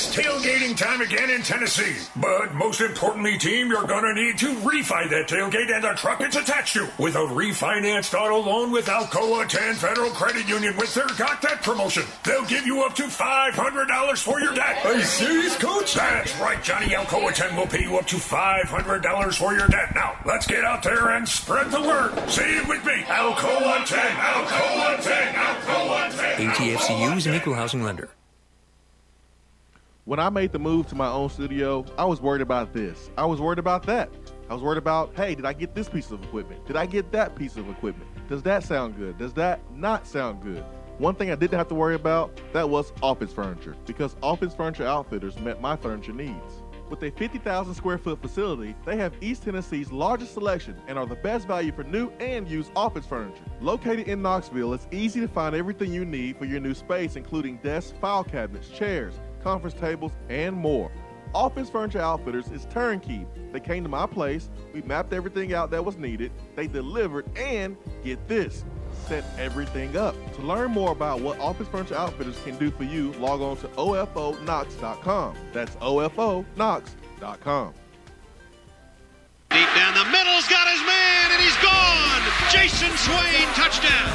It's tailgating time again in Tennessee. But most importantly, team, you're going to need to refi that tailgate and the truck it's attached to with a refinanced auto loan with Alcoa 10 Federal Credit Union with their Got That promotion. They'll give you up to $500 for your debt. Are you serious, Coach? That's right, Johnny. Alcoa 10 will pay you up to $500 for your debt. Now, let's get out there and spread the word. Say it with me. Alcoa 10, Alcoa 10, Alcoa 10. ATFCU is an equal housing lender. When I made the move to my own studio, I was worried about this. I was worried about that. I was worried about, hey, did I get this piece of equipment? Did I get that piece of equipment? Does that sound good? Does that not sound good? One thing I didn't have to worry about, that was office furniture, because Office Furniture Outfitters met my furniture needs. With a 50,000 square foot facility, they have East Tennessee's largest selection and are the best value for new and used office furniture. Located in Knoxville, it's easy to find everything you need for your new space, including desks, file cabinets, chairs, conference tables, and more. Office Furniture Outfitters is turnkey. They came to my place, we mapped everything out that was needed, they delivered, and get this, set everything up. To learn more about what Office Furniture Outfitters can do for you, log on to OFOKnox.com. That's OFOKnox.com. Deep down the middle's got his man, and he's gone. Jason Swain, touchdown.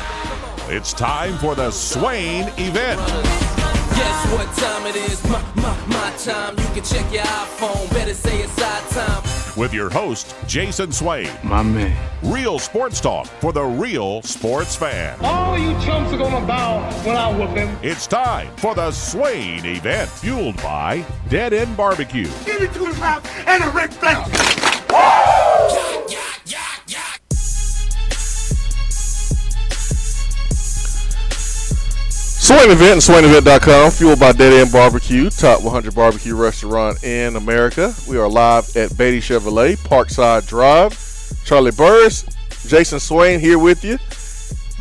It's time for the Swain event. Guess what time it is? My time. You can check your iPhone. Better say it's our time. With your host, Jason Swain. My man. Real sports talk for the real sports fan. All you chumps are gonna bow when I whoop him. It's time for the Swain event, fueled by Dead End Barbecue. Give it to his mouth and a Ric Flair. Swain Event and SwainEvent.com, fueled by Dead End Barbecue, top 100 barbecue restaurant in America. We are live at Beatty Chevrolet, Parkside Drive. Charlie Burris, Jason Swain here with you.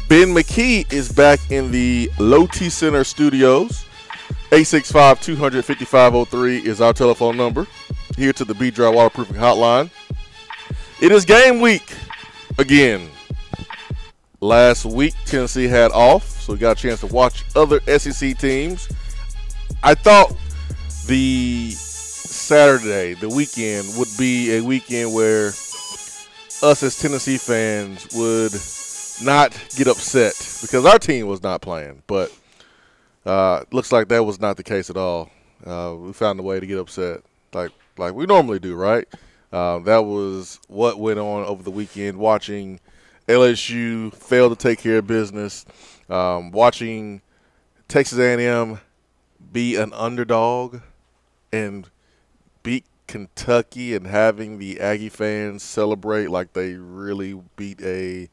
Ben McKee is back in the Low T Center studios. 865-200-5503 is our telephone number. Here to the B-Dry Waterproofing Hotline. It is game week again. Last week, Tennessee had off, so we got a chance to watch other SEC teams. I thought the Saturday, the weekend, would be a weekend where us as Tennessee fans would not get upset because our team was not playing. But looks like that was not the case at all. We found a way to get upset like we normally do, right? That was what went on over the weekend, watching LSU failed to take care of business. Watching Texas A&M be an underdog and beat Kentucky and having the Aggie fans celebrate like they really beat a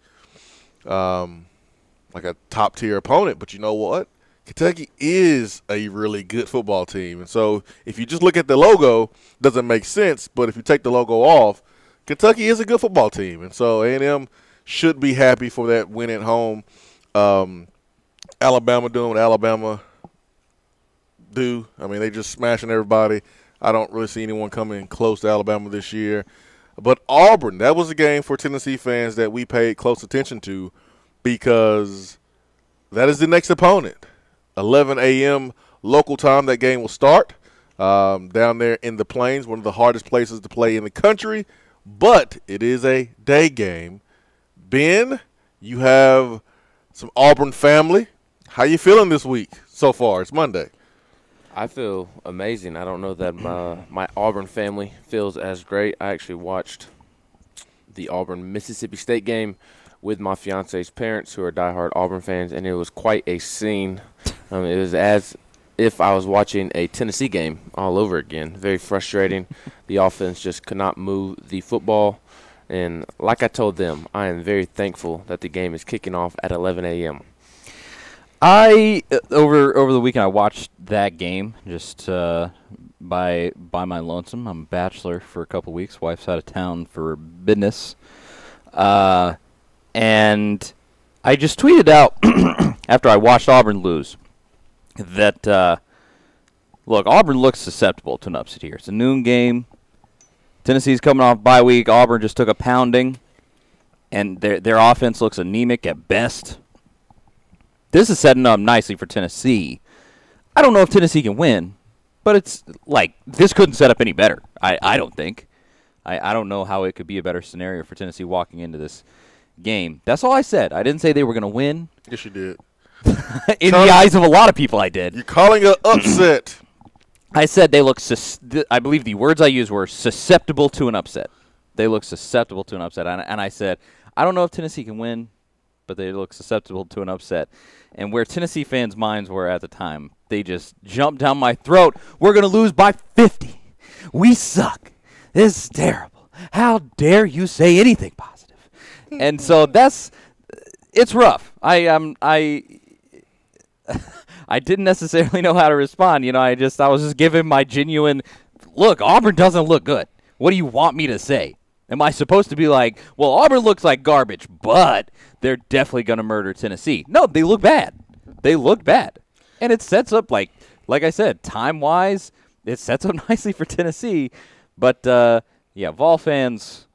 top tier opponent. But you know what? Kentucky is a really good football team. And so if you just look at the logo, it doesn't make sense. But if you take the logo off, Kentucky is a good football team. And so A&M should be happy for that win at home. Alabama doing what Alabama do. I mean, they just smashing everybody. I don't really see anyone coming close to Alabama this year. But Auburn, that was a game for Tennessee fans that we paid close attention to because that is the next opponent. 11 a.m. local time, that game will start down there in the Plains, one of the hardest places to play in the country. But it is a day game. Ben, you have some Auburn family. How you feeling this week so far? It's Monday. I feel amazing. I don't know that my Auburn family feels as great. I actually watched the Auburn-Mississippi State game with my fiance's parents, who are diehard Auburn fans, and it was quite a scene. It was as if I was watching a Tennessee game all over again. Very frustrating. The offense just could not move the football. And like I told them, I am very thankful that the game is kicking off at 11 a.m. Over the weekend I watched that game just by my lonesome. I'm a bachelor for a couple weeks. Wife's out of town for business, and I just tweeted out after I watched Auburn lose that look, Auburn looks susceptible to an upset here. It's a noon game. Tennessee's coming off bye week. Auburn just took a pounding, and their offense looks anemic at best. This is setting up nicely for Tennessee. I don't know if Tennessee can win, But it's like this couldn't set up any better. I don't think. I don't know how it could be a better scenario for Tennessee walking into this game. That's all I said. I didn't say they were going to win. Yes, you did. In the eyes of a lot of people, I did. You're calling an upset. I said they look I believe the words I used were susceptible to an upset. They look susceptible to an upset. And I said, I don't know if Tennessee can win, but they look susceptible to an upset. And where Tennessee fans' minds were at the time, they just jumped down my throat. We're going to lose by 50. We suck. This is terrible. How dare you say anything positive? And so it's rough. I didn't necessarily know how to respond. I was just giving my genuine, look, Auburn doesn't look good. What do you want me to say? Am I supposed to be like, well, Auburn looks like garbage, but they're definitely going to murder Tennessee? No, they look bad. They look bad. And it sets up, like I said, time-wise, it sets up nicely for Tennessee. But, Vol fans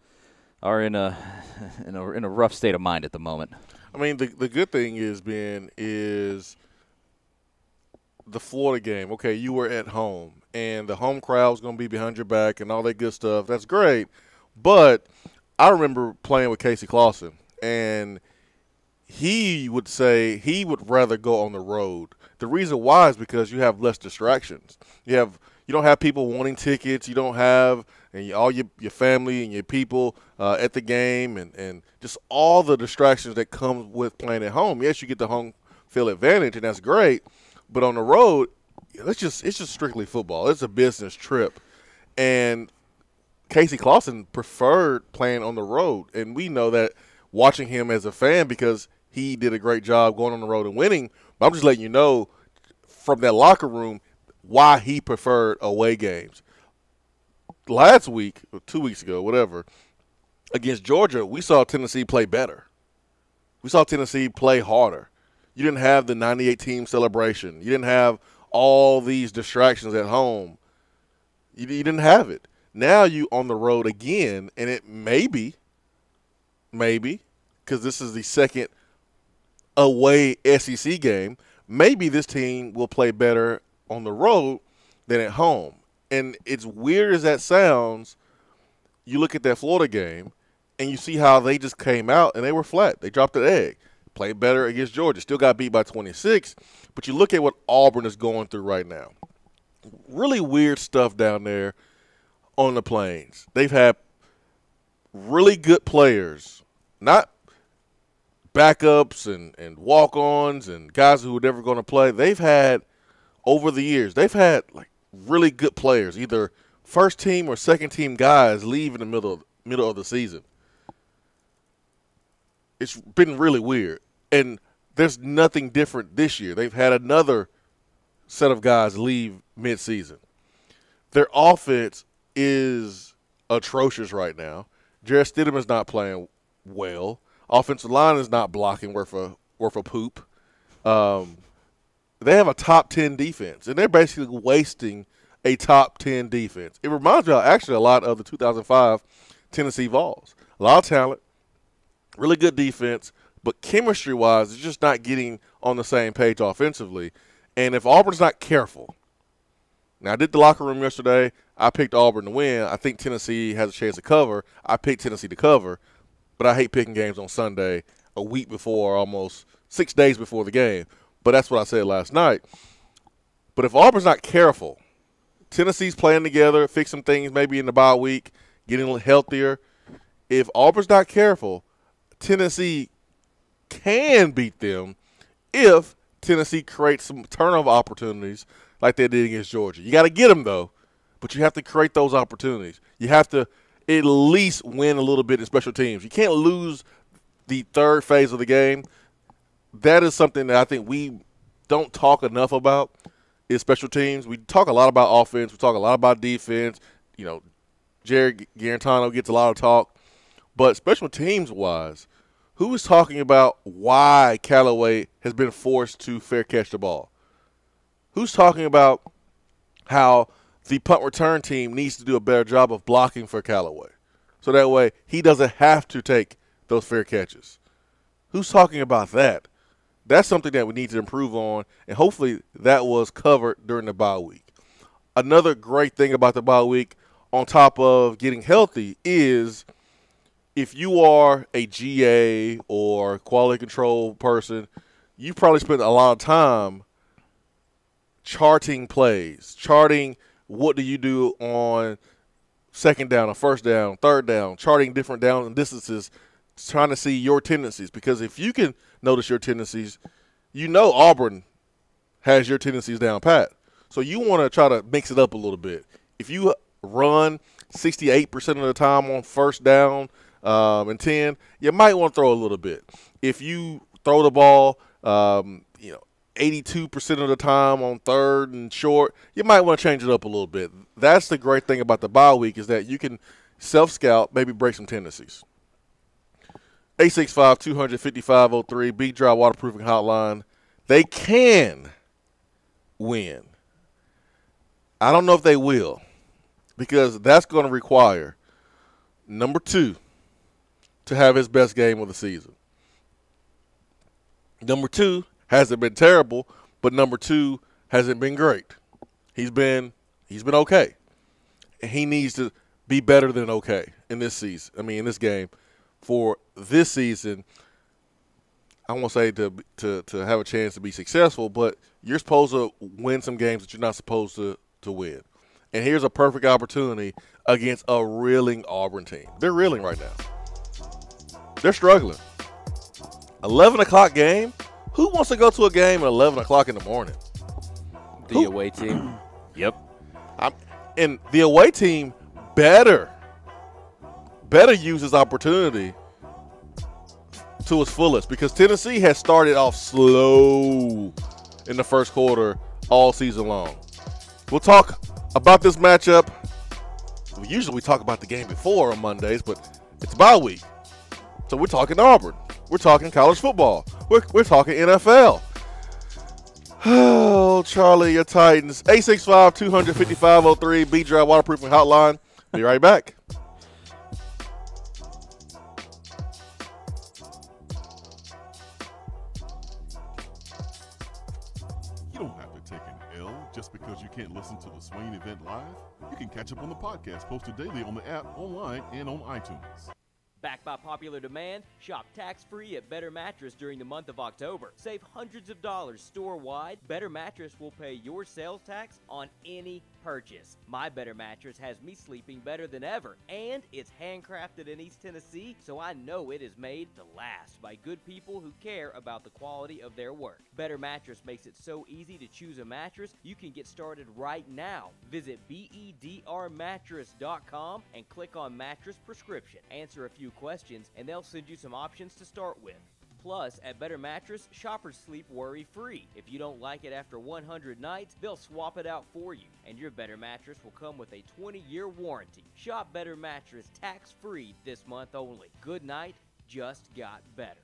are in a rough state of mind at the moment. I mean, the good thing is, Ben, is the Florida game. Okay, you were at home, and the home crowd was going to be behind your back and all that good stuff. That's great. But I remember playing with Casey Clausen, and he would say he would rather go on the road. The reason why is because you have less distractions. You don't have people wanting tickets. You don't have all your family and your people at the game and just all the distractions that come with playing at home. Yes, you get the home field advantage, and that's great. But on the road, it's just strictly football. It's a business trip. And Casey Clausen preferred playing on the road, and we know that watching him as a fan because he did a great job going on the road and winning. But I'm just letting you know from that locker room why he preferred away games. Last week, or 2 weeks ago, whatever, against Georgia, we saw Tennessee play better. We saw Tennessee play harder. You didn't have the 98-team celebration. You didn't have all these distractions at home. You didn't have it. Now you on the road again, and it maybe, because this is the second away SEC game, maybe this team will play better on the road than at home. And it's weird as that sounds, you look at that Florida game, and you see how they just came out, and they were flat. They dropped an egg. Played better against Georgia. Still got beat by 26. But you look at what Auburn is going through right now. Really weird stuff down there on the Plains. They've had really good players, not backups and walk-ons and guys who were never going to play. They've had, over the years, they've had like really good players, either first-team or second-team guys leave in the middle of the season. It's been really weird. And there's nothing different this year. They've had another set of guys leave midseason. Their offense is atrocious right now. Jarrett Stidham is not playing well. Offensive line is not blocking worth a poop. They have a top 10 defense, and they're basically wasting a top 10 defense. It reminds me actually a lot of the 2005 Tennessee Vols. A lot of talent, really good defense, but chemistry-wise, it's just not getting on the same page offensively. And if Auburn's not careful, now I did the locker room yesterday. I picked Auburn to win. I think Tennessee has a chance to cover. I picked Tennessee to cover, but I hate picking games on Sunday a week before, almost 6 days before the game. But that's what I said last night. But if Auburn's not careful, Tennessee's playing together, fix some things maybe in the bye week, getting a little healthier. If Auburn's not careful, Tennessee can beat them if Tennessee creates some turnover opportunities like they did against Georgia. You got to get them, though, but you have to create those opportunities. You have to at least win a little bit in special teams. You can't lose the third phase of the game. That is something that I think we don't talk enough about is special teams. We talk a lot about offense. We talk a lot about defense. You know, Jared Garantano gets a lot of talk. But special teams-wise, who is talking about why Callaway has been forced to fair catch the ball? Who's talking about how the punt return team needs to do a better job of blocking for Callaway so that way he doesn't have to take those fair catches? Who's talking about that? That's something that we need to improve on, and hopefully that was covered during the bye week. another great thing about the bye week, on top of getting healthy, is if you are a GA or quality control person, you probably spent a lot of time charting plays, charting what do you do on second down, or first down, third down, charting different downs and distances, trying to see your tendencies. Because if you can notice your tendencies, you know Auburn has your tendencies down pat. So you want to try to mix it up a little bit. If you run 68% of the time on first down and 10, you might want to throw a little bit. If you throw the ball, 82% of the time on third and short, you might want to change it up a little bit. That's the great thing about the bye week, is that you can self-scout, maybe break some tendencies. 865-200-5503, Big Dry Waterproofing Hotline. They can win. I don't know if they will, because that's going to require number 2 to have his best game of the season. Number 2 hasn't been terrible, but number 2 hasn't been great. He's been okay. He needs to be better than okay in this season. In this game. For this season, I won't say to have a chance to be successful, but you're supposed to win some games that you're not supposed to win. And here's a perfect opportunity against a reeling Auburn team. They're reeling right now. They're struggling. 11 o'clock game? Who wants to go to a game at 11 o'clock in the morning? The away team. Yep. And the away team better use this opportunity to its fullest, because Tennessee has started off slow in the first quarter all season long. We'll talk about this matchup. Usually we talk about the game before on Mondays, but it's bye week. So we're talking Auburn. We're talking college football. We're talking NFL. Oh, Charlie, your Titans. 865-200-5503, B-Dry Waterproofing Hotline. Be right back. You don't have to take an L just because you can't listen to the Swain event live. You can catch up on the podcast posted daily on the app, online, and on iTunes. Backed by popular demand, shop tax-free at Better Mattress during the month of October. Save hundreds of dollars store-wide. Better Mattress will pay your sales tax on any purchase. My Better Mattress has me sleeping better than ever, and it's handcrafted in East Tennessee, so I know it is made to last by good people who care about the quality of their work. Better Mattress makes it so easy to choose a mattress, you can get started right now. Visit bedrmattress.com and click on Mattress Prescription. Answer a few questions, and they'll send you some options to start with. Plus, at Better Mattress, shoppers sleep worry-free. If you don't like it after 100 nights, they'll swap it out for you, and your Better Mattress will come with a 20-year warranty. Shop Better Mattress tax-free this month only. Good night just got better.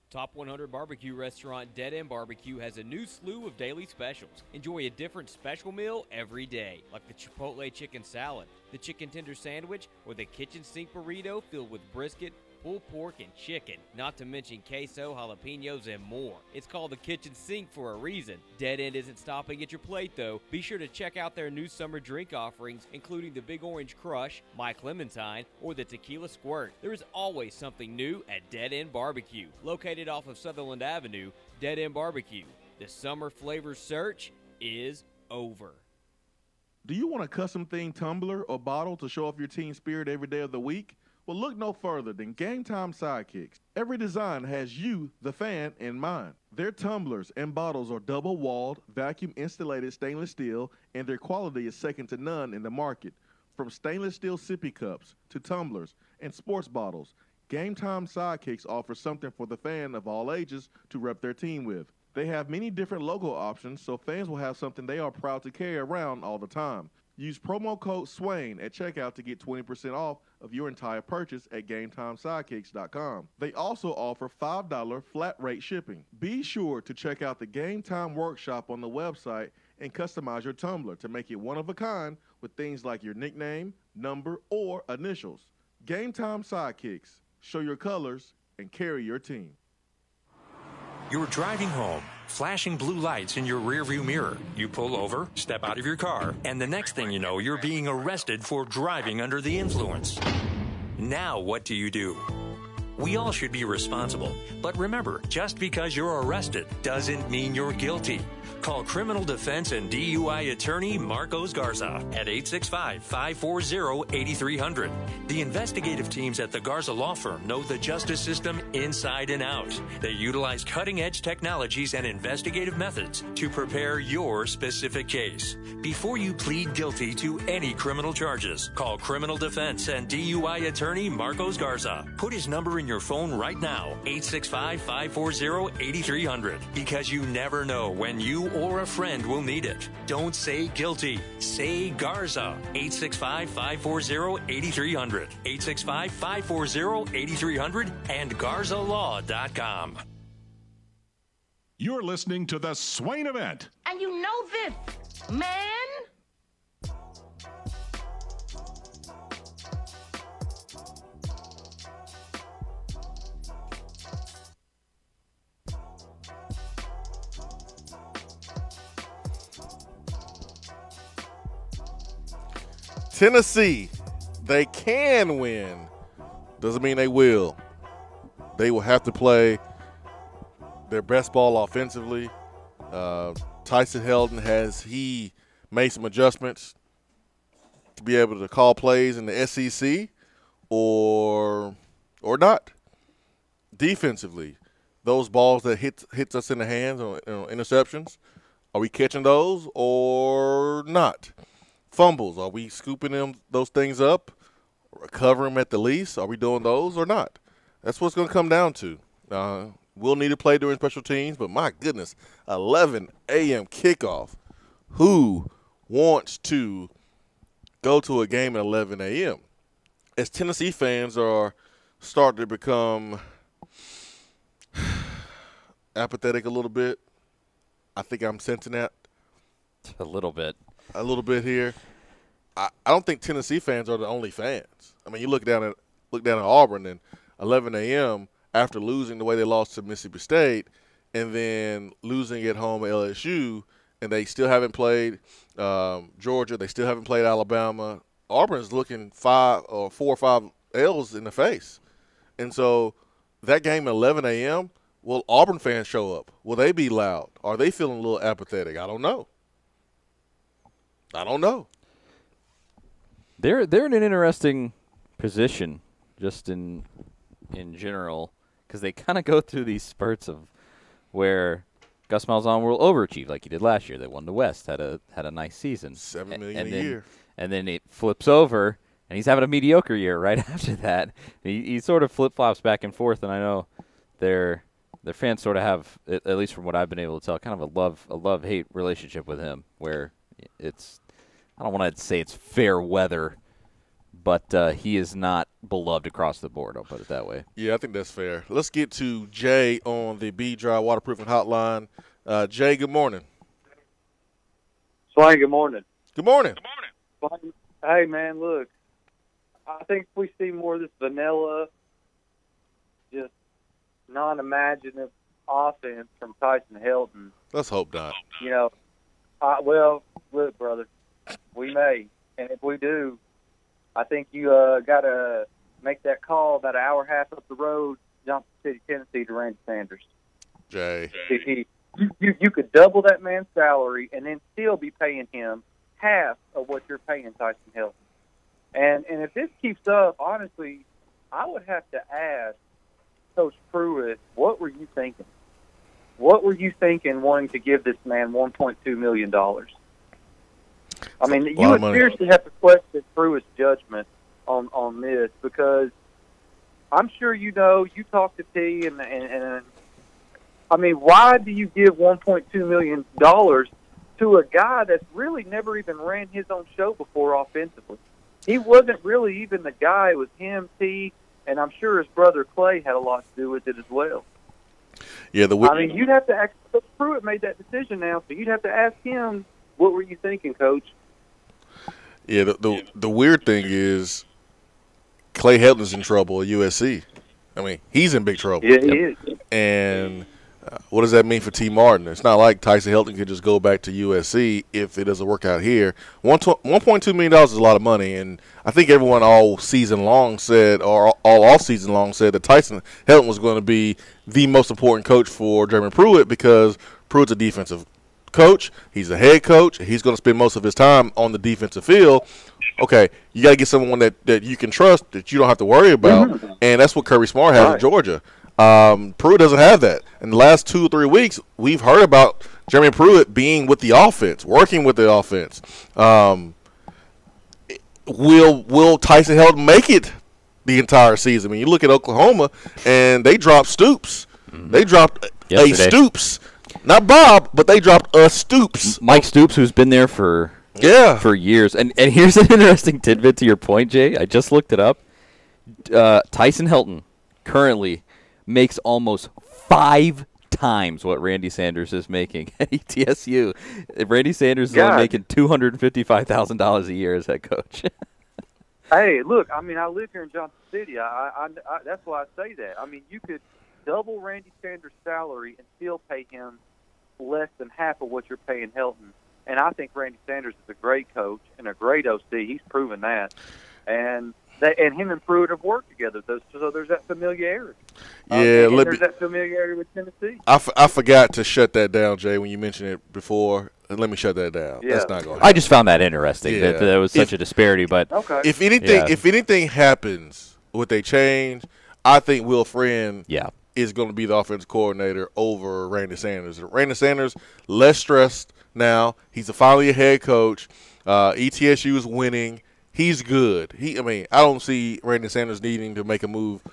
Top 100 barbecue restaurant Dead End Barbecue has a new slew of daily specials. Enjoy a different special meal every day, like the Chipotle chicken salad, the chicken tender sandwich, or the kitchen sink burrito filled with brisket, pulled pork, and chicken, not to mention queso, jalapenos, and more. It's called the kitchen sink for a reason. Dead End isn't stopping at your plate, though. Be sure to check out their new summer drink offerings, including the Big Orange Crush, My Clementine, or the Tequila Squirt. There is always something new at Dead End Barbecue. Located off of Sutherland Avenue, Dead End Barbecue. The summer flavor search is over. Do you want a custom-themed tumbler or bottle to show off your team spirit every day of the week? Well, look no further than Game Time Sidekicks. Every design has you, the fan, in mind. Their tumblers and bottles are double-walled, vacuum-insulated stainless steel, and their quality is second to none in the market. From stainless steel sippy cups to tumblers and sports bottles, Game Time Sidekicks offers something for the fan of all ages to rep their team with. They have many different logo options, so fans will have something they are proud to carry around all the time. Use promo code SWAIN at checkout to get 20% off of your entire purchase at GameTimeSidekicks.com. They also offer $5 flat rate shipping. Be sure to check out the Game Time Workshop on the website and customize your tumbler to make it one of a kind with things like your nickname, number, or initials. Game Time Sidekicks. Show your colors and carry your team. You're driving home. Flashing blue lights in your rearview mirror. You pull over, step out of your car, and the next thing you know, you're being arrested for driving under the influence. Now what do? We all should be responsible. But remember, just because you're arrested doesn't mean you're guilty. Call criminal defense and DUI attorney Marcos Garza at 865-540-8300. The investigative teams at the Garza Law Firm know the justice system inside and out. They utilize cutting-edge technologies and investigative methods to prepare your specific case. Before you plead guilty to any criminal charges, call criminal defense and DUI attorney Marcos Garza. Put his number in your phone right now, 865-540-8300, because you never know when you or a friend will need it. Don't say guilty. Say Garza. 865-540-8300. 865-540-8300 and GarzaLaw.com. You're listening to the Swain Event. And you know this, man. Tennessee, they can win. Doesn't mean they will. They will have to play their best ball offensively. Tyson Helton, has he made some adjustments to be able to call plays in the SEC or not? Defensively, those balls that hits us in the hands on interceptions, are we catching those or not? Fumbles, are we scooping those things up, recovering them at the least? Are we doing those or not? That's what's going to come down to. We'll need to play during special teams, but my goodness, 11 a.m. kickoff. Who wants to go to a game at 11 a.m.? As Tennessee fans are starting to become apathetic a little bit, I think I'm sensing that. A little bit here. I don't think Tennessee fans are the only fans. I mean, you look down at Auburn and 11 a.m. after losing the way they lost to Mississippi State, and then losing at home at LSU, and they still haven't played Georgia. They still haven't played Alabama. Auburn's looking 4 or 5 L's in the face, and so that game at 11 a.m. Will Auburn fans show up? Will they be loud? Are they feeling a little apathetic? I don't know. They're in an interesting position, just in general, because they kind of go through these spurts of where Gus Malzahn will overachieve like he did last year. They won the West, had a nice season, $7 million a year, and then it flips over, and he's having a mediocre year right after that. He sort of flip flops back and forth, and I know their fans sort of have, at least from what I've been able to tell, kind of a love-hate relationship with him, where it's, I don't want to say it's fair weather, but he is not beloved across the board. I'll put it that way. Yeah, I think that's fair. Let's get to Jay on the B-Dry Waterproofing Hotline. Jay, good morning. Swain, good morning. Good morning. Hey, man, look, I think if we see more of this vanilla, just non-imaginative offense from Tyson Helton. Let's hope not. You know, well, look, brother, we may. And if we do, I think you got to make that call about an hour and a half up the road, Johnson City, Tennessee, to Randy Sanders. Jay. You could double that man's salary and then still be paying him half of what you're paying Tyson Helton. And if this keeps up, honestly, I would have to ask Coach Pruitt, what were you thinking? What were you thinking wanting to give this man $1.2 million? I mean, you would seriously have to question Pruitt's judgment on this, because I'm sure you talk to T, and I mean, why do you give $1.2 million to a guy that's really never even ran his own show before offensively? He wasn't really even the guy. It was him, T, and I'm sure his brother Clay had a lot to do with it as well. Yeah, I mean, you'd have to ask. Pruitt made that decision now, so you'd have to ask him, what were you thinking, Coach? Yeah, the weird thing is Clay Helton's in trouble at USC. I mean, he's in big trouble. Yeah, he is. And What does that mean for T. Martin? It's not like Tyson Helton could just go back to USC if it doesn't work out here. $1.2 million is a lot of money, and I think everyone all season long said, or all off season long said, that Tyson Helton was going to be the most important coach for Jeremy Pruitt because Pruitt's a defensive coach. He's a head coach. He's going to spend most of his time on the defensive field. Okay, you got to get someone that you can trust, that you don't have to worry about, and that's what Kirby Smart has at Georgia. Pruitt doesn't have that. In the last 2 or 3 weeks, we've heard about Jeremy Pruitt being with the offense, working with the offense. Will Tyson Helton make it the entire season? I mean, you look at Oklahoma, and they dropped Stoops. They dropped a Stoops. Not Bob, but they dropped a Stoops. Mike Stoops, who's been there for years. And here's an interesting tidbit to your point, Jay. I just looked it up. Tyson Helton currently makes almost 5 times what Randy Sanders is making at ETSU. Randy Sanders is only making $255,000 a year as head coach. Hey, look, I mean, I live here in Johnson City. I that's why I say that. I mean, you could double Randy Sanders' salary and still pay him less than half of what you're paying Helton. And I think Randy Sanders is a great coach and a great OC. He's proven that. And him and Pruitt have worked together, so there's that familiarity. Yeah, there's that familiarity with Tennessee. I forgot to shut that down, Jay, when you mentioned it before. Let me shut that down. Yeah. That's not going. I just found that interesting that there was such a disparity. But if anything happens with a change, I think Will Friend is going to be the offensive coordinator over Randy Sanders. Randy Sanders less stressed now. He's finally a head coach. ETSU is winning. He's good. I don't see Randy Sanders needing to make a move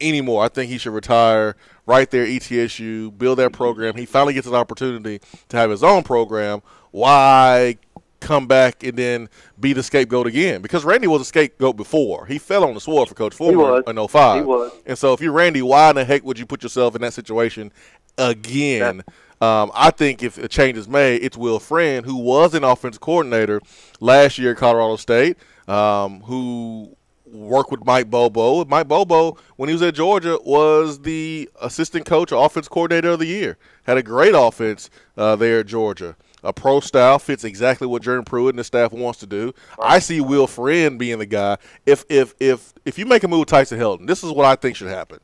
anymore. I think he should retire right there at ETSU, build that program. He finally gets an opportunity to have his own program. Why come back and then be the scapegoat again? Because Randy was a scapegoat before. He fell on the sword for Coach Fulmer in 05. He was. And so if you're Randy, why in the heck would you put yourself in that situation again? I think if a change is made, it's Will Friend, who was an offensive coordinator last year at Colorado State, who worked with Mike Bobo. Mike Bobo, when he was at Georgia, was the assistant coach or offensive coordinator of the year. Had a great offense there at Georgia. A pro style fits exactly what Jeremy Pruitt and the staff wants to do. I see Will Friend being the guy. If you make a move with Tyson Helton, this is what I think should happen.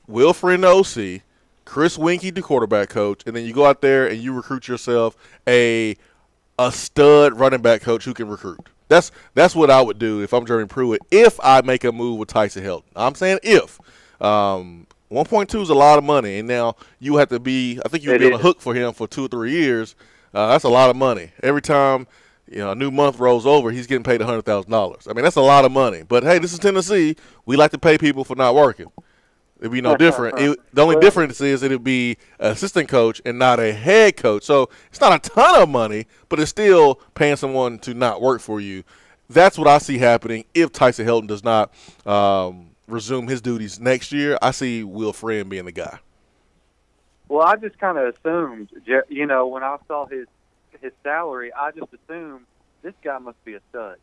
Will Friend, the OC, Chris Winkie, the quarterback coach, and then you go out there and you recruit yourself a stud running back coach who can recruit. That's what I would do if I'm Jeremy Pruitt, if I make a move with Tyson Helton. I'm saying if. 1.2 is a lot of money, and now you have to be – I think you'll be on a hook for him for 2 or 3 years. That's a lot of money. Every time a new month rolls over, he's getting paid $100,000. I mean, that's a lot of money. But, hey, this is Tennessee. We like to pay people for not working. It'd be no different. The only difference is it would be an assistant coach and not a head coach. So it's not a ton of money, but it's still paying someone to not work for you. That's what I see happening if Tyson Helton does not resume his duties next year. I see Will Friend being the guy. Well, I just kind of assumed, when I saw his salary, I just assumed this guy must be a stud.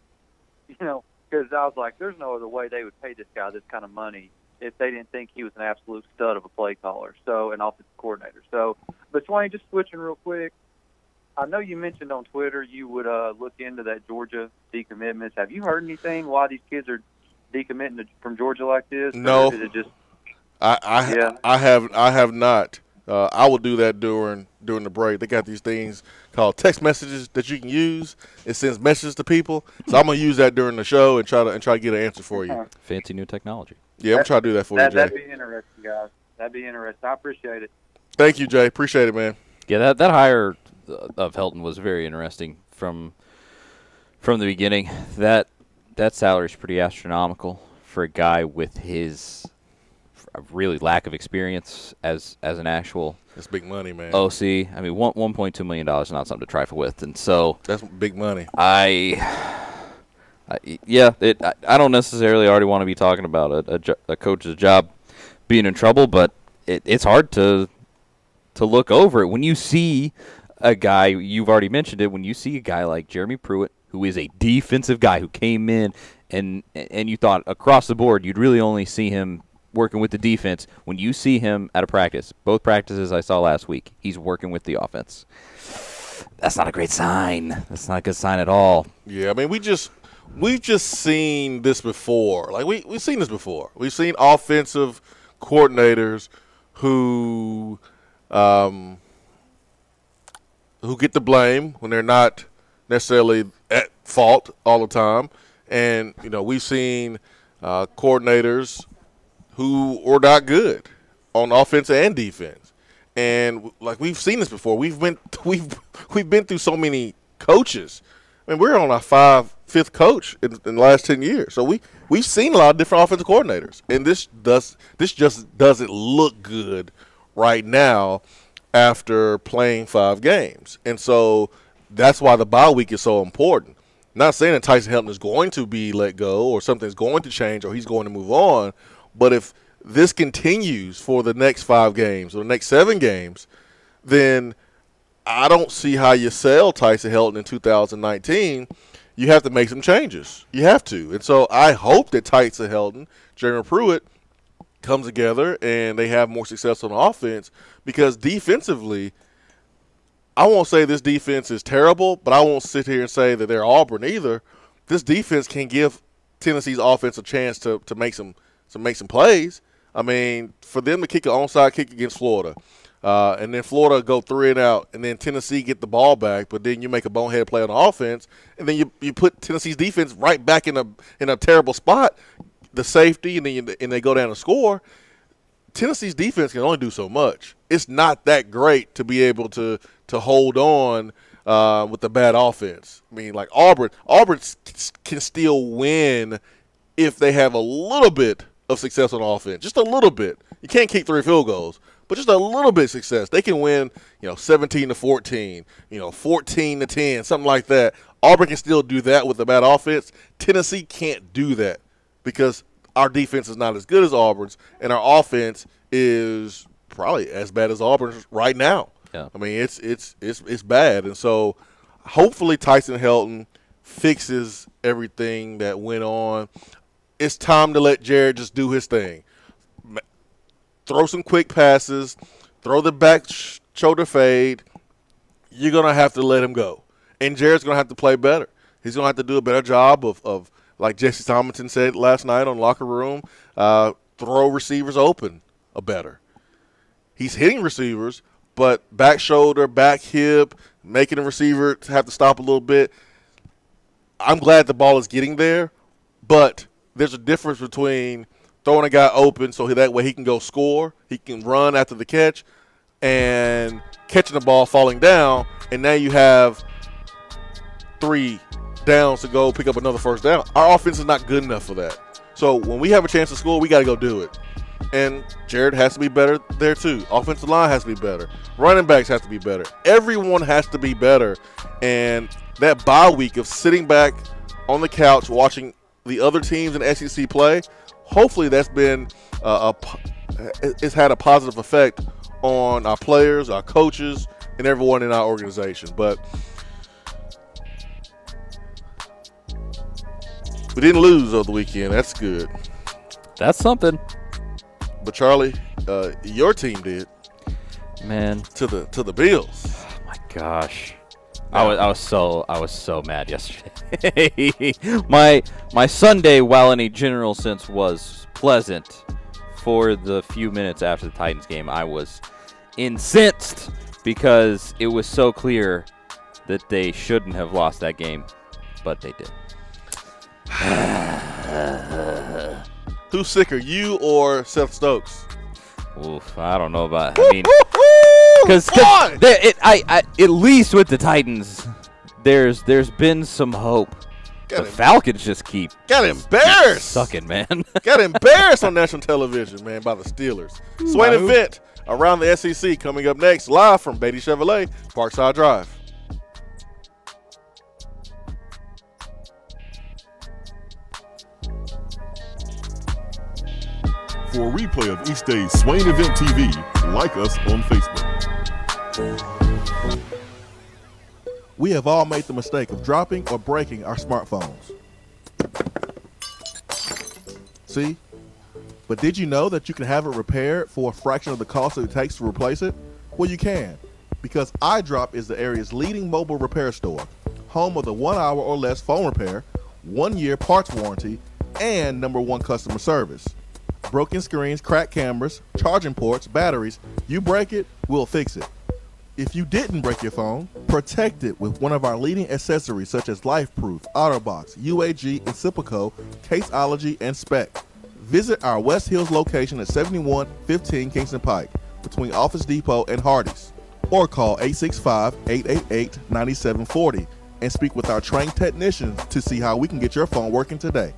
Because I was like, there's no other way they would pay this guy this kind of money if they didn't think he was an absolute stud of a play caller, an offensive coordinator. But Swain, just switching real quick, I know you mentioned on Twitter you would look into that Georgia decommitments. Have you heard anything why these kids are decommitting from Georgia like this? No. Or is it just I have not. I will do that during the break. They got these things called text messages that you can use. It sends messages to people. So I'm gonna use that during the show and try to get an answer for you. Fancy new technology. Yeah, I'm gonna try to do that for you, Jay. That'd be interesting, guys. That'd be interesting. I appreciate it. Thank you, Jay. Appreciate it, man. Yeah, that hire of Helton was very interesting from the beginning. That salary is pretty astronomical for a guy with his really lack of experience as an actual. That's big money, man. OC. I mean, $1.2 million is not something to trifle with, and so that's big money. I don't necessarily already want to be talking about a coach's job being in trouble, but it's hard to look over it when you see a guy. You've already mentioned it. When you see a guy like Jeremy Pruitt, who is a defensive guy who came in and you thought across the board you'd really only see him working with the defense. When you see him at a practice, both practices I saw last week, he's working with the offense. That's not a great sign. That's not a good sign at all. Yeah, I mean, we've just seen this before. Like we've seen this before. We've seen offensive coordinators who get the blame when they're not necessarily at fault all the time. And, we've seen coordinators who are not good on offense and defense. And, we've seen this before. We've been through so many coaches. I mean, we're on our fifth coach in the last 10 years. So we've seen a lot of different offensive coordinators. And this just doesn't look good right now after playing 5 games. And so that's why the bye week is so important. Not saying that Tyson Helton is going to be let go or something's going to change or he's going to move on, but if this continues for the next 5 games or the next 7 games, then I don't see how you sell Tyson Helton in 2019. You have to make some changes. You have to. And so I hope that Tyson Helton, Jeremy Pruitt, comes together and they have more success on offense, because defensively, I won't say this defense is terrible, but I won't sit here and say that they're Auburn either. This defense can give Tennessee's offense a chance to make some plays. I mean, for them to kick an onside kick against Florida, and then Florida go 3 and out, and then Tennessee get the ball back, but then you make a bonehead play on offense, and then you put Tennessee's defense right back in a terrible spot, the safety, and then they go down and score. Tennessee's defense can only do so much. It's not that great to be able to hold on with the bad offense. I mean, like Auburn can still win if they have a little bit of success on offense, just a little bit. You can't kick 3 field goals, but just a little bit of success. They can win, 17-14, 14-10, something like that. Auburn can still do that with the bad offense. Tennessee can't do that because our defense is not as good as Auburn's, and our offense is probably as bad as Auburn's right now. Yeah. I mean, it's bad. And so hopefully Tyson Helton fixes everything that went on. It's time to let Jared just do his thing. Throw some quick passes, throw the back shoulder fade. You're going to have to let him go. And Jared's going to have to play better. He's going to have to do a better job of like Jesse Tomlinson said last night on Locker Room, throw receivers open better. He's hitting receivers, but back shoulder, back hip, making the receiver have to stop a little bit. I'm glad the ball is getting there, but there's a difference between throwing a guy open so that way he can go score, he can run after the catch, and catching the ball falling down, and now you have 3 downs to go pick up another first down. Our offense is not good enough for that. So when we have a chance to score, we got to go do it. And Jared has to be better there too. Offensive line has to be better. Running backs have to be better. Everyone has to be better. And that bye week of sitting back on the couch watching the other teams in SEC play, hopefully that's been it's had a positive effect on our players, our coaches, and everyone in our organization. But we didn't lose over the weekend. That's good. That's something. But Charlie, your team did. Man, to the Bills. Oh my gosh, I was so mad yesterday. my Sunday, while in a general sense, was pleasant. For the few minutes after the Titans game, I was incensed because it was so clear that they shouldn't have lost that game, but they did. Who's sicker, you or Seth Stokes? Oof, I don't know about. I mean, because at least with the Titans, there's been some hope. The Falcons just got embarrassed, sucking, man. Got embarrassed on national television, man, by the Steelers. Swain event around the SEC coming up next, live from Beatty Chevrolet, Parkside Drive. For a replay of each day's Swain Event TV, like us on Facebook. We have all made the mistake of dropping or breaking our smartphones. See? But did you know that you can have it repaired for a fraction of the cost that it takes to replace it? Well, you can, because iDrop is the area's leading mobile repair store, home of the 1 hour or less phone repair, 1 year parts warranty, and #1 customer service. Broken screens, cracked cameras, charging ports, batteries, you break it, we'll fix it. If you didn't break your phone, protect it with one of our leading accessories such as LifeProof, OtterBox, UAG, Incipico, Caseology, and Spec. Visit our West Hills location at 7115 Kingston Pike between Office Depot and Hardee's, or call 865-888-9740 and speak with our trained technicians to see how we can get your phone working today.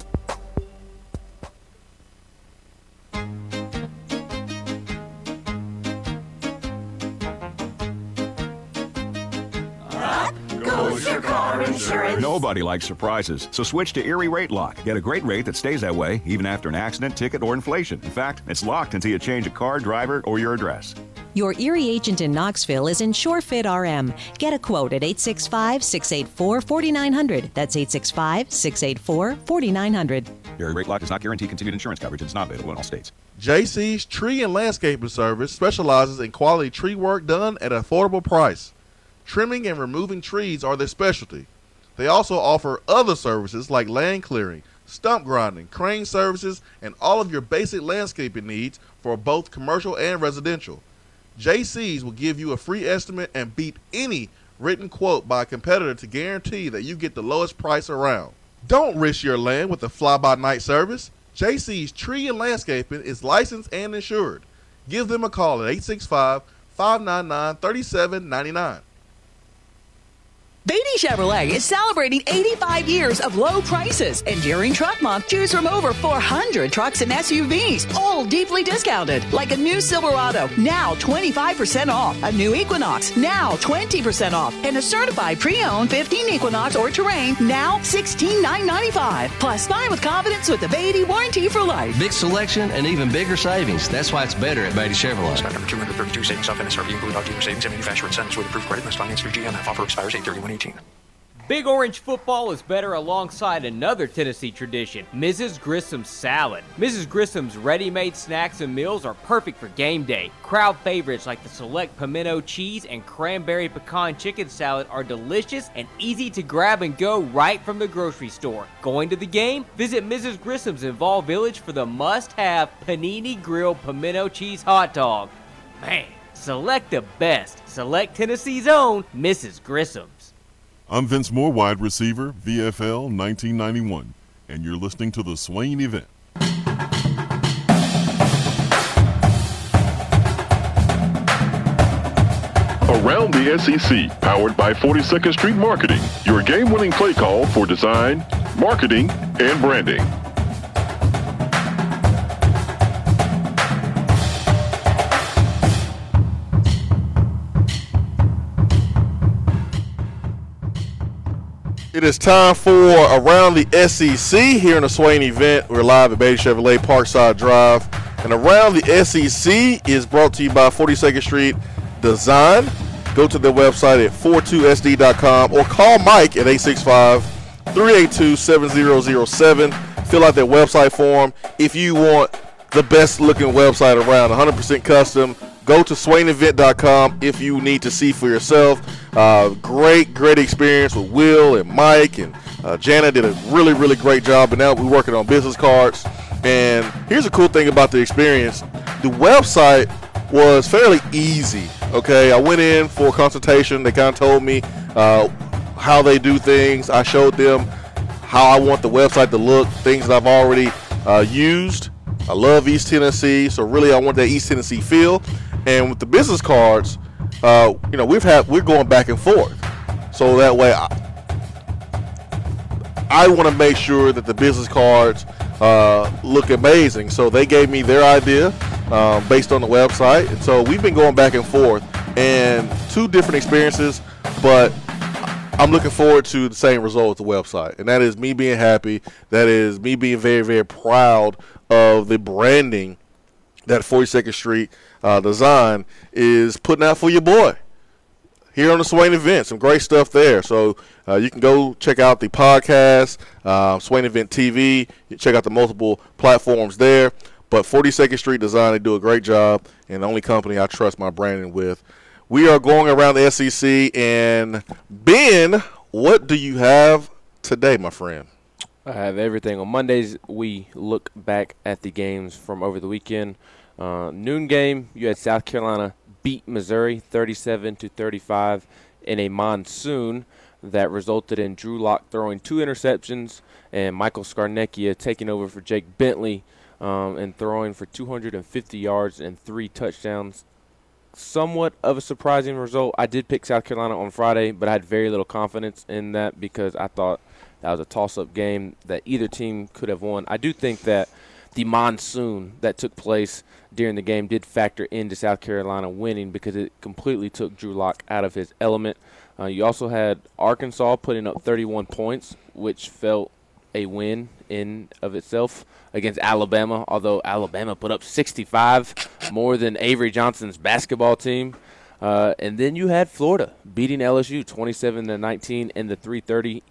Goes your car insurance. Nobody likes surprises, so switch to Erie Rate Lock. Get a great rate that stays that way even after an accident, ticket, or inflation. In fact, it's locked until you change a car, driver, or your address. Your Erie agent in Knoxville is InsureFit RM. Get a quote at 865-684-4900. That's 865-684-4900. Erie Rate Lock does not guarantee continued insurance coverage and is not available in all states. JC's Tree and Landscaping Service specializes in quality tree work done at an affordable price. Trimming and removing trees are their specialty. They also offer other services like land clearing, stump grinding, crane services, and all of your basic landscaping needs for both commercial and residential. JC's will give you a free estimate and beat any written quote by a competitor to guarantee that you get the lowest price around. Don't risk your land with a fly-by-night service. JC's Tree and Landscaping is licensed and insured. Give them a call at 865-599-3799. Beatty Chevrolet is celebrating 85 years of low prices. And during Truck Month, choose from over 400 trucks and SUVs, all deeply discounted. Like a new Silverado, now 25% off. A new Equinox, now 20% off. And a certified pre-owned 15 Equinox or Terrain, now $16,995. Plus, buy with confidence with the Beatty warranty for life. Big selection and even bigger savings. That's why it's better at Beatty Chevrolet. Stock number 232, savings off MSRP, include all dealer savings and manufacturer incentives with approved credit. Must finance through GM. Offer expires 8/31/18. Big Orange football is better alongside another Tennessee tradition, Mrs. Grissom's salad. Mrs. Grissom's ready-made snacks and meals are perfect for game day. Crowd favorites like the select pimento cheese and cranberry pecan chicken salad are delicious and easy to grab and go right from the grocery store. Going to the game? Visit Mrs. Grissom's in Vol Village for the must-have panini grilled pimento cheese hot dog. Man, select the best. Select Tennessee's own Mrs. Grissom's. I'm Vince Moore, wide receiver, VFL 1991, and you're listening to the Swain Event. Around the SEC, powered by 42nd Street Marketing, your game-winning play call for design, marketing, and branding. It is time for Around the SEC here in the Swain Event. We're live at Beatty Chevrolet Parkside Drive. And Around the SEC is brought to you by 42nd Street Design. Go to their website at 42sd.com or call Mike at 865-382-7007. Fill out their website form. If you want the best looking website around, 100% custom, go to swainevent.com if you need to see for yourself. Great experience with Will and Mike, and Jana did a really great job. And now we're working on business cards. And here's a cool thing about the experience. The website was fairly easy. Okay, I went in for a consultation. They kind of told me how they do things. I showed them how I want the website to look, things that I've already used. I love East Tennessee, so really I want that East Tennessee feel. And with the business cards, we're going back and forth. So that way I want to make sure that the business cards look amazing. So they gave me their idea based on the website. And so we've been going back and forth, and two different experiences, but I'm looking forward to the same result with the website. And that is me being happy. That is me being very proud of the branding that 42nd Street Design is putting out for your boy here on the Swain Event. Some great stuff there. So you can go check out the podcast, Swain Event TV. You check out the multiple platforms there. But 42nd Street Design, they do a great job, and the only company I trust my branding with. We are going around the SEC, and Ben, what do you have today, my friend? I have everything. On Mondays, we look back at the games from over the weekend. Noon game, you had South Carolina beat Missouri 37-35 in a monsoon that resulted in Drew Lock throwing 2 interceptions and Michael Scarnecchia taking over for Jake Bentley and throwing for 250 yards and 3 touchdowns. Somewhat of a surprising result. I did pick South Carolina on Friday, but I had very little confidence in that because I thought that was a toss-up game that either team could have won. I do think that the monsoon that took place during the game did factor into South Carolina winning because it completely took Drew Lock out of his element. You also had Arkansas putting up 31 points, which felt a win in of itself against Alabama, although Alabama put up 65, more than Avery Johnson's basketball team. And then you had Florida beating LSU 27-19 in the 3:30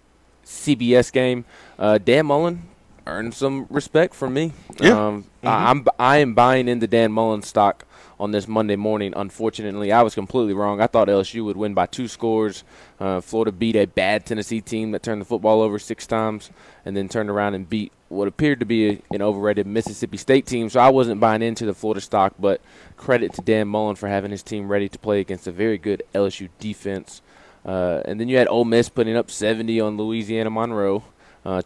CBS game. Dan Mullen earned some respect from me. Yeah. I am buying into Dan Mullen stock on this Monday morning. Unfortunately, I was completely wrong. I thought LSU would win by 2 scores. Florida beat a bad Tennessee team that turned the football over 6 times and then turned around and beat what appeared to be an overrated Mississippi State team. So I wasn't buying into the Florida stock, but credit to Dan Mullen for having his team ready to play against a very good LSU defense. And then you had Ole Miss putting up 70 on Louisiana Monroe.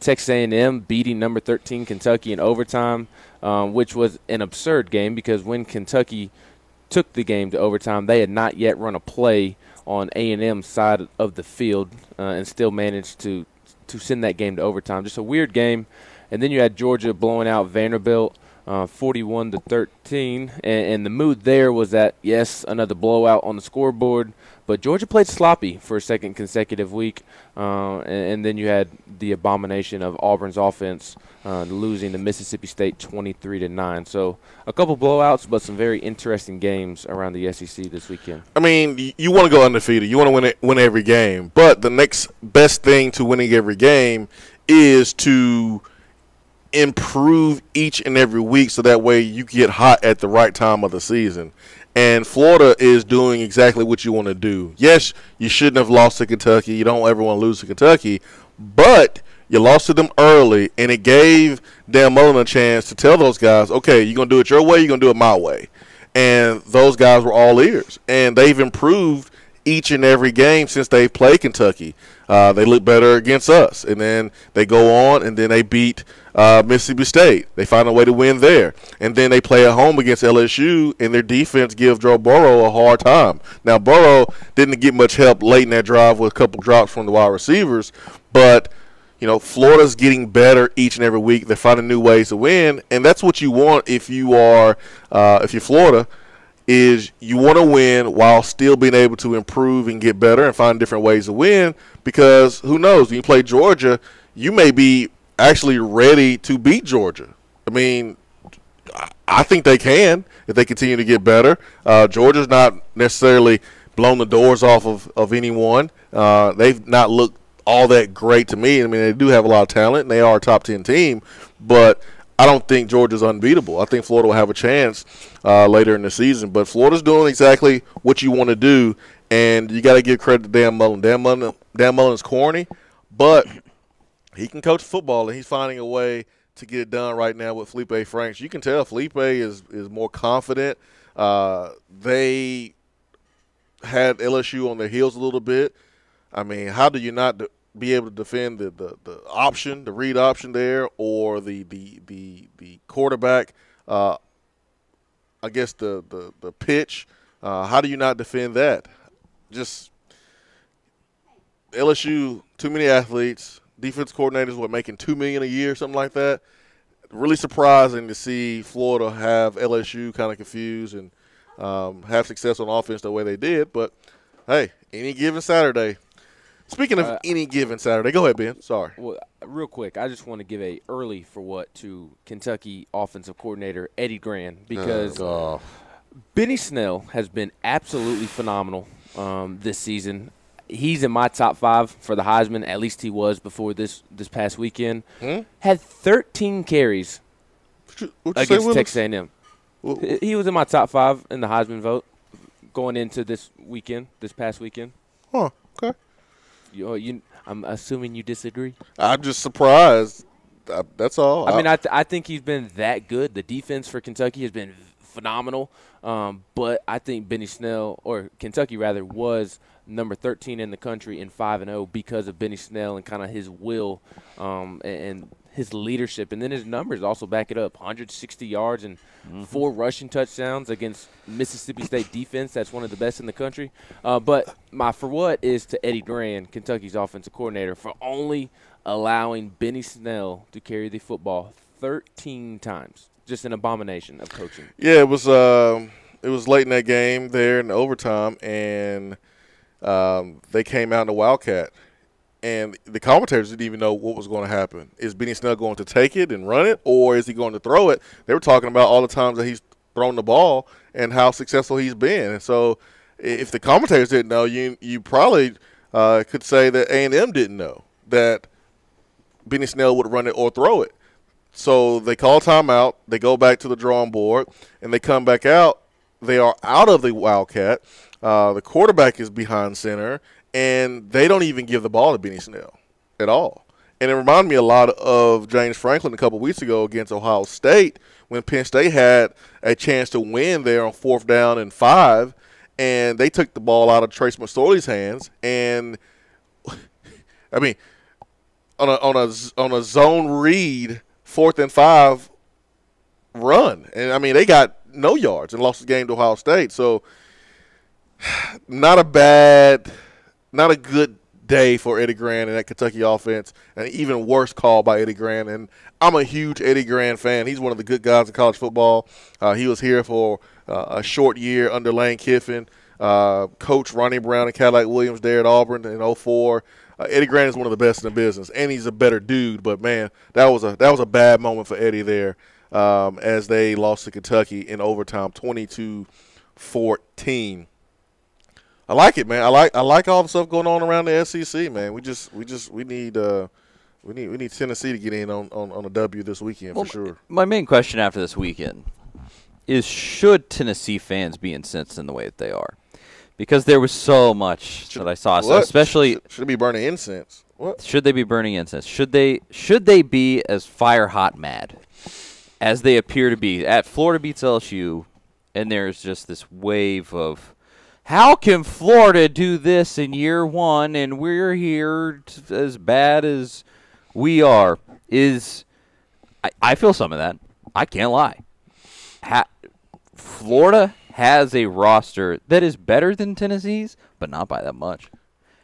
Texas A&M beating number 13 Kentucky in overtime, which was an absurd game because when Kentucky took the game to overtime, they had not yet run a play on A&M's side of the field and still managed to send that game to overtime. Just a weird game. And then you had Georgia blowing out Vanderbilt 41-13, and the mood there was that, yes, another blowout on the scoreboard, but Georgia played sloppy for a second consecutive week, and then you had the abomination of Auburn's offense losing to Mississippi State 23-9. So a couple blowouts, but some very interesting games around the SEC this weekend. I mean, you want to go undefeated. You want to win every game. But the next best thing to winning every game is to improve each and every week so that way you get hot at the right time of the season. And Florida is doing exactly what you want to do. Yes, you shouldn't have lost to Kentucky. You don't ever want to lose to Kentucky. But you lost to them early, and it gave Dan Mullen a chance to tell those guys, okay, you're going to do it your way, you're going to do it my way. And those guys were all ears. And they've improved each and every game since they've played Kentucky. They look better against us. And then they go on, and then they beat Mississippi State. They find a way to win there. And then they play at home against LSU, and their defense gives Joe Burrow a hard time. Now, Burrow didn't get much help late in that drive with a couple drops from the wide receivers, but Florida's getting better each and every week. They're finding new ways to win, and that's what you want if you're Florida, is you want to win while still being able to improve and get better and find different ways to win, because who knows, when you play Georgia, you may be actually ready to beat Georgia. I mean, I think they can if they continue to get better. Georgia's not necessarily blown the doors off of anyone. They've not looked all that great to me. I mean, they do have a lot of talent, and they are a top 10 team, but I don't think Georgia's unbeatable. I think Florida will have a chance later in the season, but Florida's doing exactly what you want to do, and you got to give credit to Dan Mullen. Dan Mullen is corny, but he can coach football, and he's finding a way to get it done right now with Felipe Franks. You can tell Felipe is more confident. They had LSU on their heels a little bit. I mean, how do you not be able to defend the option, the read option there, or the quarterback? I guess the pitch. How do you not defend that? Just LSU, too many athletes. Defense coordinators were making $2 million a year, something like that. Really surprising to see Florida have LSU kind of confused and have success on offense the way they did. But hey, any given Saturday. Speaking of any given Saturday, go ahead, Ben. Sorry. Well, real quick, I just want to give a early for what to Kentucky offensive coordinator Eddie Gran, because Benny Snell has been absolutely phenomenal this season. He's in my top 5 for the Heisman. At least he was before this past weekend. Had 13 carries against Texas A&M. He was in my top 5 in the Heisman vote going into this past weekend. Huh, okay. I'm assuming you disagree? I'm just surprised. That's all. I mean, I think he's been that good. The defense for Kentucky has been phenomenal. But I think Kentucky was number 13 in the country in 5-0 because of Benny Snell and kind of his will and his leadership. And then his numbers also back it up. 160 yards and 4 rushing touchdowns against Mississippi State defense. That's one of the best in the country. But my for what is to Eddie Gran, Kentucky's offensive coordinator, for only allowing Benny Snell to carry the football 13 times. Just an abomination of coaching. Yeah, it was late in that game there in the overtime, and they came out in the Wildcat. And the commentators didn't even know what was going to happen. Is Benny Snell going to take it and run it, or is he going to throw it? They were talking about all the times that he's thrown the ball and how successful he's been. And so if the commentators didn't know, you probably could say that A&M didn't know that Benny Snell would run it or throw it. So they call timeout. They go back to the drawing board, and they come back out. They are out of the Wildcat. The quarterback is behind center, and they don't even give the ball to Benny Snell at all. And it reminded me a lot of James Franklin a couple weeks ago against Ohio State when Penn State had a chance to win there on 4th down and 5, and they took the ball out of Trace McSorley's hands. And, I mean, on a zone read, 4th and 5 run. And, I mean, they got no yards and lost the game to Ohio State. So, not a good day for Eddie Gran and that Kentucky offense, and an even worse call by Eddie Gran. And I'm a huge Eddie Gran fan. He's one of the good guys in college football. He was here for a short year under Lane Kiffin. Coach Ronnie Brown and Cadillac Williams there at Auburn in 2004. Eddie Gran is one of the best in the business, and he's a better dude. But, man, that was a bad moment for Eddie there as they lost to Kentucky in overtime, 22-14. I like it, man. I like all the stuff going on around the SEC, man. We need Tennessee to get in on a W this weekend for sure. My main question after this weekend is, should Tennessee fans be incensed in the way that they are? Because there was so much that I saw, so especially should they be burning incense? What should they be burning incense? Should they be as fire hot mad as they appear to be? At Florida beats LSU, and there's just this wave of, how can Florida do this in year 1 and we're here as bad as we are? I feel some of that. I can't lie. Florida has a roster that is better than Tennessee's, but not by that much.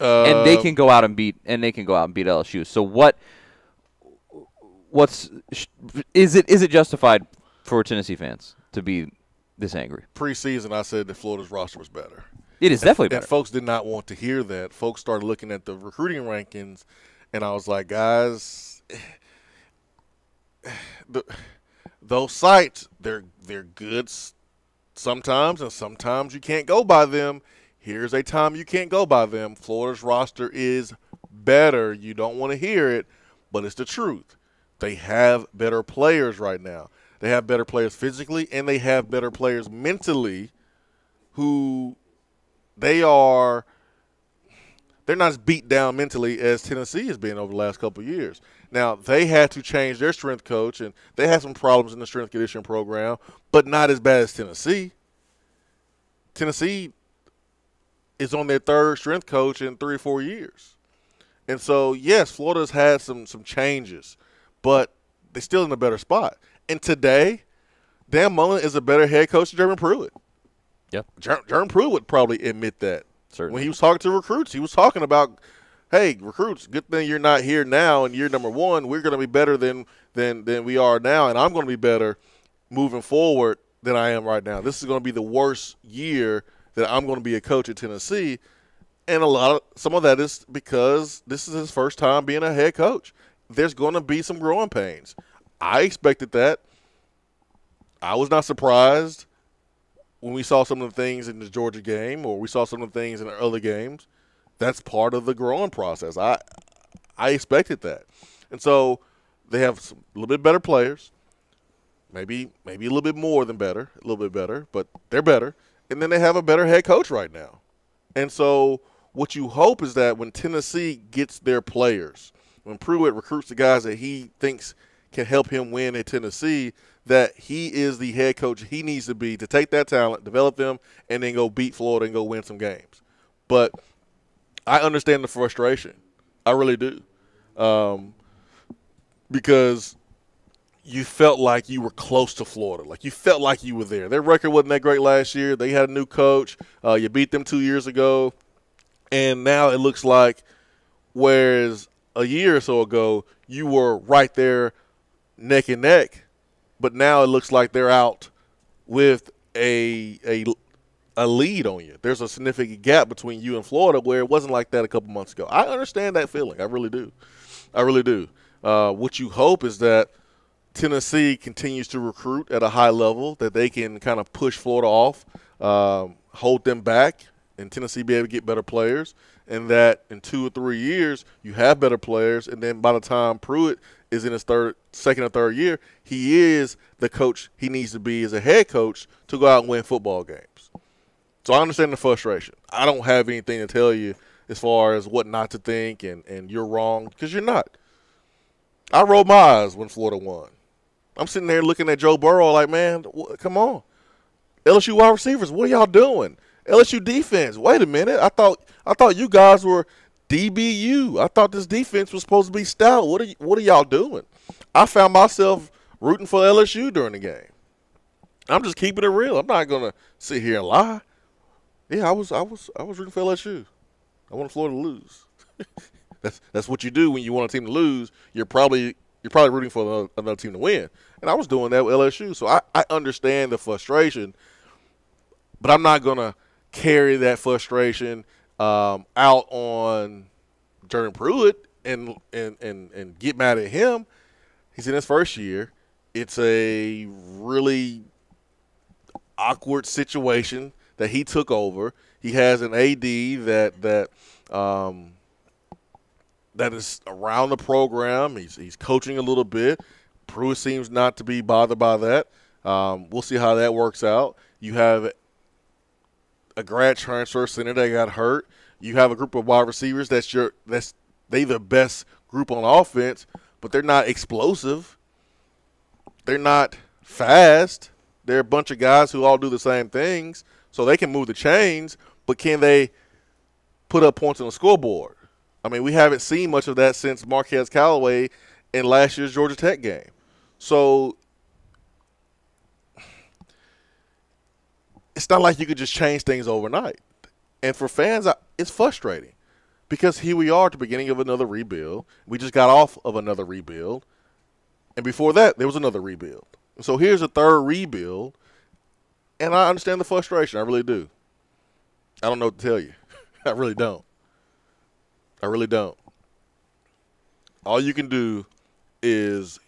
And they can go out and beat LSU. So is it justified for Tennessee fans to be this angry? Preseason, I said that Florida's roster was better. It is definitely better. And folks did not want to hear that. Folks started looking at the recruiting rankings, and I was like, guys, those sites, they're good sometimes, and sometimes you can't go by them. Here's a time you can't go by them. Florida's roster is better. You don't want to hear it, but it's the truth. They have better players right now. They have better players physically, and they have better players mentally who they're not as beat down mentally as Tennessee has been over the last couple of years. Now, they had to change their strength coach, and they had some problems in the strength conditioning program, but not as bad as Tennessee. Tennessee is on their 3rd strength coach in 3 or 4 years. And so, yes, Florida's had some changes, but they're still in a better spot. And today, Dan Mullen is a better head coach than Jeremy Pruitt. Yep. Jeremy Pruitt would probably admit that. Certainly. When he was talking to recruits, he was talking about, hey, recruits, good thing you're not here now in year number 1. We're going to be better than we are now, and I'm going to be better moving forward than I am right now. This is going to be the worst year that I'm going to be a coach at Tennessee, and some of that is because this is his first time being a head coach. There's going to be some growing pains. I expected that. I was not surprised when we saw some of the things in the Georgia game, or we saw some of the things in the other games. That's part of the growing process. I expected that. And so they have a little bit better players, maybe a little bit more than better, a little bit better, but they're better. And then they have a better head coach right now. And so what you hope is that when Tennessee gets their players, when Pruitt recruits the guys that he thinks can help him win at Tennessee, that he is the head coach he needs to be to take that talent, develop them, and then go beat Florida and go win some games. But I understand the frustration. I really do. Because you felt like you were close to Florida. Like you felt like you were there. Their record wasn't that great last year. They had a new coach. You beat them 2 years ago. And now it looks like, whereas a year or so ago, you were right there neck and neck, but now it looks like they're out with a lead on you. There's a significant gap between you and Florida where it wasn't like that a couple months ago. I understand that feeling. I really do. I really do. What you hope is that Tennessee continues to recruit at a high level, that they can kind of push Florida off, hold them back, and Tennessee be able to get better players, and that in 2 or 3 years you have better players, and then by the time Pruitt is in his second or third year, he is the coach he needs to be as a head coach to go out and win football games. So I understand the frustration. I don't have anything to tell you as far as what not to think, and you're wrong, because you're not. I rolled my eyes when Florida won. I'm sitting there looking at Joe Burrow like, man, come on. LSU wide receivers, what are y'all doing? LSU defense, wait a minute. I thought you guys were DBU. I thought this defense was supposed to be stout. What are y'all doing? I found myself rooting for LSU during the game. I'm just keeping it real. I'm not gonna sit here and lie. Yeah, I was rooting for LSU. I wanted Florida to lose. That's what you do when you want a team to lose. You're probably rooting for another team to win. And I was doing that with LSU. So I understand the frustration, but I'm not gonna carry that frustration out on Jordan Pruitt and get mad at him. He's in his first year. It's a really awkward situation that he took over. He has an AD that is around the program. He's coaching a little bit. Pruitt seems not to be bothered by that. We'll see how that works out. You have a grad transfer center that got hurt. You have a group of wide receivers they the best group on offense, but they're not explosive. They're not fast. They're a bunch of guys who all do the same things, so they can move the chains, but can they put up points on the scoreboard? I mean, we haven't seen much of that since Marquez Callaway in last year's Georgia Tech game. So it's not like you could just change things overnight. And for fans, it's frustrating because here we are at the beginning of another rebuild. We just got off of another rebuild. And before that, there was another rebuild. So here's a third rebuild, and I understand the frustration. I really do. I don't know what to tell you. I really don't. I really don't. All you can do is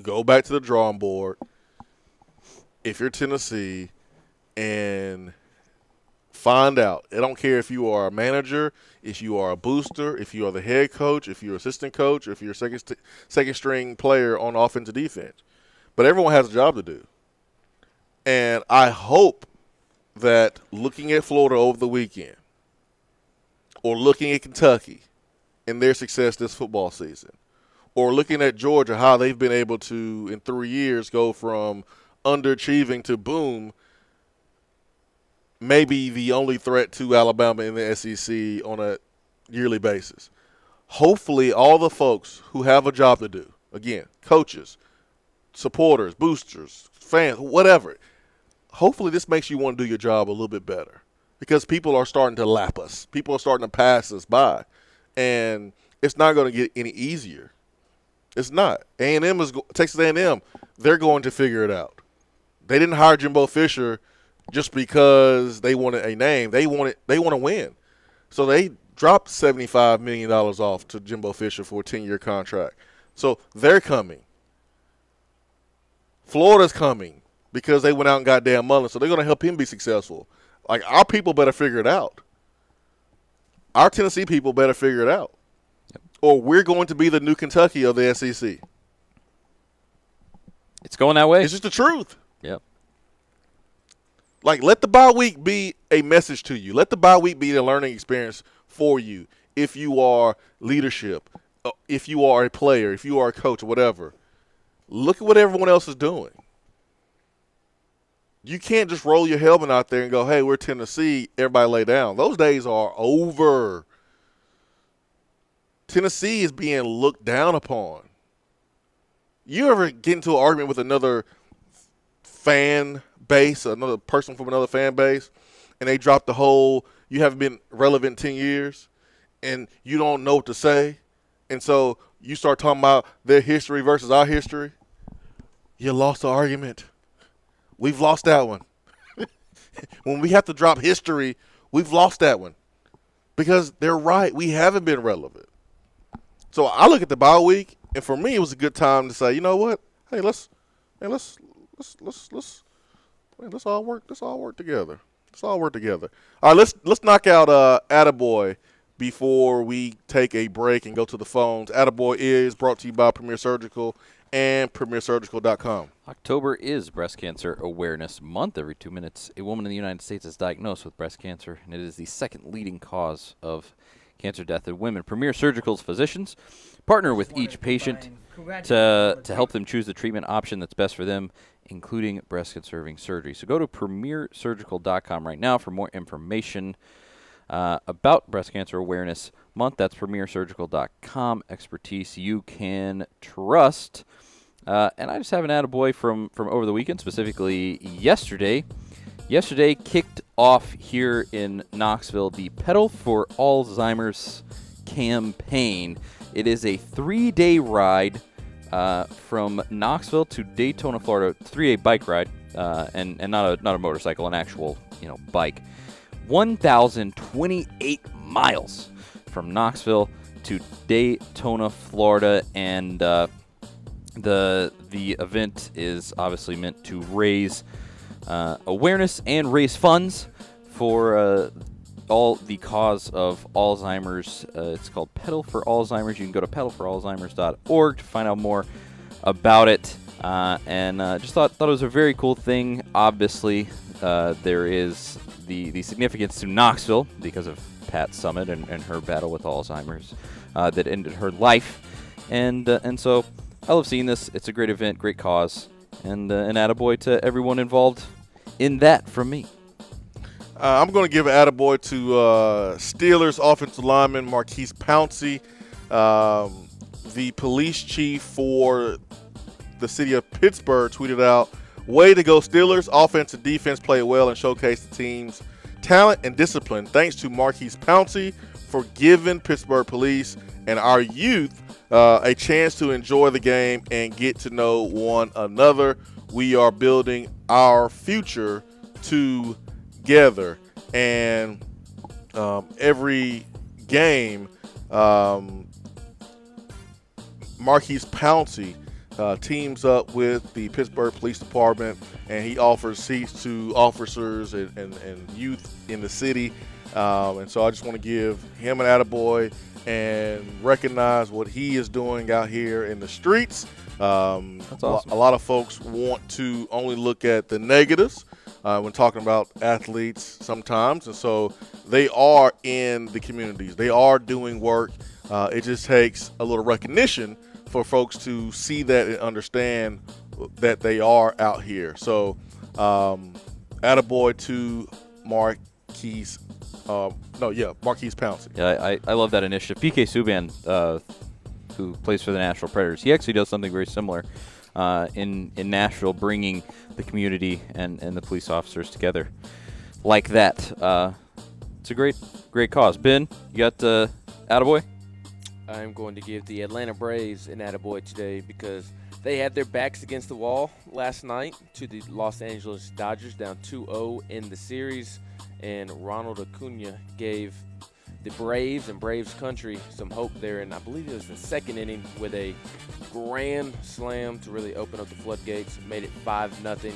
go back to the drawing board if you're Tennessee and find out. I don't care if you are a manager, if you are a booster, if you are the head coach, if you're assistant coach, or if you're a second string player on offense and defense. But everyone has a job to do. And I hope that looking at Florida over the weekend or looking at Kentucky and their success this football season or looking at Georgia, how they've been able to, in 3 years, go from underachieving to boom, maybe the only threat to Alabama in the SEC on a yearly basis. Hopefully all the folks who have a job to do, again, coaches, supporters, boosters, fans, whatever, hopefully this makes you want to do your job a little bit better because people are starting to lap us. People are starting to pass us by, and it's not going to get any easier. It's not. Texas A&M, they're going to figure it out. They didn't hire Jimbo Fisher just because they wanted a name. They want to win. So they dropped $75 million off to Jimbo Fisher for a 10-year contract. So they're coming. Florida's coming because they went out and got Dan Mullen. So they're going to help him be successful. Like, our people better figure it out. Our Tennessee people better figure it out. Or we're going to be the new Kentucky of the SEC. It's going that way. It's just the truth. Yep. Like, let the bye week be a message to you. Let the bye week be the learning experience for you. If you are leadership, if you are a player, if you are a coach, or whatever, look at what everyone else is doing. You can't just roll your helmet out there and go, hey, we're Tennessee, everybody lay down. Those days are over. Tennessee is being looked down upon. You ever get into an argument with another fan base, another person from another fan base, and they drop the whole, you haven't been relevant 10 years, and you don't know what to say, and so you start talking about their history versus our history? You lost the argument. We've lost that one. When we have to drop history, we've lost that one. Because they're right. We haven't been relevant. So I look at the bye week, and for me, it was a good time to say, you know what? Hey, let's all work together. Let's all work together. All right, let's knock out Attaboy before we take a break and go to the phones. Attaboy is brought to you by Premier Surgical and PremierSurgical.com. October is Breast Cancer Awareness Month. Every 2 minutes, a woman in the United States is diagnosed with breast cancer, and it is the second leading cause of cancer death in women. Premier Surgical's physicians partner with each patient to help them choose the treatment option that's best for them, including breast-conserving surgery. So go to PremierSurgical.com right now for more information about Breast Cancer Awareness Month. That's PremierSurgical.com. Expertise you can trust. And I just have an attaboy from over the weekend, specifically yesterday. Yesterday kicked off here in Knoxville the Pedal for Alzheimer's campaign. It is a 3-day ride from Knoxville to Daytona, Florida. 3-day bike ride, and not a motorcycle, an actual bike. 1,028 miles from Knoxville to Daytona, Florida, and the event is obviously meant to raise awareness and raise funds for all the cause of Alzheimer's. It's called Pedal for Alzheimer's. You can go to pedalforalzheimers.org to find out more about it. And just thought it was a very cool thing. Obviously, there is the significance to Knoxville because of Pat Summit and her battle with Alzheimer's that ended her life. And so I love seeing this. It's a great event, great cause, and an attaboy to everyone involved in that from me. I'm going to give an attaboy to Steelers offensive lineman Marquise Pouncey, the police chief for the city of Pittsburgh, tweeted out, "Way to go, Steelers. Offense and defense played well and showcased the team's talent and discipline. Thanks to Marquise Pouncey for giving Pittsburgh police and our youth a chance to enjoy the game and get to know one another. We are building our future together." And every game, Marquise Pouncey teams up with the Pittsburgh Police Department, and he offers seats to officers and youth in the city. And so I just want to give him an attaboy and recognize what he is doing out here in the streets. That's awesome. A lot of folks want to only look at the negatives when talking about athletes sometimes. And so they are in the communities. They are doing work. It just takes a little recognition for folks to see that and understand that they are out here. So attaboy to Marquise Pouncey. Yeah, I love that initiative. PK Subban, who plays for the Nashville Predators, he actually does something very similar in Nashville, bringing the community and the police officers together like that. It's a great cause. Ben, you got attaboy? I'm going to give the Atlanta Braves an attaboy today because they had their backs against the wall last night to the Los Angeles Dodgers, down 2-0 in the series, and Ronald Acuna gave the Braves and Braves country some hope there, and I believe it was the second inning with a grand slam to really open up the floodgates, made it 5-0.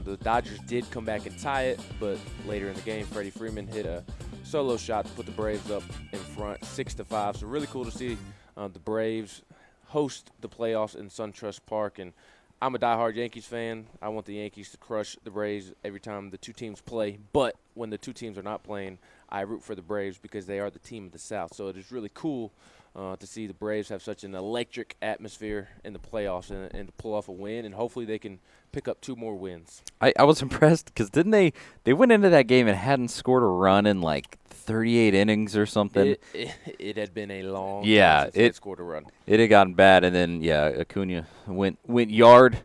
The Dodgers did come back and tie it, but later in the game, Freddie Freeman hit a solo shot to put the Braves up in front, 6-5. So really cool to see the Braves host the playoffs in SunTrust Park, and I'm a diehard Yankees fan. I want the Yankees to crush the Braves every time the two teams play. But when the two teams are not playing, I root for the Braves because they are the team of the South. So it is really cool to see the Braves have such an electric atmosphere in the playoffs and to pull off a win. And hopefully they can pick up 2 more wins. I was impressed because didn't they went into that game and hadn't scored a run in like 38 innings or something. It had been a long time since they scored a run. It had gotten bad, and then Acuna went yard,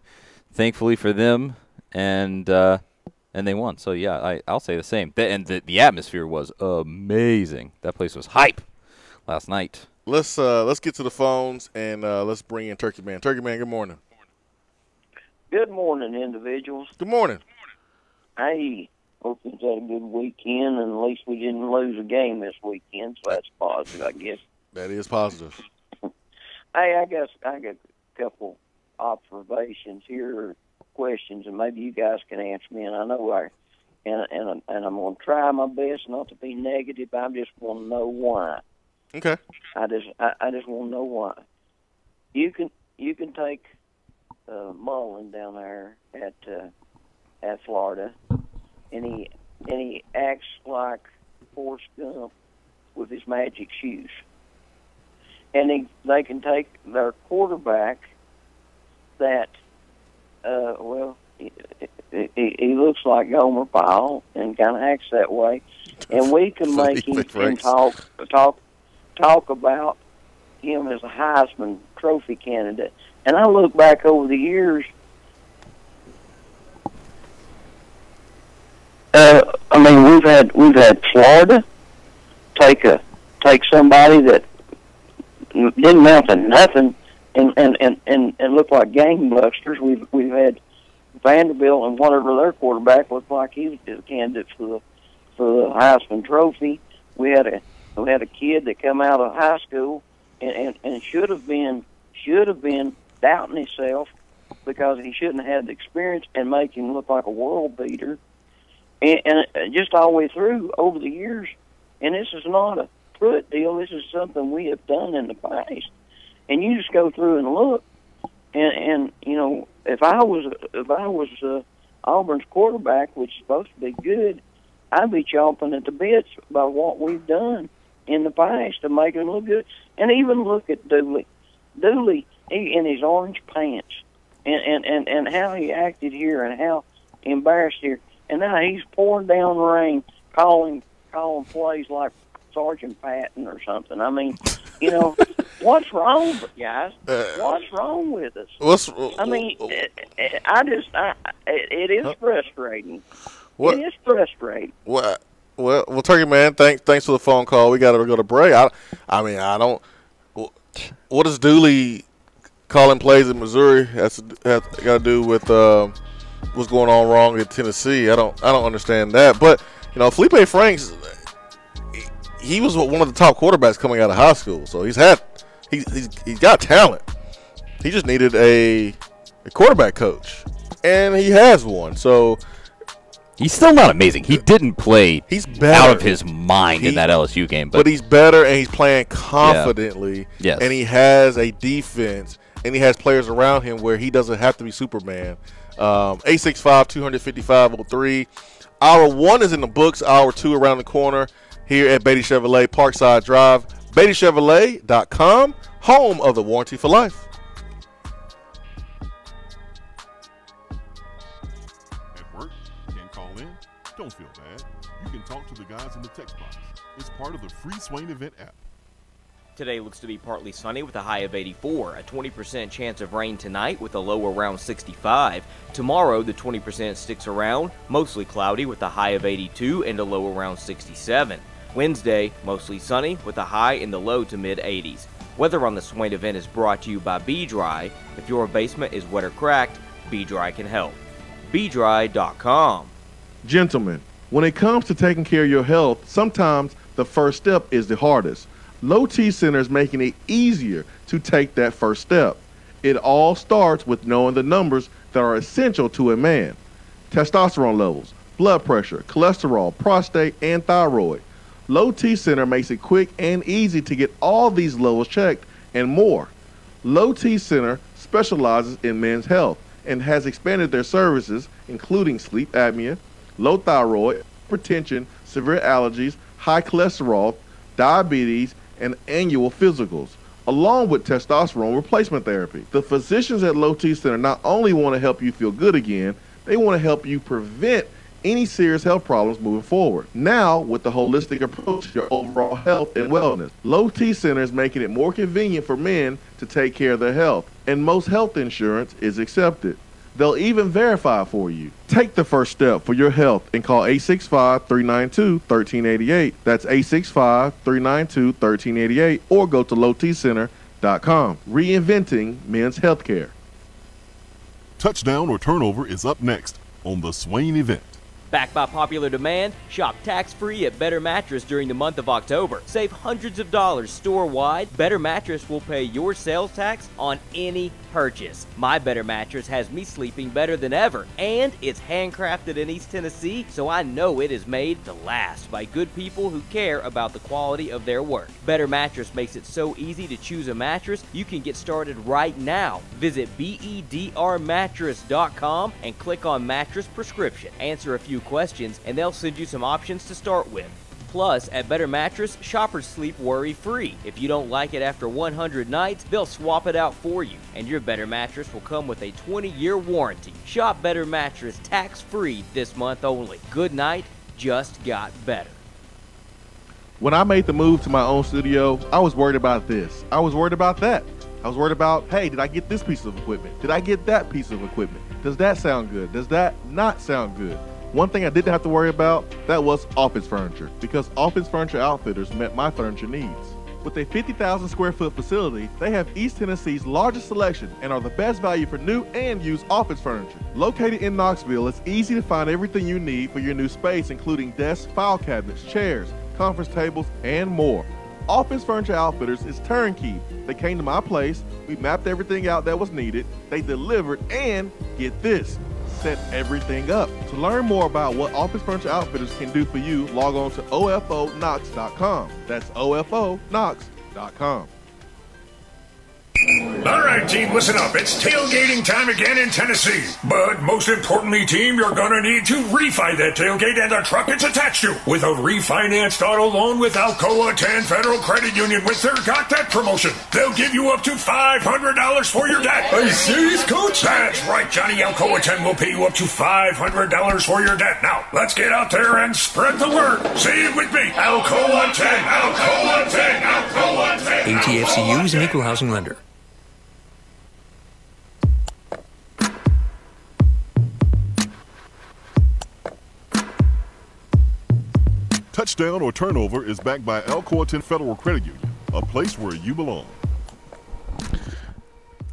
thankfully for them, and they won. So I'll say the same. The atmosphere was amazing. That place was hype last night. Let's get to the phones and let's bring in Turkey Man. Turkey Man, good morning. Good morning, individuals. Good morning. Hey. Hope you had a good weekend, and at least we didn't lose a game this weekend, so that's positive, I guess. That is positive. Hey, I got a couple observations here, questions, and maybe you guys can answer me. And I know and I'm going to try my best not to be negative. I just want to know why. Okay. I just want to know why. You can take Mullen down there at Florida. And he acts like Forrest Gump with his magic shoes. And they can take their quarterback that, he looks like Gomer Pyle and kind of acts that way. And we can make him talk about him as a Heisman Trophy candidate. And I look back over the years. We've had Florida take somebody that didn't amount to nothing and look like gangbusters. We've had Vanderbilt and whatever their quarterback looked like he was a candidate for the Heisman Trophy. We had a kid that come out of high school and should have been doubting himself because he shouldn't have had the experience and make him look like a world beater. And just all the way through over the years, and this is not a Pruitt deal. This is something we have done in the past. And you just go through and look, and if I was Auburn's quarterback, which is supposed to be good, I'd be chomping at the bits about what we've done in the past to make it look good. And even look at Dooley. Dooley, in his orange pants, and how he acted here and how embarrassed here. And now he's pouring down rain, calling plays like Sergeant Patton or something. I mean, what's wrong with guys? What's wrong with us? It is frustrating. It is frustrating. Well, Turkey Man, thanks for the phone call. We got to go to break. I don't. What does Dooley calling plays in Missouri has got to do with what's going on wrong in Tennessee? I don't understand that. But Felipe Franks, he was one of the top quarterbacks coming out of high school, so he's got talent. He just needed a quarterback coach, and he has one. So he's still not amazing. He didn't play out of his mind in that LSU game, but he's better, and he's playing confidently. Yeah. Yes. And he has a defense, and he has players around him where he doesn't have to be Superman. 865-255-03. Hour 1 is in the books. Hour 2 around the corner here at Beatty Chevrolet Parkside Drive. BeattyChevrolet.com, home of the warranty for life. At work, can't call in? Don't feel bad. You can talk to the guys in the text box. It's part of the free Swain Event app. Today looks to be partly sunny with a high of 84, a 20% chance of rain tonight with a low around 65. Tomorrow, the 20% sticks around, mostly cloudy with a high of 82 and a low around 67. Wednesday, mostly sunny with a high in the low to mid 80s. Weather on the Swain event is brought to you by B-Dry. If your basement is wet or cracked, B-Dry can help. BDry.com. Gentlemen, when it comes to taking care of your health, sometimes the first step is the hardest. Low T Center is making it easier to take that first step. It all starts with knowing the numbers that are essential to a man. Testosterone levels, blood pressure, cholesterol, prostate, and thyroid. Low T Center makes it quick and easy to get all these levels checked and more. Low T Center specializes in men's health, and has expanded their services, including sleep apnea, low thyroid, hypertension, severe allergies, high cholesterol, diabetes, and annual physicals, along with testosterone replacement therapy. The physicians at Low T Center not only want to help you feel good again, they want to help you prevent any serious health problems moving forward. Now, with the holistic approach to your overall health and wellness, Low T Center is making it more convenient for men to take care of their health, and most health insurance is accepted. They'll even verify for you. Take the first step for your health and call 865-392-1388. That's 865-392-1388, or go to lowtcenter.com. Reinventing men's healthcare. Touchdown or turnover is up next on the Swain event. Backed by popular demand, shop tax-free at Better Mattress during the month of October. Save hundreds of dollars store-wide. Better Mattress will pay your sales tax on any purchase. My Better Mattress has me sleeping better than ever, and it's handcrafted in East Tennessee, so I know it is made to last by good people who care about the quality of their work. Better Mattress makes it so easy to choose a mattress, you can get started right now. Visit bedrmattress.com and click on Mattress Prescription. Answer a few questions, and they'll send you some options to start with. Plus, at Better Mattress, shoppers sleep worry-free. If you don't like it after 100 nights, they'll swap it out for you, and your Better Mattress will come with a 20-year warranty. Shop Better Mattress tax-free this month only. Good night just got better. When I made the move to my own studio, I was worried about this. I was worried about that. I was worried about, hey, did I get this piece of equipment? Did I get that piece of equipment? Does that sound good? Does that not sound good? One thing I didn't have to worry about, that was office furniture, because Office Furniture Outfitters met my furniture needs. With a 50,000 square foot facility, they have East Tennessee's largest selection and are the best value for new and used office furniture. Located in Knoxville, it's easy to find everything you need for your new space, including desks, file cabinets, chairs, conference tables, and more. Office Furniture Outfitters is turnkey. They came to my place, we mapped everything out that was needed, they delivered, and get this, set everything up. To learn more about what Office Furniture Outfitters can do for you, log on to ofonox.com. That's ofonox.com. All right, team, listen up. It's tailgating time again in Tennessee. But most importantly, team, you're going to need to refi that tailgate and the truck it's attached to with a refinanced auto loan with Alcoa 10 Federal Credit Union with their Got That promotion. They'll give you up to $500 for your debt. Are you serious, Coach? That's right, Johnny. Alcoa 10 will pay you up to $500 for your debt. Now, let's get out there and spread the word. Say it with me. Alcoa 10, Alcoa 10, Alcoa 10. ATFCU is an equal housing lender. Touchdown or turnover is backed by Alcoa 10 Federal Credit Union, a place where you belong.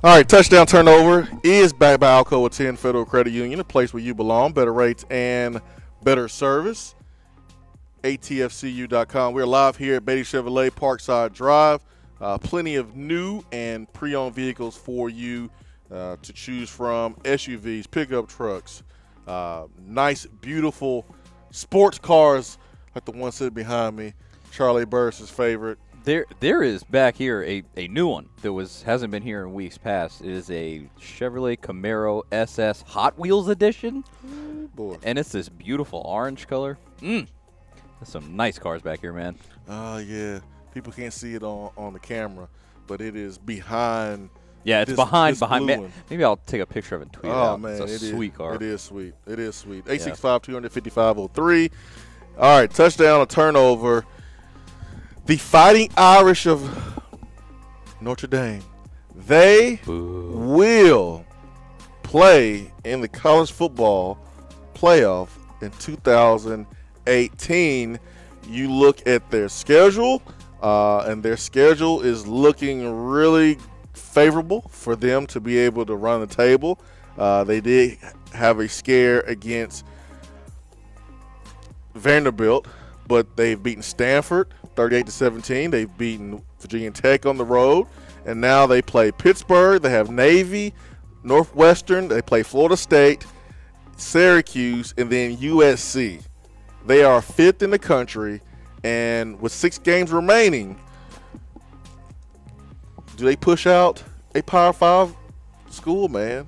All right, touchdown turnover is backed by Alcoa 10 Federal Credit Union, a place where you belong, better rates and better service. ATFCU.com. We're live here at Beatty Chevrolet Parkside Drive. Plenty of new and pre-owned vehicles for you to choose from. SUVs, pickup trucks, nice, beautiful sports cars like the one sitting behind me, Charlie Burris' favorite. There is back here a new one that hasn't been here in weeks past. It is a Chevrolet Camaro SS Hot Wheels edition. Ooh, boy. And it's this beautiful orange color. There's some nice cars back here, man. Yeah. People can't see it on the camera, but it is behind. Yeah, it's behind. Maybe I'll take a picture of it and tweet it out. Man, it's a sweet car. It is sweet. 865-200-5503. All right, touchdown or turnover. The Fighting Irish of Notre Dame, they will play in the college football playoff in 2018. You look at their schedule, and their schedule is looking really favorable for them to be able to run the table. They did have a scare against Vanderbilt, but they've beaten Stanford 38-17. They've beaten Virginia Tech on the road, and now they play Pittsburgh. They have Navy, Northwestern. They play Florida State, Syracuse, and then USC. They are fifth in the country, and with 6 games remaining, do they push out a Power 5 school, man?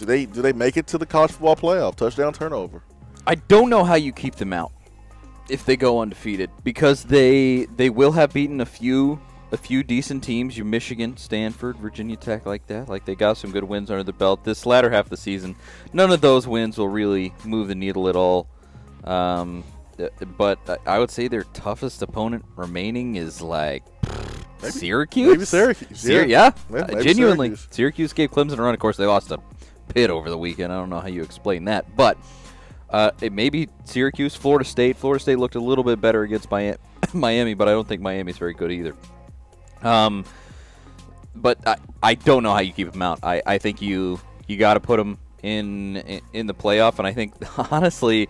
Do they make it to the college football playoff? Touchdown, turnover. I don't know how you keep them out if they go undefeated, because they will have beaten a few decent teams. Your Michigan, Stanford, Virginia Tech, like that. Like, they got some good wins under the belt. This latter half of the season, none of those wins will really move the needle at all. But I would say their toughest opponent remaining is like Syracuse. Maybe Syracuse. Yeah. Maybe Genuinely. Syracuse gave Clemson a run. Of course, they lost to Pitt over the weekend. I don't know how you explain that. But it may be Syracuse, Florida State. Florida State looked a little bit better against Miami, but I don't think Miami's very good either. But I don't know how you keep them out. I think you got to put them in the playoff, and I think, honestly,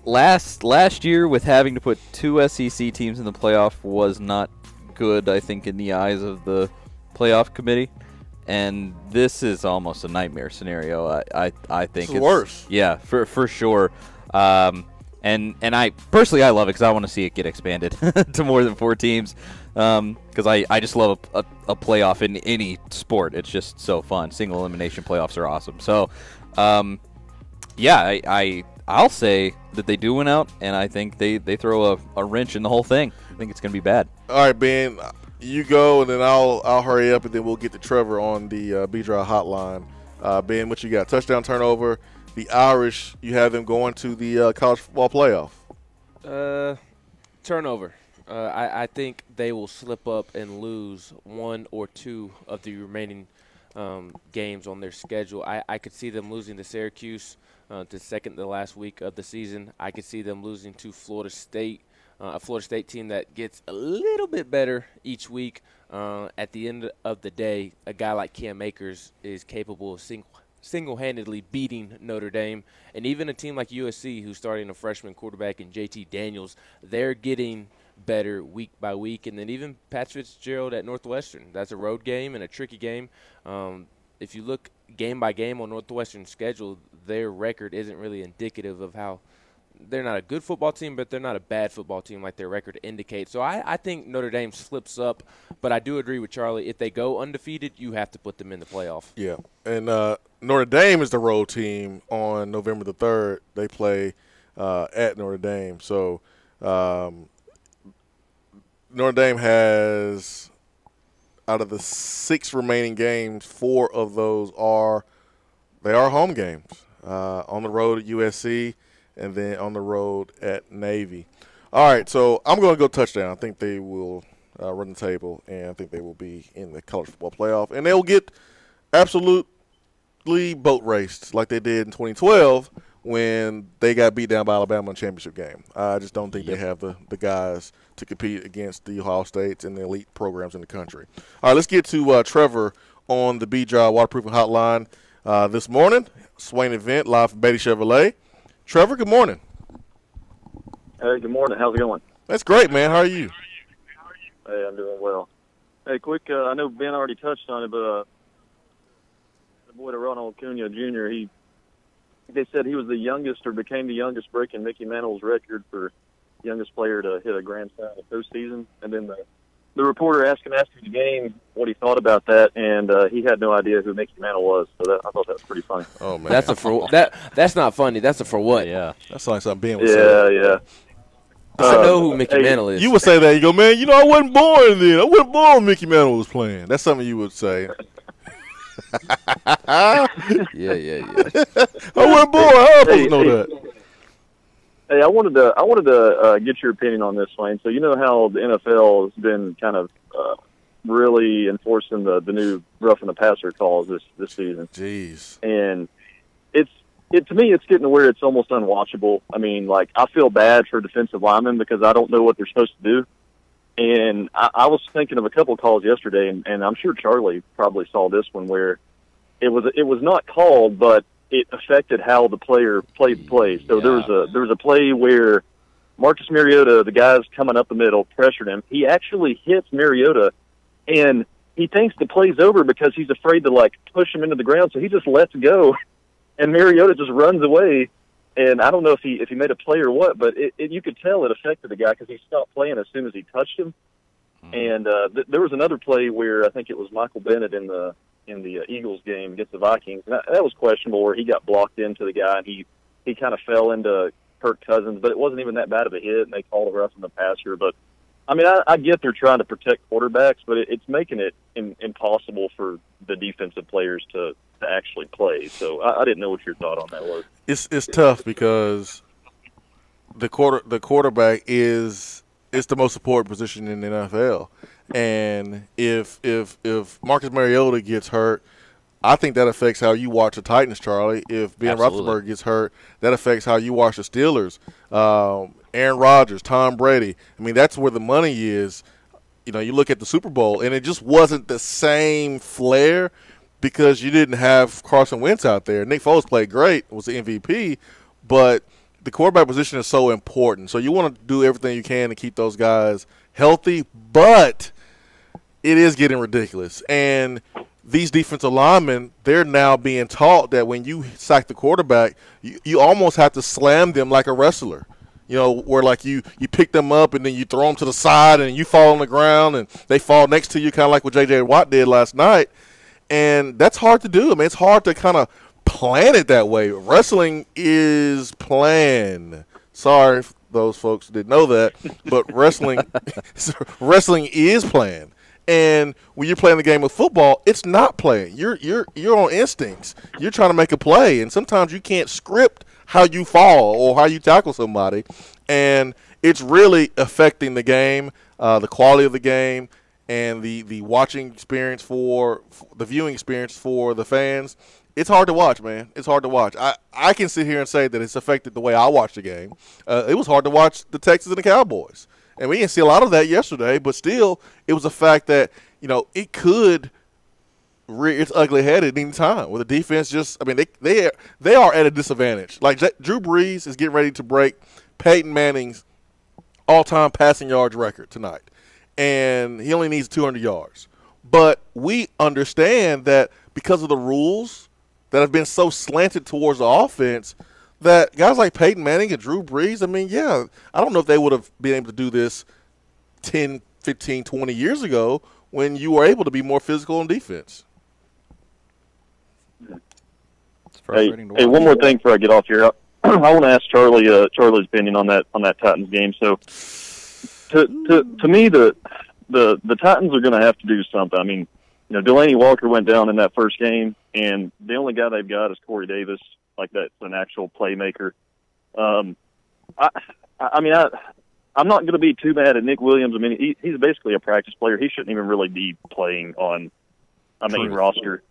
last year with having to put 2 SEC teams in the playoff was not good, I think, in the eyes of the playoff committee. And this is almost a nightmare scenario. I think it's worse. Yeah, for sure. And I personally, I love it because I want to see it get expanded to more than 4 teams. Because I just love a playoff in any sport. It's just so fun. Single elimination playoffs are awesome. So, yeah, I'll say that they do win out, and I think they throw a wrench in the whole thing. I think it's going to be bad. All right, Ben, you go, and then I'll hurry up, and then we'll get to Trevor on the B-Drive hotline. Ben, what you got? Touchdown, turnover. The Irish, you have them going to the college football playoff. Turnover. I think they will slip up and lose 1 or 2 of the remaining games on their schedule. I could see them losing to Syracuse the second to last week of the season. I could see them losing to Florida State, a Florida State team that gets a little bit better each week. At the end of the day, a guy like Cam Akers is capable of single-handedly beating Notre Dame. And even a team like USC, who's starting a freshman quarterback in JT Daniels, they're getting better week by week. And then even Pat Fitzgerald at Northwestern. That's a road game and a tricky game. If you look game by game on Northwestern's schedule, their record isn't really indicative of how they're not a good football team, but they're not a bad football team like their record indicates. So I think Notre Dame slips up, but I do agree with Charlie. If they go undefeated, you have to put them in the playoff. Yeah, and Notre Dame is the road team on November the 3rd. They play at Notre Dame. So Notre Dame has, out of the 6 remaining games, 4 of those are home games. On the road at USC, and then on the road at Navy. All right, so I'm going to go touchdown. I think they will run the table, and I think they will be in the college football playoff. And they'll get absolutely boat raced like they did in 2012 when they got beat down by Alabama in the championship game. I just don't think they have the guys to compete against the Ohio States and the elite programs in the country. All right, let's get to Trevor on the B-Drive Waterproofing Hotline this morning. Swain event live from Beatty Chevrolet. Trevor, good morning. Hey, good morning. How's it going? That's great, man. How are you? Hey, I'm doing well. Hey, quick, I know Ben already touched on it, but the boy to Ronald Acuna Jr., they said he was the youngest or became the youngest breaking Mickey Mantle's record for youngest player to hit a grand slam in the postseason. And then the reporter asked him after the game what he thought about that, and he had no idea who Mickey Mantle was. So I thought that was pretty funny. Oh man, that's not funny. That's a for what? Yeah, that's like something Ben would say. Yeah. I know who Mickey Mantle is. You would say that. You go, man. I wasn't born then. I wasn't born when Mickey Mantle was playing. That's something you would say. Yeah. I wasn't born. How am I supposed to know that? Hey, I wanted to get your opinion on this, Swain. So you know how the NFL has been kind of really enforcing the new roughing the passer calls this season. Jeez. And to me, it's getting to where it's almost unwatchable. I mean, like, I feel bad for defensive linemen because I don't know what they're supposed to do. And I was thinking of a couple of calls yesterday, and I'm sure Charlie probably saw this one where it was not called, but it affected how the player played the play. So there was a play where Marcus Mariota, the guy's coming up the middle, pressured him. He actually hits Mariota, and he thinks the play's over because he's afraid to, like, push him into the ground, so he just lets go. And Mariota just runs away, and I don't know if he made a play or what, but you could tell it affected the guy because he stopped playing as soon as he touched him. And there was another play where I think it was Michael Bennett in the in the Eagles game against the Vikings. And that was questionable, where he got blocked into the guy and he kind of fell into Kirk Cousins, but it wasn't even that bad of a hit, and they called a roughing the passer. But I mean, I get they're trying to protect quarterbacks, but it's making it impossible for the defensive players to actually play. So I didn't know what your thought on that was. It's tough because the quarterback is the most important position in the NFL, and if Marcus Mariota gets hurt, I think that affects how you watch the Titans, Charlie. If Ben Roethlisberger gets hurt, that affects how you watch the Steelers. Aaron Rodgers, Tom Brady. I mean, that's where the money is. You know, you look at the Super Bowl, and it just wasn't the same flair because you didn't have Carson Wentz out there. Nick Foles played great, was the MVP, but the quarterback position is so important. So you want to do everything you can to keep those guys healthy, but it is getting ridiculous. And these defensive linemen, they're now being taught that when you sack the quarterback, you almost have to slam them like a wrestler. You know, where like you pick them up and then you throw them to the side and you fall on the ground and they fall next to you, kind of like what J.J. Watt did last night. And that's hard to do. I mean, it's hard to kind of plan it that way. Wrestling is planned. Sorry if those folks didn't know that, but wrestling is planned. And when you're playing the game of football, it's not playing. You're on instincts. You're trying to make a play, and sometimes you can't script how you fall or how you tackle somebody, and it's really affecting the game, the quality of the game, and the watching experience for the viewing experience for the fans. It's hard to watch, man. It's hard to watch. I can sit here and say that it's affected the way I watch the game. It was hard to watch the Texans and the Cowboys. And we didn't see a lot of that yesterday, but still, it was a fact that, you know, it could rear its ugly head at any time. Where the defense just, I mean, they are at a disadvantage. Like Drew Brees is getting ready to break Peyton Manning's all-time passing yards record tonight, and he only needs 200 yards. But we understand that because of the rules that have been so slanted towards the offense, that guys like Peyton Manning and Drew Brees, I mean, yeah, I don't know if they would have been able to do this 10, 15, 20 years ago when you were able to be more physical on defense. Hey, one more thing before I get off here. I want to ask Charlie's opinion on that Titans game. So, to me, the Titans are going to have to do something. I mean, you know, Delaney Walker went down in that first game, and the only guy they've got is Corey Davis. Like, that's an actual playmaker. I'm not going to be too mad at Nick Williams. I mean, he's basically a practice player. He shouldn't even really be playing on a main roster.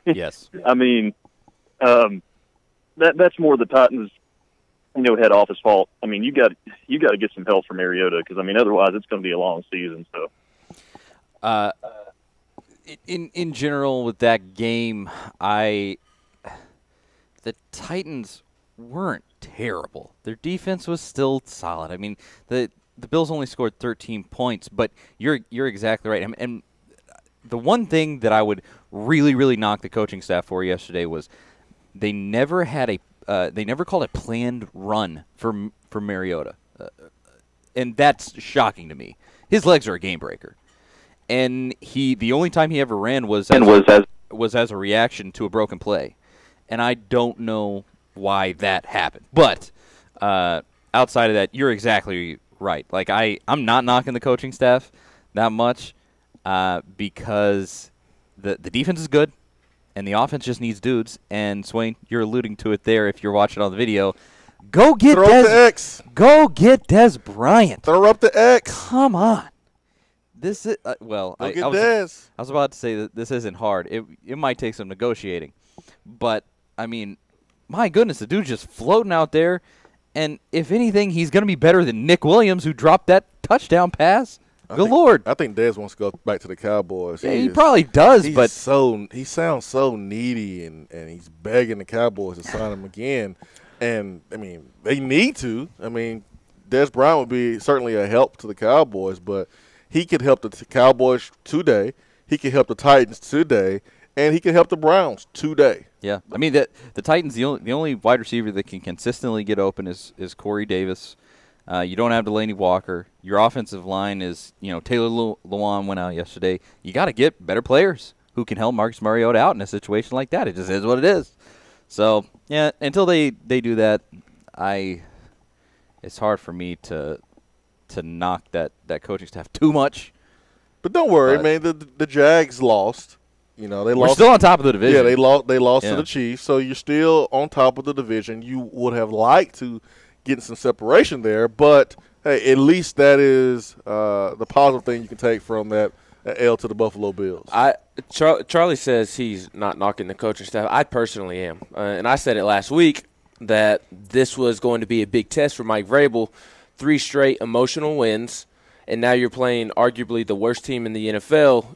Yes. I mean, that's more the Titans, you know, head office fault. I mean, you got to get some help from Mariota because, I mean, otherwise it's going to be a long season. So, in general with that game, the Titans weren't terrible. Their defense was still solid. I mean, the Bills only scored 13 points, but you're exactly right. And the one thing that I would really, really knock the coaching staff for yesterday was they never called a planned run for Mariota, and that's shocking to me. His legs are a game breaker, and the only time he ever ran was as a reaction to a broken play. And I don't know why that happened. But outside of that, you're exactly right. Like, I'm not knocking the coaching staff that much because the defense is good and the offense just needs dudes. And, Swain, you're alluding to it there if you're watching on the video. Go get Dez Bryant. Throw up the X. Come on. This is I was about to say that this isn't hard. It might take some negotiating. But, I mean, my goodness, the dude's just floating out there. And if anything, he's going to be better than Nick Williams, who dropped that touchdown pass. Good Lord. I think Dez wants to go back to the Cowboys. Yeah, he probably does, but he sounds so needy, and he's begging the Cowboys to sign him again. And, I mean, they need to. I mean, Dez Bryant would be certainly a help to the Cowboys, but he could help the Cowboys today. He could help the Titans today. And he can help the Browns today. Yeah, I mean the Titans, the only wide receiver that can consistently get open is Corey Davis. You don't have Delaney Walker. Your offensive line is, you know, Taylor Lewan went out yesterday. You got to get better players who can help Marcus Mariota out in a situation like that. It just is what it is. So, yeah, until they do that, it's hard for me to knock that coaching staff too much. But don't worry, man. The Jags lost. You know, they lost. We're still on top of the division. Yeah, they lost to the Chiefs, so you're still on top of the division. You would have liked to get some separation there, but hey, at least that is the positive thing you can take from that L to the Buffalo Bills. Charlie says he's not knocking the coaching staff. I personally am, and I said it last week that this was going to be a big test for Mike Vrabel. 3 straight emotional wins, and now you're playing arguably the worst team in the NFL.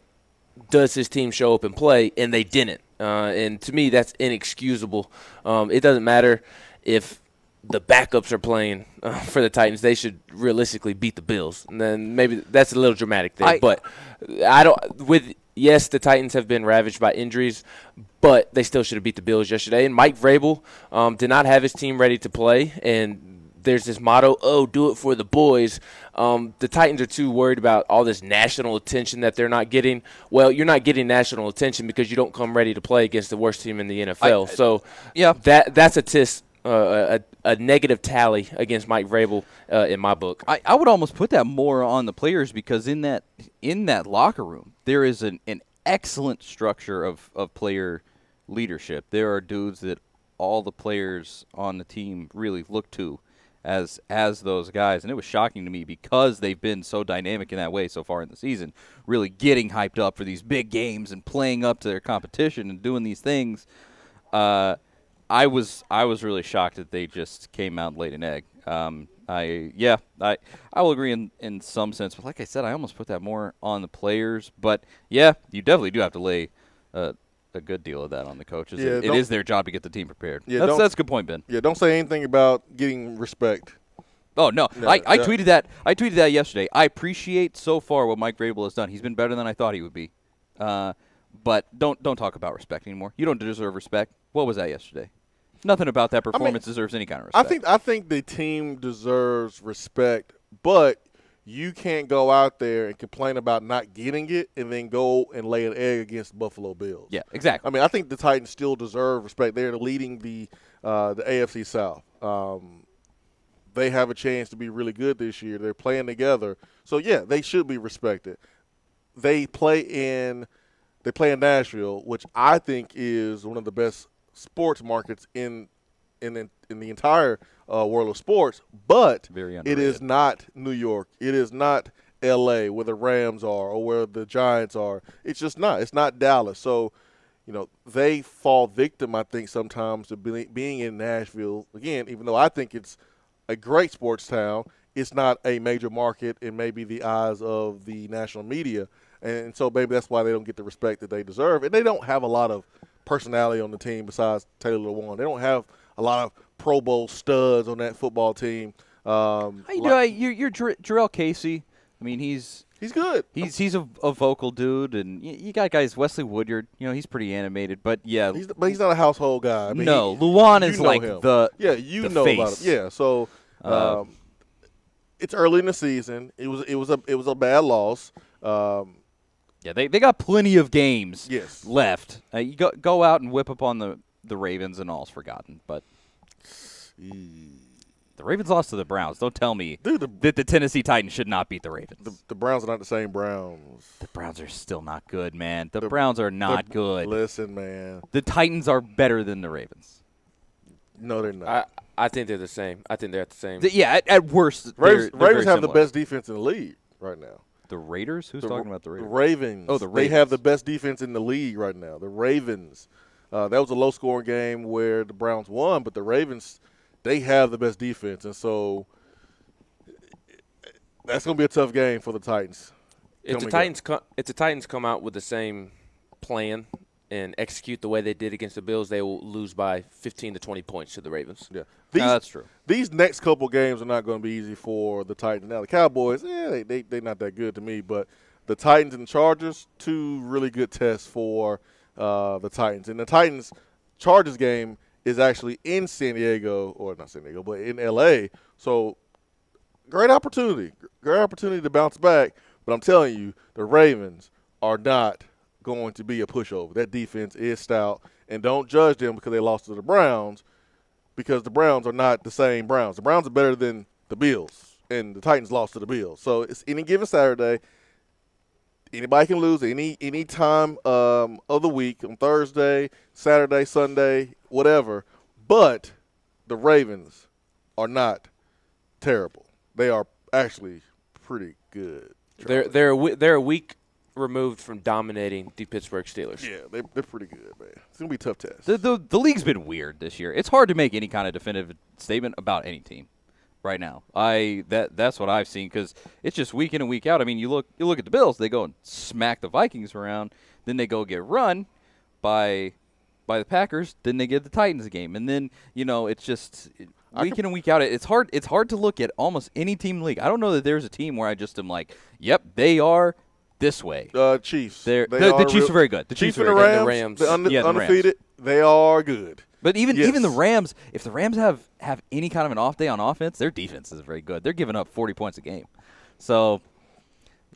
Does his team show up and play? And they didn't. And to me, that's inexcusable. It doesn't matter if the backups are playing for the Titans. They should realistically beat the Bills. And then maybe that's a little dramatic there. But I don't. Yes, the Titans have been ravaged by injuries, but they still should have beat the Bills yesterday. And Mike Vrabel did not have his team ready to play. And there's this motto, do it for the boys. The Titans are too worried about all this national attention that they're not getting. Well, you're not getting national attention because you don't come ready to play against the worst team in the NFL. That's a negative tally against Mike Vrabel in my book. I would almost put that more on the players because in that locker room there is an excellent structure of player leadership. There are dudes that all the players on the team really look to as those guys, and it was shocking to me because they've been so dynamic in that way so far in the season, really getting hyped up for these big games and playing up to their competition and doing these things. I was really shocked that they just came out laid an egg. I will agree in some sense, but like I said, I almost put that more on the players. But yeah, you definitely do have to lay a good deal of that on the coaches. Yeah, it is their job to get the team prepared. Yeah, that's a good point, Ben. Yeah, don't say anything about getting respect. Oh no, I tweeted that. I tweeted that yesterday. I appreciate so far what Mike Vrabel has done. He's been better than I thought he would be. But don't talk about respect anymore. You don't deserve respect. What was that yesterday? Nothing about that performance deserves any kind of respect. I think the team deserves respect, but you can't go out there and complain about not getting it and then go and lay an egg against the Buffalo Bills. Yeah, exactly. I mean, I think the Titans still deserve respect. They're leading the AFC South. They have a chance to be really good this year. They're playing together. So, yeah, they should be respected. They play in Nashville, which I think is one of the best sports markets in the entire world of sports, but it is not New York. It is not L.A. where the Rams are or where the Giants are. It's just not. It's not Dallas. So, they fall victim, I think, sometimes to being in Nashville. Again, even though I think it's a great sports town, it's not a major market in maybe the eyes of the national media. And so maybe that's why they don't get the respect that they deserve. And they don't have a lot of personality on the team besides Taylor Lewan. They don't have a lot of Pro Bowl studs on that football team. You're Jarrell Casey. I mean, he's good. He's a vocal dude, and you got guys. Wesley Woodyard, he's pretty animated, but yeah, but he's not a household guy. I mean, no, Luan is like him. the know face. about it. Yeah, so it's early in the season. It was a bad loss. Yeah, they got plenty of games yes. left. You go out and whip up on the Ravens and all's forgotten. But the Ravens lost to the Browns. Don't tell me that the Tennessee Titans should not beat the Ravens. The Browns are not the same Browns. The Browns are still not good, man. The Browns are not good. Listen, man. The Titans are better than the Ravens. No, they're not. I think they're the same. I think they're at the same. At worst, Ravens have the best defense in the league right now. The Raiders? Who's talking about the Raiders? The Ravens. Oh, the Ravens. They have the best defense in the league right now. The Ravens. That was a low-scoring game where the Browns won, but the Ravens, they have the best defense. And so that's going to be a tough game for the Titans. If the Titans come out with the same plan and execute the way they did against the Bills, they will lose by 15 to 20 points to the Ravens. Yeah, that's true. These next couple games are not going to be easy for the Titans. Now, the Cowboys, they're not that good to me, but the Titans and the Chargers, two really good tests for the Titans. And the Titans-Chargers game is actually in San Diego, or not San Diego, but in L.A., so great opportunity to bounce back. But I'm telling you, the Ravens are not going to be a pushover. That defense is stout, and don't judge them because they lost to the Browns, because the Browns are not the same Browns. The Browns are better than the Bills, and the Titans lost to the Bills. So it's any given Saturday. Anybody can lose any time of the week, on Thursday, Saturday, Sunday, whatever. But the Ravens are not terrible. They are actually pretty good. They're a week removed from dominating the Pittsburgh Steelers. Yeah, they're pretty good, man. It's gonna be a tough test. The league's been weird this year. It's hard to make any kind of definitive statement about any team right now. That's what I've seen, because it's just week in and week out. I mean, you look at the Bills. They go and smack the Vikings around. Then they go get run by the Packers. Then they give the Titans a game, and then it's just week in and week out. It's hard to look at almost any team in the league. I don't know that there's a team where I just am like, yep, they are this way. Chiefs. The Chiefs are very good. The Chiefs and the Rams. The undefeated. They are good. But even the Rams, if the Rams have any kind of an off day on offense, their defense is very good. They're giving up 40 points a game. So,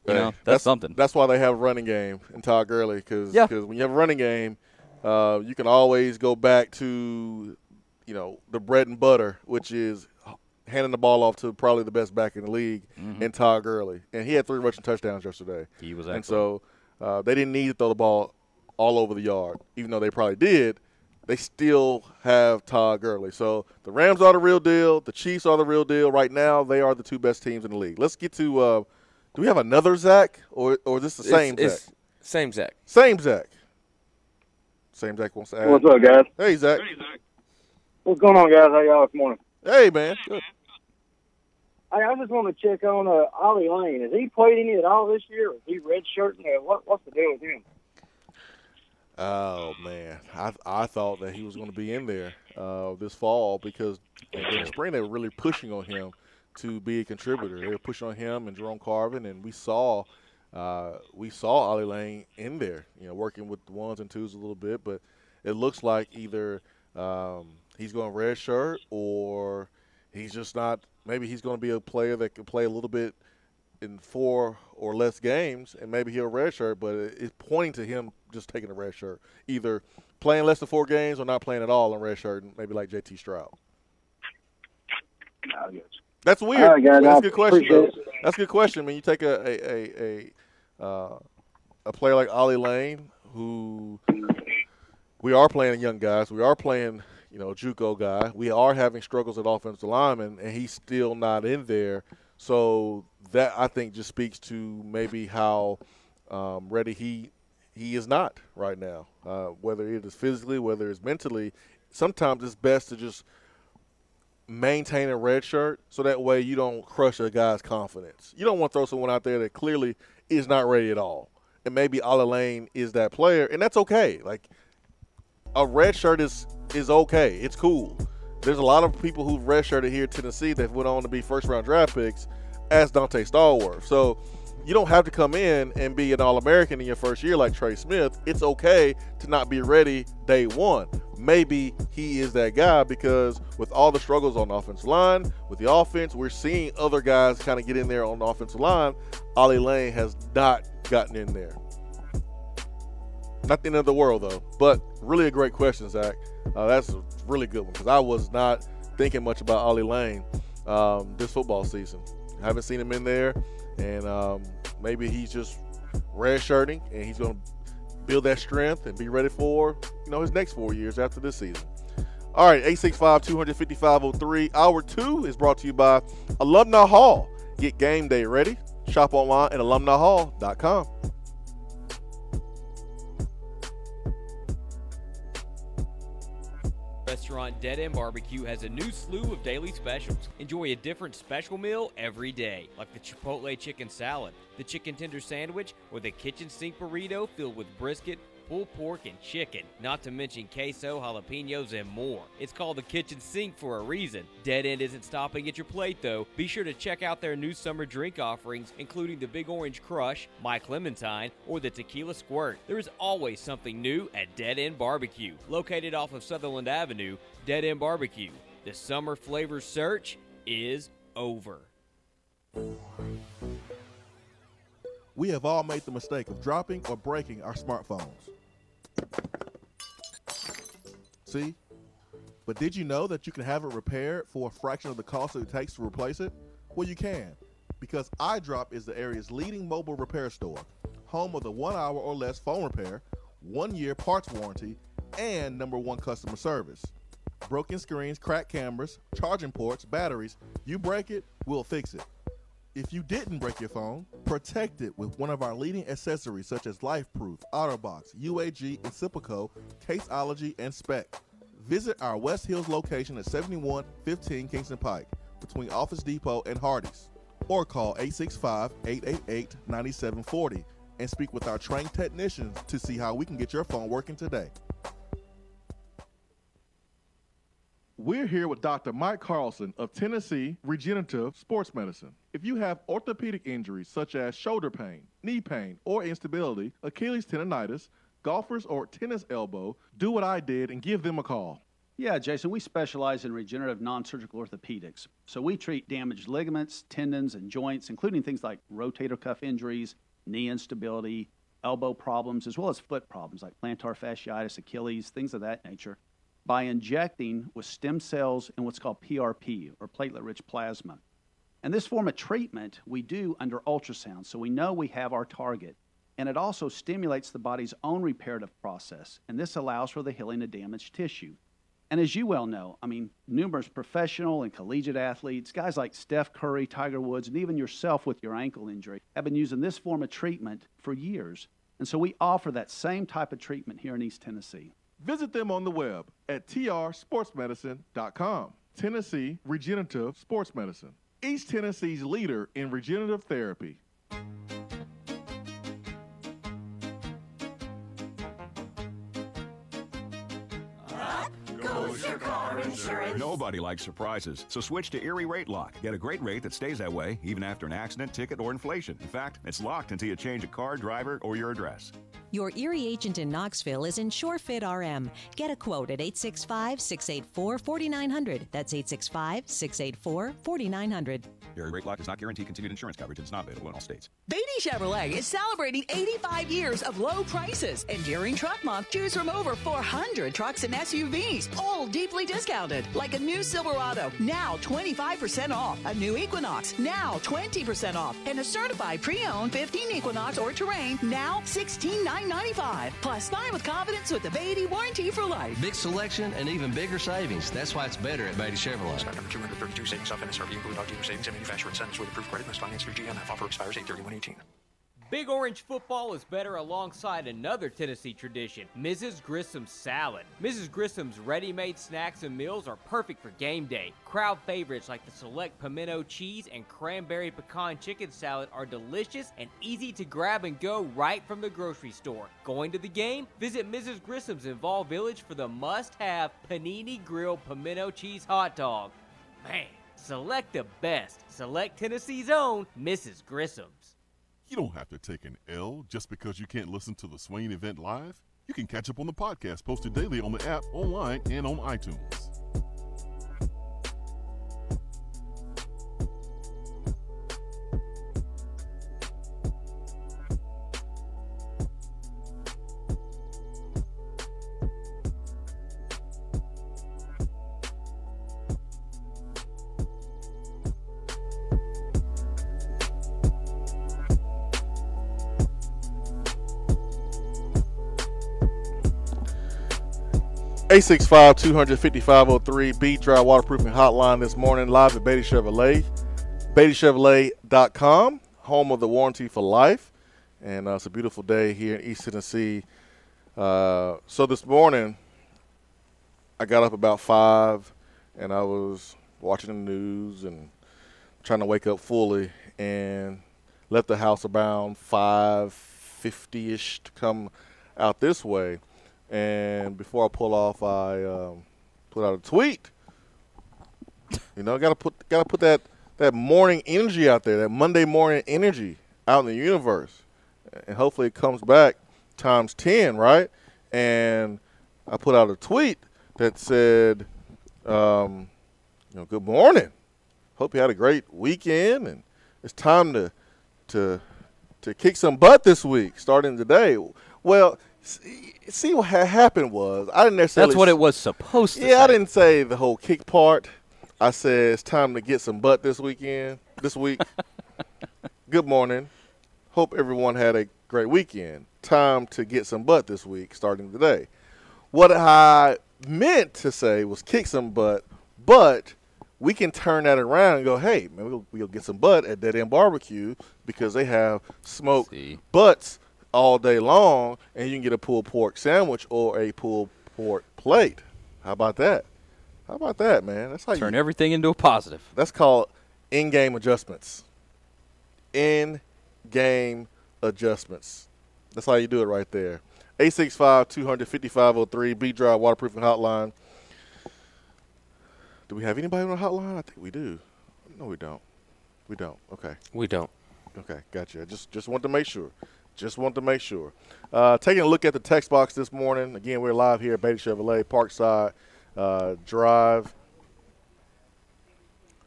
that's something. That's why they have a running game in Todd Gurley, because when you have a running game, you can always go back to, the bread and butter, which is handing the ball off to probably the best back in the league, in Todd Gurley. And he had 3 rushing touchdowns yesterday. He was excellent. And so they didn't need to throw the ball all over the yard, even though they probably did. They still have Todd Gurley. So the Rams are the real deal. The Chiefs are the real deal. Right now, they are the 2 best teams in the league. Let's get to do we have another Zach, or is this the same Zach? Same Zach. Same Zach. Same Zach wants to add. What's up, guys? Hey, Zach. What's going on, guys? How y'all this morning? Hey, man. Good. I just want to check on Ollie Lane. Has he played any at all this year? Is he redshirting? What's the deal with him? Oh, man. I thought that he was going to be in there this fall, because in the spring they were really pushing on him to be a contributor. They were pushing on him and Jerome Carvin, and we saw Ollie Lane in there, working with the 1s and 2s a little bit. But it looks like either he's going redshirt, or he's just not. Maybe he's going to be a player that can play a little bit in 4 or less games, and maybe he'll redshirt, but it's pointing to him just taking a redshirt, either playing less than 4 games or not playing at all in redshirt, maybe like J.T. Stroud. That's weird. All right, guys, that's a good question, though. That's a good question. I mean, you take a player like Ollie Lane, who we are playing young guys. We are playing, JUCO guy. We are having struggles at offensive lineman, and he's still not in there. So that, I think, just speaks to maybe how ready he is not right now, whether it is physically, whether it's mentally. Sometimes it's best to just maintain a red shirt, so that way you don't crush a guy's confidence. You don't want to throw someone out there that clearly is not ready at all. And maybe Ollie Lane is that player, and that's okay. Like, a red shirt is okay. It's cool. There's a lot of people who've redshirted here in Tennessee that went on to be first-round draft picks as Dante Stallworth. So you don't have to come in and be an All-American in your first year like Trey Smith. It's okay to not be ready day one. Maybe he is that guy, because with all the struggles on the offensive line, with the offense, we're seeing other guys kind of get in there on the offensive line. Ollie Lane has not gotten in there. Not the end of the world, though, but really a great question, Zach. That's a really good one, because I was not thinking much about Ollie Lane this football season. I haven't seen him in there, and maybe he's just redshirting, and he's going to build that strength and be ready for, his next 4 years after this season. All right, 865-255-03. Hour 2 is brought to you by Alumni Hall. Get game day ready. Shop online at alumnihall.com. Restaurant Dead End Barbecue has a new slew of daily specials. Enjoy a different special meal every day, like the Chipotle chicken salad, the chicken tender sandwich, or the kitchen sink burrito filled with brisket, pulled pork, and chicken, not to mention queso, jalapenos, and more. It's called the kitchen sink for a reason. Dead End isn't stopping at your plate, though. Be sure to check out their new summer drink offerings, including the Big Orange Crush, My Clementine, or the Tequila Squirt. There is always something new at Dead End Barbecue. Located off of Sutherland Avenue, Dead End Barbecue. The summer flavor search is over. We have all made the mistake of dropping or breaking our smartphones. See? But did you know that you can have it repaired for a fraction of the cost that it takes to replace it? Well, you can, because iDrop is the area's leading mobile repair store, home of the 1 hour or less phone repair, 1 year parts warranty, and #1 customer service. Broken screens, cracked cameras, charging ports, batteries, you break it, we'll fix it. If you didn't break your phone, protect it with one of our leading accessories such as LifeProof, OtterBox, UAG, Incipico, Caseology, and Spec. Visit our West Hills location at 7115 Kingston Pike between Office Depot and Hardee's, or call 865-888-9740 and speak with our trained technicians to see how we can get your phone working today. We're here with Dr. Mike Carlson of Tennessee Regenerative Sports Medicine. If you have orthopedic injuries such as shoulder pain, knee pain, or instability, Achilles tendonitis, golfers, or tennis elbow, do what I did and give them a call. Yeah, Jason, we specialize in regenerative non-surgical orthopedics. So we treat damaged ligaments, tendons, and joints, including things like rotator cuff injuries, knee instability, elbow problems, as well as foot problems like plantar fasciitis, Achilles, things of that nature, by injecting with stem cells and what's called PRP, or platelet-rich plasma. And this form of treatment we do under ultrasound, so we know we have our target. And it also stimulates the body's own reparative process, and this allows for the healing of damaged tissue. And as you well know, I mean, numerous professional and collegiate athletes, guys like Steph Curry, Tiger Woods, and even yourself with your ankle injury, have been using this form of treatment for years. And so we offer that same type of treatment here in East Tennessee. Visit them on the web at trsportsmedicine.com. Tennessee Regenerative Sports Medicine, East Tennessee's leader in regenerative therapy. Goes your car insurance. Nobody likes surprises, so switch to Erie Rate Lock. Get a great rate that stays that way even after an accident, ticket, or inflation. In fact, it's locked until you change a car, driver, or your address. Your Erie agent in Knoxville is InsureFit RM. Get a quote at 865-684-4900. That's 865-684-4900. Erie Rate Lock does not guarantee continued insurance coverage and is not available in all states. Beatty Chevrolet is celebrating 85 years of low prices. And during Truck Month, choose from over 400 trucks and SUVs, all deeply discounted. Like a new Silverado, now 25% off. A new Equinox, now 20% off. And a certified pre-owned 15 Equinox or Terrain, now $16,995. Plus, buy with confidence with the Beatty warranty for life. Big selection and even bigger savings. That's why it's better at Beatty Chevrolet. Stock number 232, savings off MSRP, include all dealer savings and manufacturer incentives with approved credit list finance through GMF. Offer expires 8/31/18. Big Orange football is better alongside another Tennessee tradition, Mrs. Grissom's salad. Mrs. Grissom's ready-made snacks and meals are perfect for game day. Crowd favorites like the select pimento cheese and cranberry pecan chicken salad are delicious and easy to grab and go right from the grocery store. Going to the game? Visit Mrs. Grissom's in Vol Village for the must-have panini grilled pimento cheese hot dog. Man, select the best. Select Tennessee's own Mrs. Grissom's. You don't have to take an L just because you can't listen to the Swain event live. You can catch up on the podcast posted daily on the app, online, and on iTunes. Eight 865-250-5503 B-Dry Waterproofing Hotline this morning, live at Beatty Chevrolet. BeattyChevrolet.com, home of the warranty for life. And it's a beautiful day here in East Tennessee. So this morning, I got up about 5, and I was watching the news and trying to wake up fully, and left the house around 5:50-ish to come out this way. And before I pull off, I put out a tweet. You know, gotta put that morning energy out there, that Monday morning energy out in the universe, and hopefully it comes back times 10, right? And I put out a tweet that said, good morning. Hope you had a great weekend, and it's time to to kick some butt this week, starting today. Well, see what happened was I didn't necessarily. That's what it was supposed to. Yeah, say. I didn't say the whole kick part. I said it's time to get some butt this week. Good morning. Hope everyone had a great weekend. Time to get some butt this week, starting today. What I meant to say was kick some butt, but we can turn that around and go, hey, man, we'll get some butt at Dead End Barbecue because they have smoked butts all day long, and you can get a pulled pork sandwich or a pulled pork plate. How about that? How about that, man? That's how turn everything into a positive. That's called in-game adjustments. In-game adjustments. That's how you do it right there. 865-200-5503, B-Drive Waterproofing Hotline. Do we have anybody on the hotline? I think we do. No, we don't. We don't. Okay. We don't. Okay, gotcha. Just want to make sure. Taking a look at the text box this morning. Again, we're live here at Beatty Chevrolet, Parkside Drive.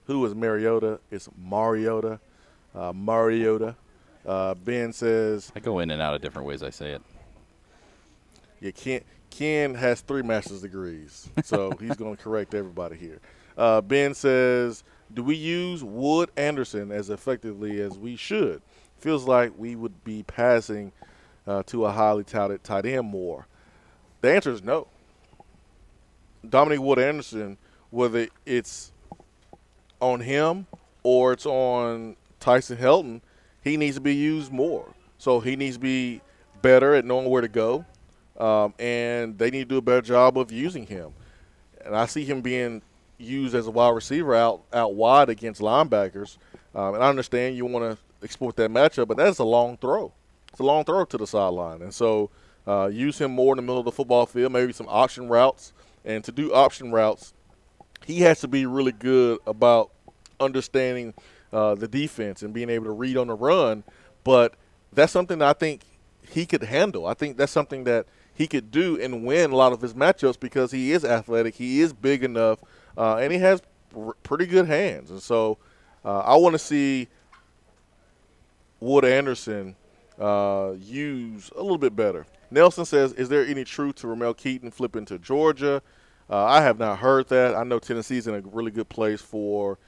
Who is Mariota? It's Mariota. Ben says. I go in and out of different ways I say it. Yeah, Ken has 3 master's degrees, so he's going to correct everybody here. Ben says, do we use Wood Anderson as effectively as we should? Feels like we would be passing to a highly touted tight end more. The answer is no. Dominic Wood Anderson, whether it's on him or it's on Tyson Helton, he needs to be used more. So he needs to be better at knowing where to go. And they need to do a better job of using him. And I see him being used as a wide receiver out wide against linebackers. And I understand you want to exploit that matchup, but that's a long throw. It's a long throw to the sideline. And so use him more in the middle of the football field, maybe some option routes. And to do option routes, he has to be really good about understanding the defense and being able to read on the run. But that's something that I think he could handle. I think that's something that he could do and win a lot of his matchups because he is athletic, he is big enough, and he has pretty good hands. And so I want to see Wood Anderson use a little bit better. Nelson says, is there any truth to Ramel Keaton flipping to Georgia? I have not heard that. I know Tennessee's in a really good place for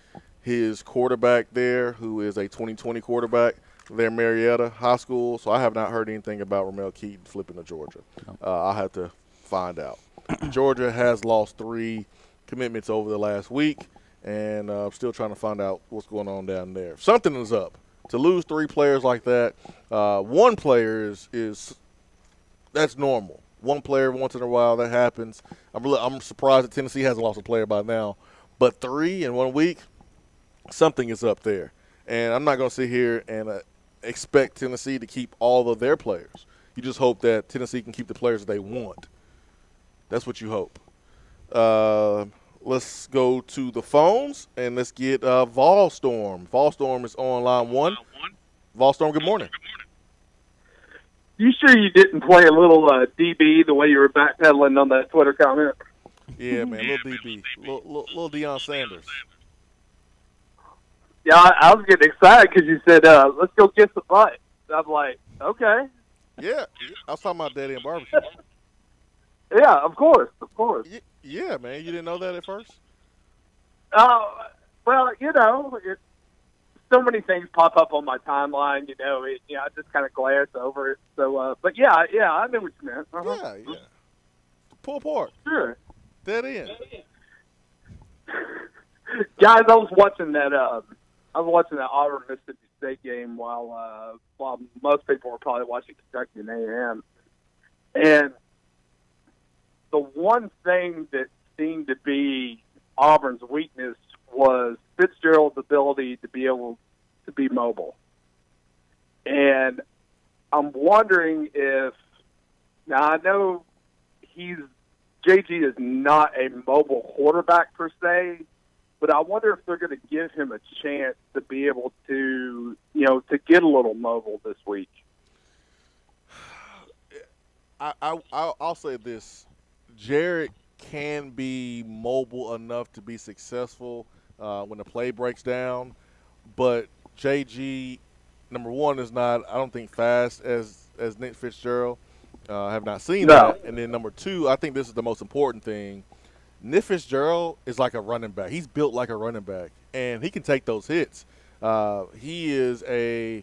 his quarterback there, who is a 2020 quarterback. They're Marietta High School, so I have not heard anything about Ramel Keaton flipping to Georgia. I'll have to find out. Georgia has lost 3 commitments over the last week, and I'm still trying to find out what's going on down there. Something is up. To lose 3 players like that, 1 player is that's normal. 1 player once in a while, that happens. I'm surprised that Tennessee hasn't lost a player by now. But 3 in 1 week, something is up there. And I'm not going to sit here and expect Tennessee to keep all of their players. You just hope that Tennessee can keep the players that they want. That's what you hope. Let's go to the phones, and let's get Volstorm. Volstorm is on line 1. Volstorm, good morning. You sure you didn't play a little DB the way you were backpedaling on that Twitter comment? Yeah, man, little DB. Little Deion Sanders. Yeah, I was getting excited because you said, let's go get some butt. I'm like, okay. Yeah, I was talking about Daddy and Barbecue. Yeah, of course. Yeah, man, you didn't know that at first? Well, so many things pop up on my timeline, I just kind of glance over it. So, but yeah, I know what you meant. Uh-huh. Yeah. Pull pork. Sure. Dead end. Guys, I was watching that Auburn Mississippi State game while most people were probably watching Kentucky and A&M. And the one thing that seemed to be Auburn's weakness was Fitzgerald's ability to be able to be mobile. And I'm wondering if – now, I know JG is not a mobile quarterback per se, but I wonder if they're going to give him a chance to be able to, to get a little mobile this week. I'll say this. Jared can be mobile enough to be successful when the play breaks down, but JG number one, is not, I don't think, fast as Nick Fitzgerald. I have not seen No. that. And then number two, I think this is the most important thing. Nick Fitzgerald is like a running back. He's built like a running back, and he can take those hits. He is a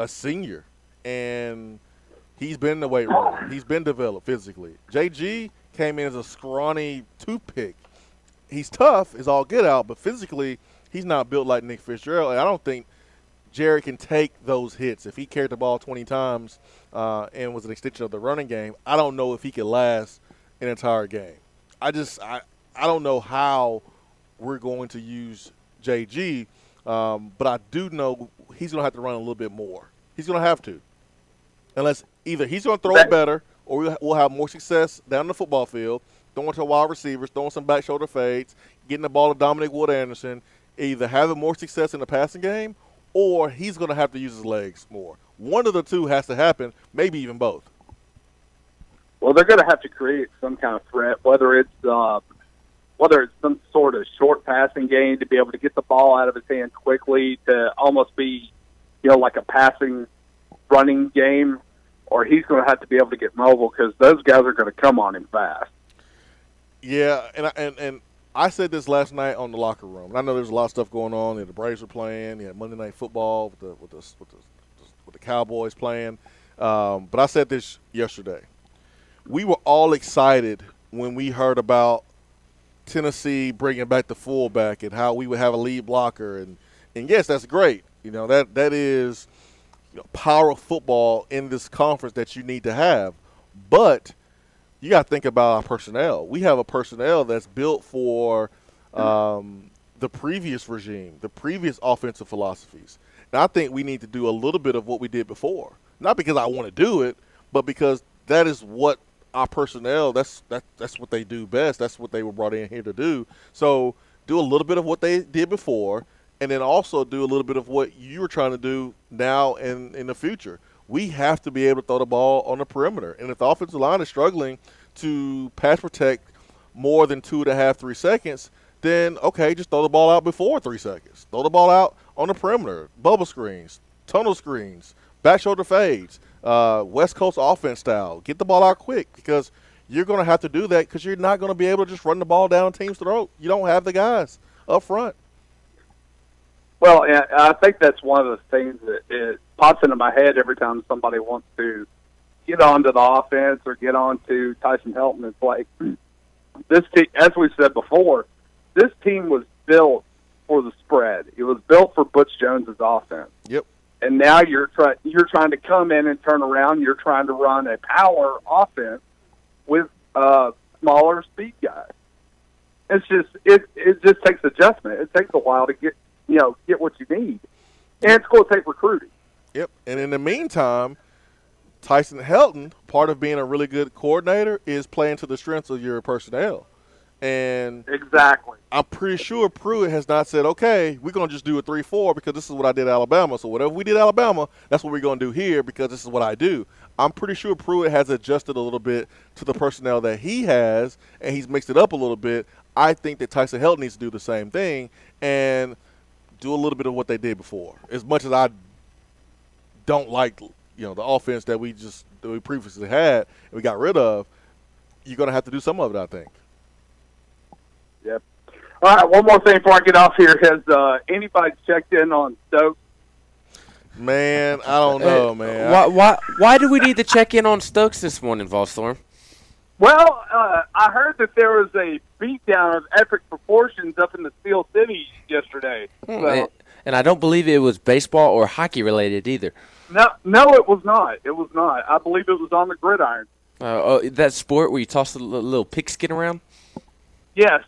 senior, and he's been in the weight room. He's been developed physically. JG came in as a scrawny toothpick. He's tough, is all get out, but physically he's not built like Nick Fitzgerald. And I don't think Jared can take those hits. If he carried the ball 20 times and was an extension of the running game, I don't know if he could last an entire game. I don't know how we're going to use JG, but I do know he's going to have to run a little bit more. He's going to have to. Unless either he's going to throw it better or we'll have more success down the football field, throwing to wide receivers, throwing some back shoulder fades, getting the ball to Dominic Wood-Anderson, either having more success in the passing game or he's going to have to use his legs more. One of the two has to happen, maybe even both. Well, they're going to have to create some kind of threat, whether it's some sort of short passing game to be able to get the ball out of his hand quickly to almost be, like a passing running game, or he's going to have to be able to get mobile because those guys are going to come on him fast. Yeah, and I said this last night on the locker room. And I know there's a lot of stuff going on. The Braves were playing. You had Monday Night Football with the Cowboys playing. But I said this yesterday. We were all excited when we heard about Tennessee bringing back the fullback and how we would have a lead blocker. And yes, that's great. That is power of football in this conference that you need to have. But you got to think about our personnel. We have a personnel that's built for the previous regime, the previous offensive philosophies. And I think we need to do a little bit of what we did before. Not because I want to do it, but because that is what our personnel, that's what they do best. That's what they were brought in here to do. So do a little bit of what they did before, and then also do a little bit of what you were trying to do now and in the future. We have to be able to throw the ball on the perimeter. And if the offensive line is struggling to pass protect more than 2.5, 3 seconds, then, okay, just throw the ball out before 3 seconds. Throw the ball out on the perimeter, bubble screens, tunnel screens, back shoulder fades, West Coast offense style. Get the ball out quick because you're going to have to do that because you're not going to be able to just run the ball down team's throat. You don't have the guys up front. Well, and I think that's one of the things that it pops into my head every time somebody wants to get onto the offense or get onto Tyson Helton. It's like this team, as we said before, this team was built for the spread. It was built for Butch Jones's offense. Yep. And now you're trying to come in and turn around. You're trying to run a power offense with smaller speed guys. It's just it just takes adjustment. It takes a while to get what you need, and it's going to take recruiting. Yep. And in the meantime, Tyson Helton, part of being a really good coordinator, is playing to the strengths of your personnel. And exactly, I'm pretty sure Pruitt has not said, okay, we're going to just do a 3-4 because this is what I did at Alabama. So whatever we did at Alabama, that's what we're going to do here because this is what I do. I'm pretty sure Pruitt has adjusted a little bit to the personnel that he has, and he's mixed it up a little bit. I think that Tyson Helton needs to do the same thing and do a little bit of what they did before. As much as I don't like, the offense that we previously had and we got rid of, you're going to have to do some of it, I think. Yep. All right, one more thing before I get off here. Has anybody checked in on Stokes? Man, I don't know, man. Why do we need to check in on Stokes this morning, Volstorm? Well, I heard that there was a beatdown of epic proportions up in the Steel City yesterday. So. And I don't believe it was baseball or hockey related either. No, it was not. It was not. I believe it was on the gridiron. That sport where you toss the little pigskin around? Yes.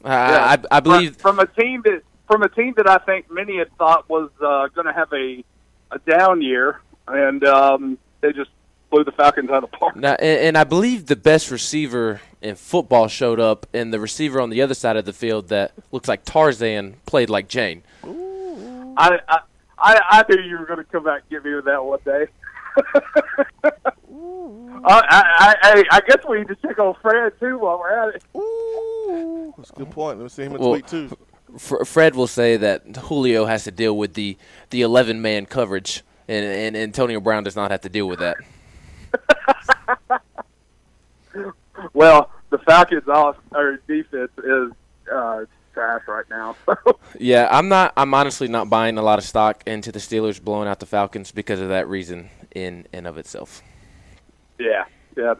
I believe from a team that I think many had thought was going to have a down year, and they just blew the Falcons out of the park. Now, and I believe the best receiver in football showed up, and the receiver on the other side of the field that looks like Tarzan played like Jane. I knew you were going to come back and give me that one day. I guess we need to check on Fred too while we're at it. That's a good point. Let me see him in tweet too. Fred will say that Julio has to deal with the 11-man coverage, and Antonio Brown does not have to deal with that. Well, the Falcons' defense is trash right now. Yeah, I'm honestly not buying a lot of stock into the Steelers blowing out the Falcons because of that reason in and of itself. Yeah. All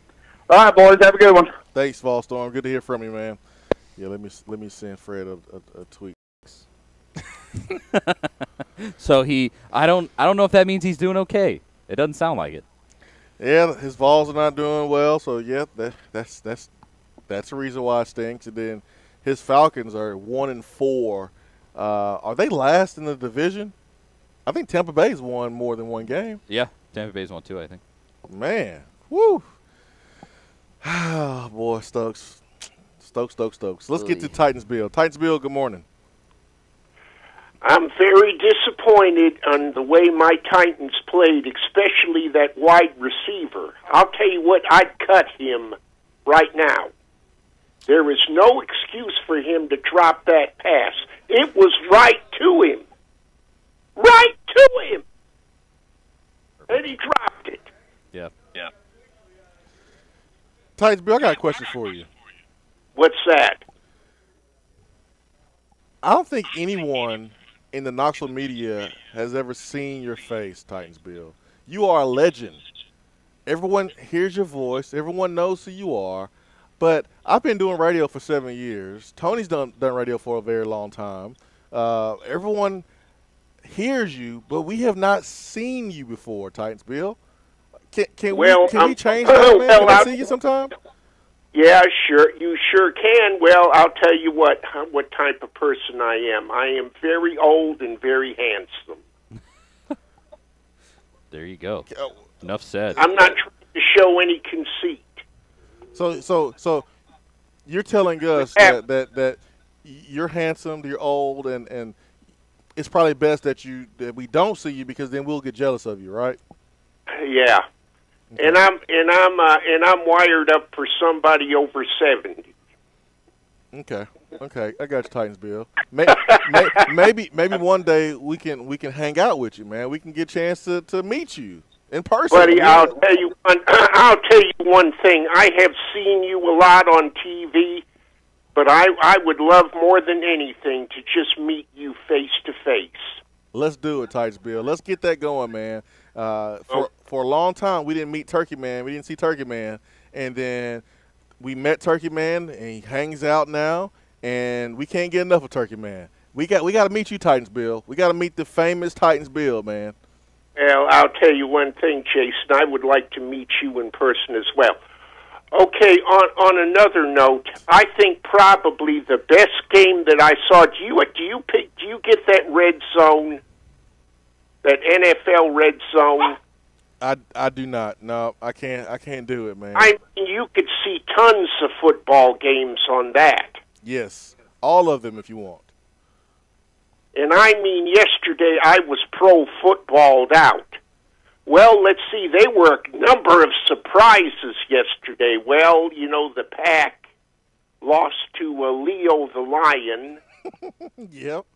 right, boys, have a good one. Thanks, Fallstorm. Good to hear from you, man. Yeah, let me send Fred a tweet. So I don't know if that means he's doing okay. It doesn't sound like it. Yeah, his Vols are not doing well, so yeah, that's the reason why it stinks. And then his Falcons are 1-4. Are they last in the division? I think Tampa Bay's won more than one game. Yeah, Tampa Bay's won 2, I think. Man, woo! Oh, boy, Stokes. Let's get to Titans-Bill. Titans-Bill, good morning. I'm very disappointed on the way my Titans played, especially that wide receiver. I'll tell you what, I'd cut him right now. There is no excuse for him to drop that pass. It was right to him. Right to him. And he dropped it. Yeah. Titans-Bill, I got a question for you. What's that? I don't think anyone in the Knoxville media has ever seen your face, Titans-Bill. You are a legend. Everyone hears your voice. Everyone knows who you are. But I've been doing radio for 7 years. Tony's done radio for a very long time. Everyone hears you, but we have not seen you before, Titans-Bill. Can we change that, man? Can I see you sometime? Yeah, sure. You sure can. Well, I'll tell you what type of person I am. I am very old and very handsome. There you go. Enough said. I'm not trying to show any conceit. So you're telling us that you're handsome, you're old, and it's probably best that we don't see you because then we'll get jealous of you, right? Yeah. Okay. And I'm wired up for somebody over 70. Okay, I got you, Titans-Bill. Maybe one day we can hang out with you, man. We can get a chance to meet you in person. Buddy, I'll tell you one thing. I have seen you a lot on TV, but I would love more than anything to just meet you face to face. Let's do it, Titans-Bill. Let's get that going, man. For a long time, we didn't meet Turkey Man. We didn't see Turkey Man. And then we met Turkey Man, and he hangs out now, and we can't get enough of Turkey Man. We got to meet you, Titans-Bill. We got to meet the famous Titans-Bill, man. Well, I'll tell you one thing, Jason. I would like to meet you in person as well. Okay, on another note, I think probably the best game that I saw. Do you get that red zone? That NFL red zone? I do not. No, I can't do it, man. I mean, you could see tons of football games on that. Yes, all of them if you want. And I mean, yesterday I was pro-footballed out. Well, let's see, there were a number of surprises yesterday. Well, you know, the Pack lost to Leo the Lion. Yep.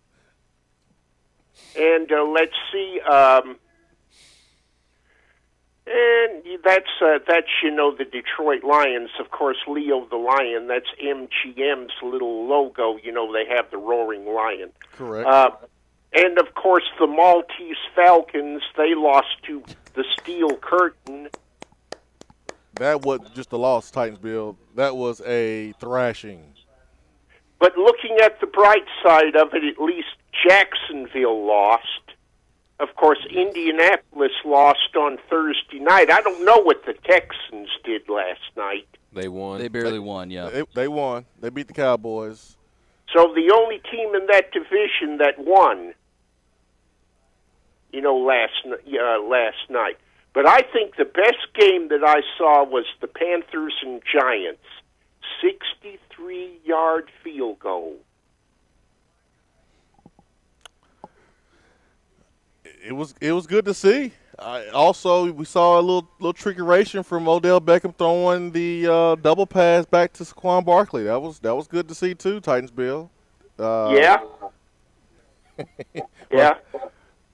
And let's see, and that's you know, the Detroit Lions. Of course, Leo the Lion. That's MGM's little logo. You know, they have the roaring lion. Correct. And of course, the Maltese Falcons. They lost to the Steel Curtain. That wasn't just a loss, Titans-Bill. That was a thrashing. But looking at the bright side of it, at least Jacksonville lost. Of course, Indianapolis lost on Thursday night. I don't know what the Texans did last night. They won. They barely won, yeah. They won. They beat the Cowboys. So the only team in that division that won, you know, last night. But I think the best game that I saw was the Panthers and Giants. 63-yard field goal. It was good to see. Also, we saw a little trickeration from Odell Beckham throwing the double pass back to Saquon Barkley. That was good to see too, Titans-Bill. Yeah. Yeah.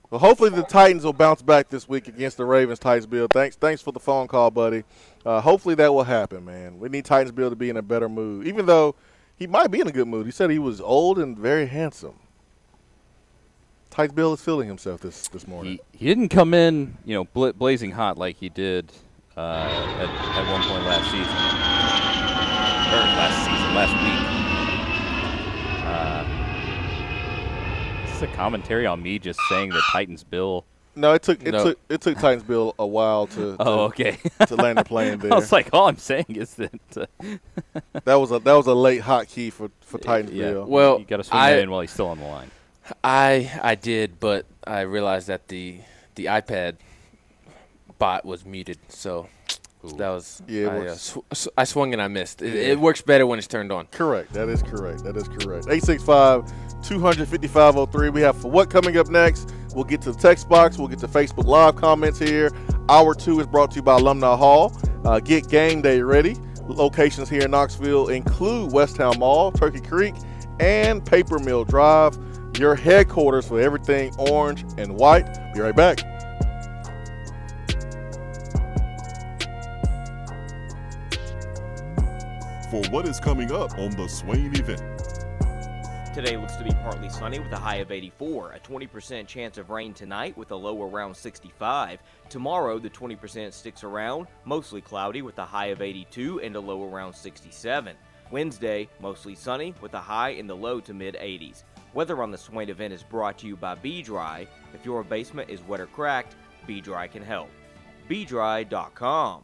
Well, hopefully the Titans will bounce back this week against the Ravens, Titusville. Thanks for the phone call, buddy. Hopefully that will happen, man. We need Titusville to be in a better mood, even though he might be in a good mood. He said he was old and very handsome. Titusville is feeling himself this morning. He didn't come in, blazing hot like he did at one point last week. This is a commentary on me just saying that Titans-Bill. No, it took Titans-Bill a while to land the plane there. I was like, all I'm saying is that that was a late hotkey for Titans-Bill. Yeah. Well, you got to swing that in while he's still on the line. I did, but I realized that the iPad bot was muted, so that was I swung and I missed. It works better when it's turned on. Correct. That is correct. 865-200-5503. We have For What coming up next. We'll get to the text box. We'll get to Facebook Live comments here. Hour 2 is brought to you by Alumni Hall. Get game day ready. Locations here in Knoxville include Westtown Mall, Turkey Creek, and Paper Mill Drive. Your headquarters for everything orange and white. Be right back. For what is coming up on the Swain event. Today looks to be partly sunny with a high of 84, a 20% chance of rain tonight with a low around 65. Tomorrow, the 20% sticks around, mostly cloudy with a high of 82 and a low around 67. Wednesday, mostly sunny with a high in the low to mid-80s. Weather on the Swain event is brought to you by B-Dry. If your basement is wet or cracked, B-Dry can help. BDry.com.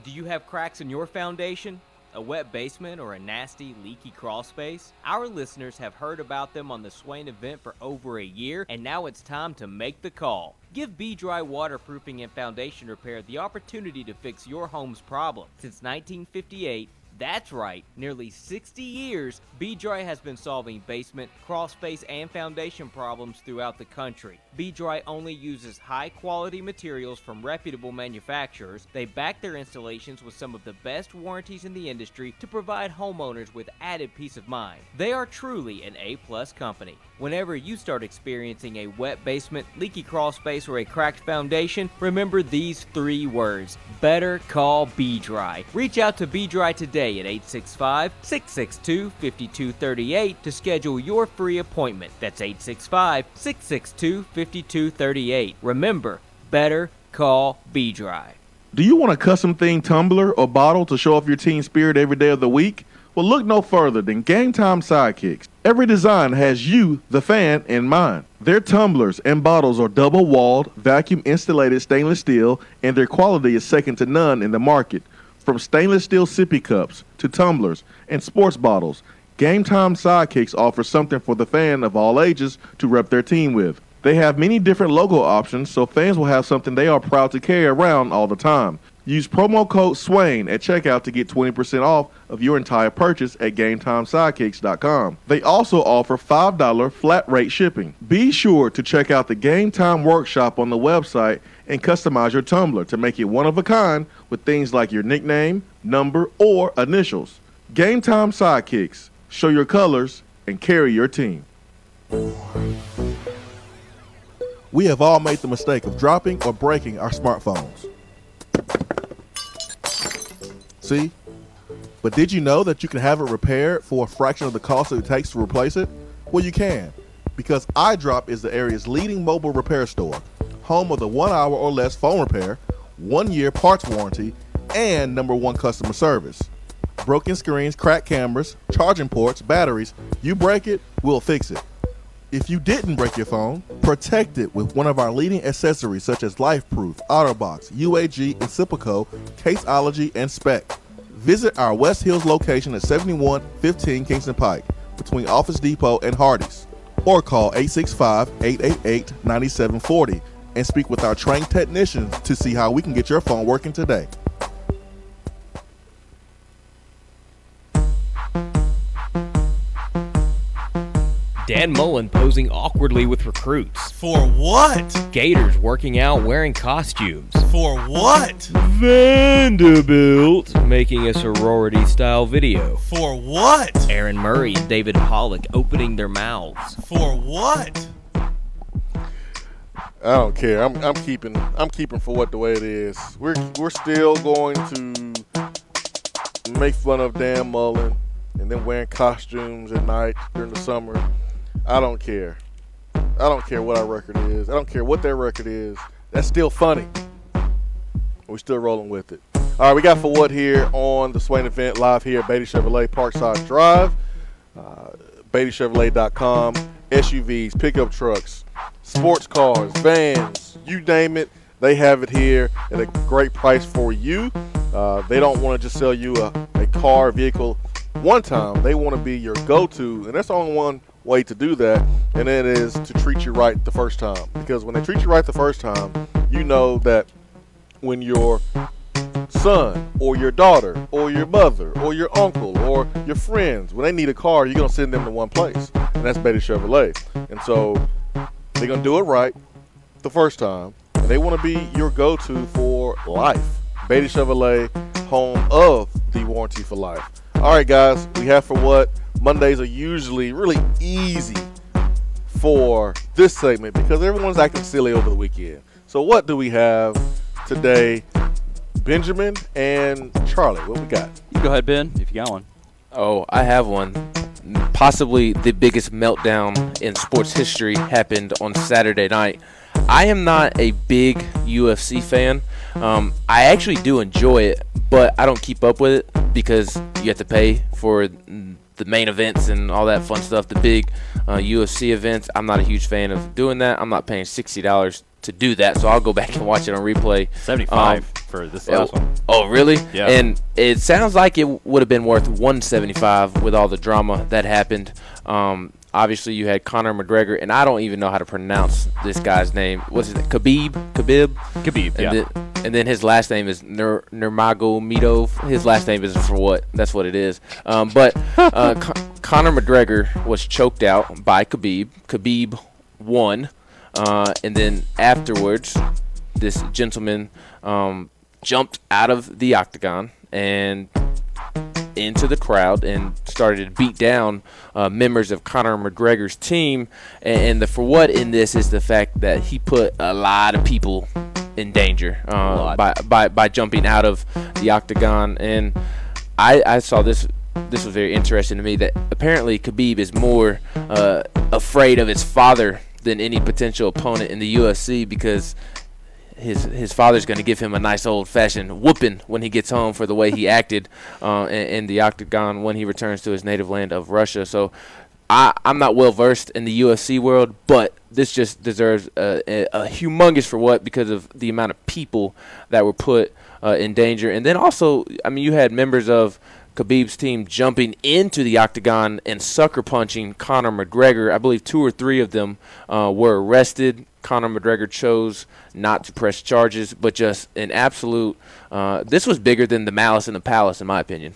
Do you have cracks in your foundation? A wet basement or a nasty, leaky crawl space? Our listeners have heard about them on the Swain event for over a year, and now it's time to make the call. Give B-Dry Waterproofing and Foundation Repair the opportunity to fix your home's problem. Since 1958, that's right, nearly 60 years, B-Dry has been solving basement, crawl space, and foundation problems throughout the country. B-Dry only uses high-quality materials from reputable manufacturers. They back their installations with some of the best warranties in the industry to provide homeowners with added peace of mind. They are truly an A-plus company. Whenever you start experiencing a wet basement, leaky crawl space, or a cracked foundation, remember these 3 words: better call B-Dry. Reach out to B-Dry today at 865-662-5238 to schedule your free appointment. That's 865-662-5238. Remember, better call B-Dry. Do you want a custom themed tumbler or bottle to show off your team spirit every day of the week? Well, look no further than Game Time Sidekicks. Every design has you, the fan, in mind. Their tumblers and bottles are double-walled, vacuum-insulated stainless steel, and their quality is second to none in the market. From stainless steel sippy cups to tumblers and sports bottles, Game Time Sidekicks offers something for the fan of all ages to rep their team with. They have many different logo options, so fans will have something they are proud to carry around all the time. Use promo code SWAIN at checkout to get 20% off of your entire purchase at GameTimeSidekicks.com. They also offer $5 flat rate shipping. Be sure to check out the Game Time Workshop on the website and customize your tumbler to make it one of a kind with things like your nickname, number, or initials. Game Time Sidekicks. Show your colors and carry your team. We have all made the mistake of dropping or breaking our smartphones. See? But did you know that you can have it repaired for a fraction of the cost it takes to replace it? Well, you can, because iDrop is the area's leading mobile repair store, home of the 1 hour or less phone repair, 1 year parts warranty, and #1 customer service. Broken screens, cracked cameras, charging ports, batteries, you break it, we'll fix it. If you didn't break your phone, protect it with one of our leading accessories such as LifeProof, OtterBox, UAG, Incipico, Caseology, and Spec. Visit our West Hills location at 7115 Kingston Pike between Office Depot and Hardee's, or call 865-888-9740 and speak with our trained technicians to see how we can get your phone working today. Dan Mullen posing awkwardly with recruits. For what? Gators working out wearing costumes. For what? Vanderbilt making a sorority-style video. For what? Aaron Murray and David Pollock opening their mouths. For what? I don't care. I'm keeping for what the way it is. We're still going to make fun of Dan Mullen and then wearing costumes at night during the summer. I don't care. I don't care what our record is. I don't care what their record is. That's still funny. We're still rolling with it. All right, we got For What here on the Swain event live here at Beatty Chevrolet Parkside Drive. BeattyChevrolet.com. SUVs, pickup trucks, sports cars, vans, you name it, they have it here at a great price for you. They don't want to just sell you a car, vehicle one time. They want to be your go-to, and that's only one way to do that, and that is to treat you right the first time. Because when they treat you right the first time, you know that when your son or your daughter or your mother or your uncle or your friends, when they need a car, you're going to send them to one place, and that's Beatty Chevrolet. And so they're going to do it right the first time, and they want to be your go-to for life. Beatty Chevrolet, home of the warranty for life. All right, guys, we have For What. Mondays are usually really easy for this segment because everyone's acting silly over the weekend. So what do we have today? Benjamin and Charlie, what we got? You go ahead, Ben, if you got one. Oh, I have one. Possibly the biggest meltdown in sports history happened on Saturday night. I am not a big UFC fan. I actually do enjoy it, but I don't keep up with it because you have to pay for the main events and all that fun stuff, the big UFC events. I'm not a huge fan of doing that. I'm not paying $60 to do that, so I'll go back and watch it on replay. 75 for this last one. Oh, really? Yeah. And it sounds like it would have been worth $175 with all the drama that happened. Obviously, you had Conor McGregor, and I don't even know how to pronounce this guy's name. What's his name? Khabib, yeah. And then his last name is Nurmagomedov. His last name is For What. That's what it is. But Conor McGregor was choked out by Khabib. Khabib won. And then afterwards, this gentleman jumped out of the octagon and into the crowd and started to beat down members of Conor McGregor's team. And the For What in this is the fact that he put a lot of people in danger by jumping out of the octagon. And I saw this. This was very interesting to me that apparently Khabib is more afraid of his father than any potential opponent in the UFC because his father's going to give him a nice old-fashioned whooping when he gets home for the way he acted in the octagon when he returns to his native land of Russia. So I'm not well-versed in the UFC world, but this just deserves a humongous For What because of the amount of people that were put in danger. And then also, I mean, you had members of Khabib's team jumping into the octagon and sucker punching Conor McGregor. I believe 2 or 3 of them were arrested. Conor McGregor chose not to press charges, but just an absolute this was bigger than the Malice in the Palace, in my opinion.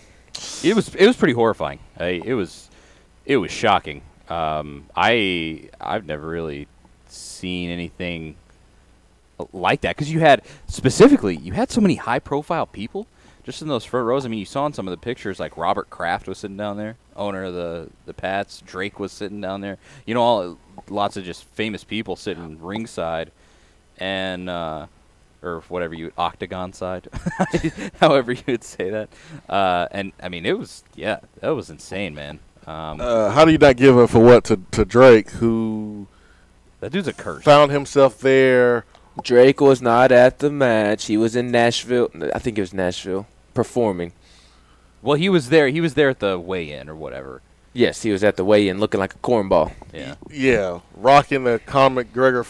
It was pretty horrifying. It was shocking. I've never really seen anything like that because you had so many high-profile people just in those front rows. I mean, you saw in some of the pictures, like Robert Kraft was sitting down there, owner of the Pats. Drake was sitting down there. You know, lots of just famous people sitting ringside, and or whatever octagon side, however you would say that. And I mean, that was insane, man. How do you not give a For What to Drake, who that dude's a curse, found himself there? Drake was not at the match. He was in Nashville. I think it was Nashville, performing. Well, he was there. He was there at the weigh-in or whatever. Yes, he was at the weigh-in looking like a cornball. Yeah. Yeah, rocking the Conor McGregor,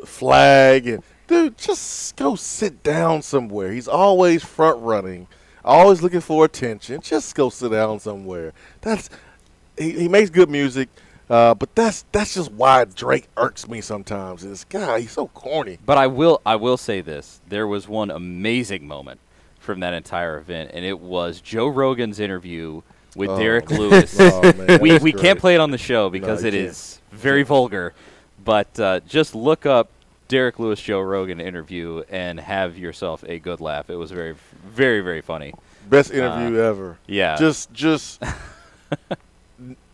flag. And dude, just go sit down somewhere. He's always front running, always looking for attention. Just go sit down somewhere. He makes good music. But that's just why Drake irks me sometimes. This guy, he's so corny. But I will say this: there was one amazing moment from that entire event, and it was Joe Rogan's interview with Derek Lewis. Man, we can't play it on the show because it is very vulgar, but just look up Derek Lewis Joe Rogan interview and have yourself a good laugh. It was very, very, very funny. Best interview ever. Yeah. Just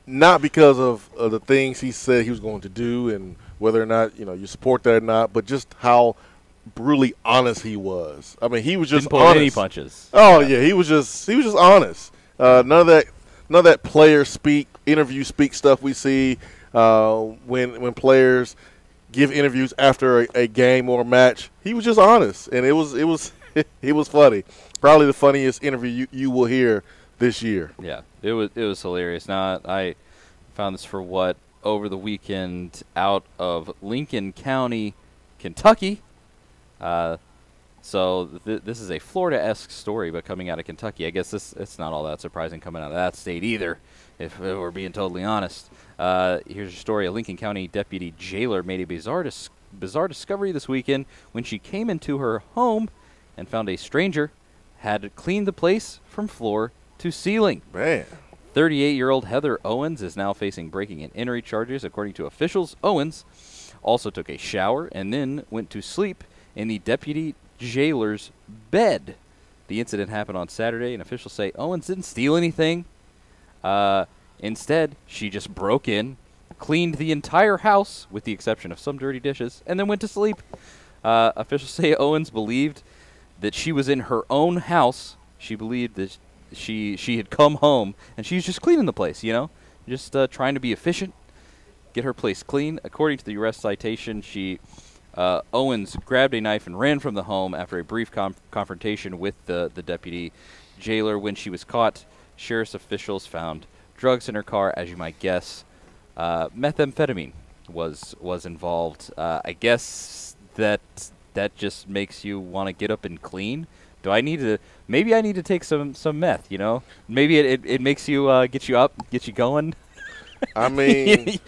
not because of the things he said he was going to do and whether or not you support that or not, but just how brutally honest he was. I mean, he was just Didn't pull honest. any punches. Oh yeah, he was just honest. None of that player interview speak stuff we see when players give interviews after a game or a match. He was just honest, and it was it was funny. Probably the funniest interview you will hear this year. Yeah, it was hilarious. Now I found this for over the weekend out of Lincoln County, Kentucky. So this is a Florida-esque story, but coming out of Kentucky. I guess it's not all that surprising coming out of that state either, if we're being totally honest. Here's your story. A Lincoln County deputy jailer made a bizarre discovery this weekend when she came into her home and found a stranger had cleaned the place from floor to ceiling. Man. 38-year-old Heather Owens is now facing breaking and entering charges, according to officials. Owens also took a shower and then went to sleep in the deputy jailer's bed. The incident happened on Saturday, and officials say Owens didn't steal anything. Instead, she just broke in, cleaned the entire house with the exception of some dirty dishes, and then went to sleep. Officials say Owens believed that she was in her own house. She believed that she had come home, and she was just cleaning the place, just trying to be efficient, get her place clean. According to the arrest citation, Owens grabbed a knife and ran from the home after a brief confrontation with the deputy jailer. When she was caught, sheriff's officials found drugs in her car, as you might guess. Methamphetamine was involved. I guess that just makes you want to get up and clean. Maybe I need to take some meth, Maybe it makes you get you up, get you going. I mean,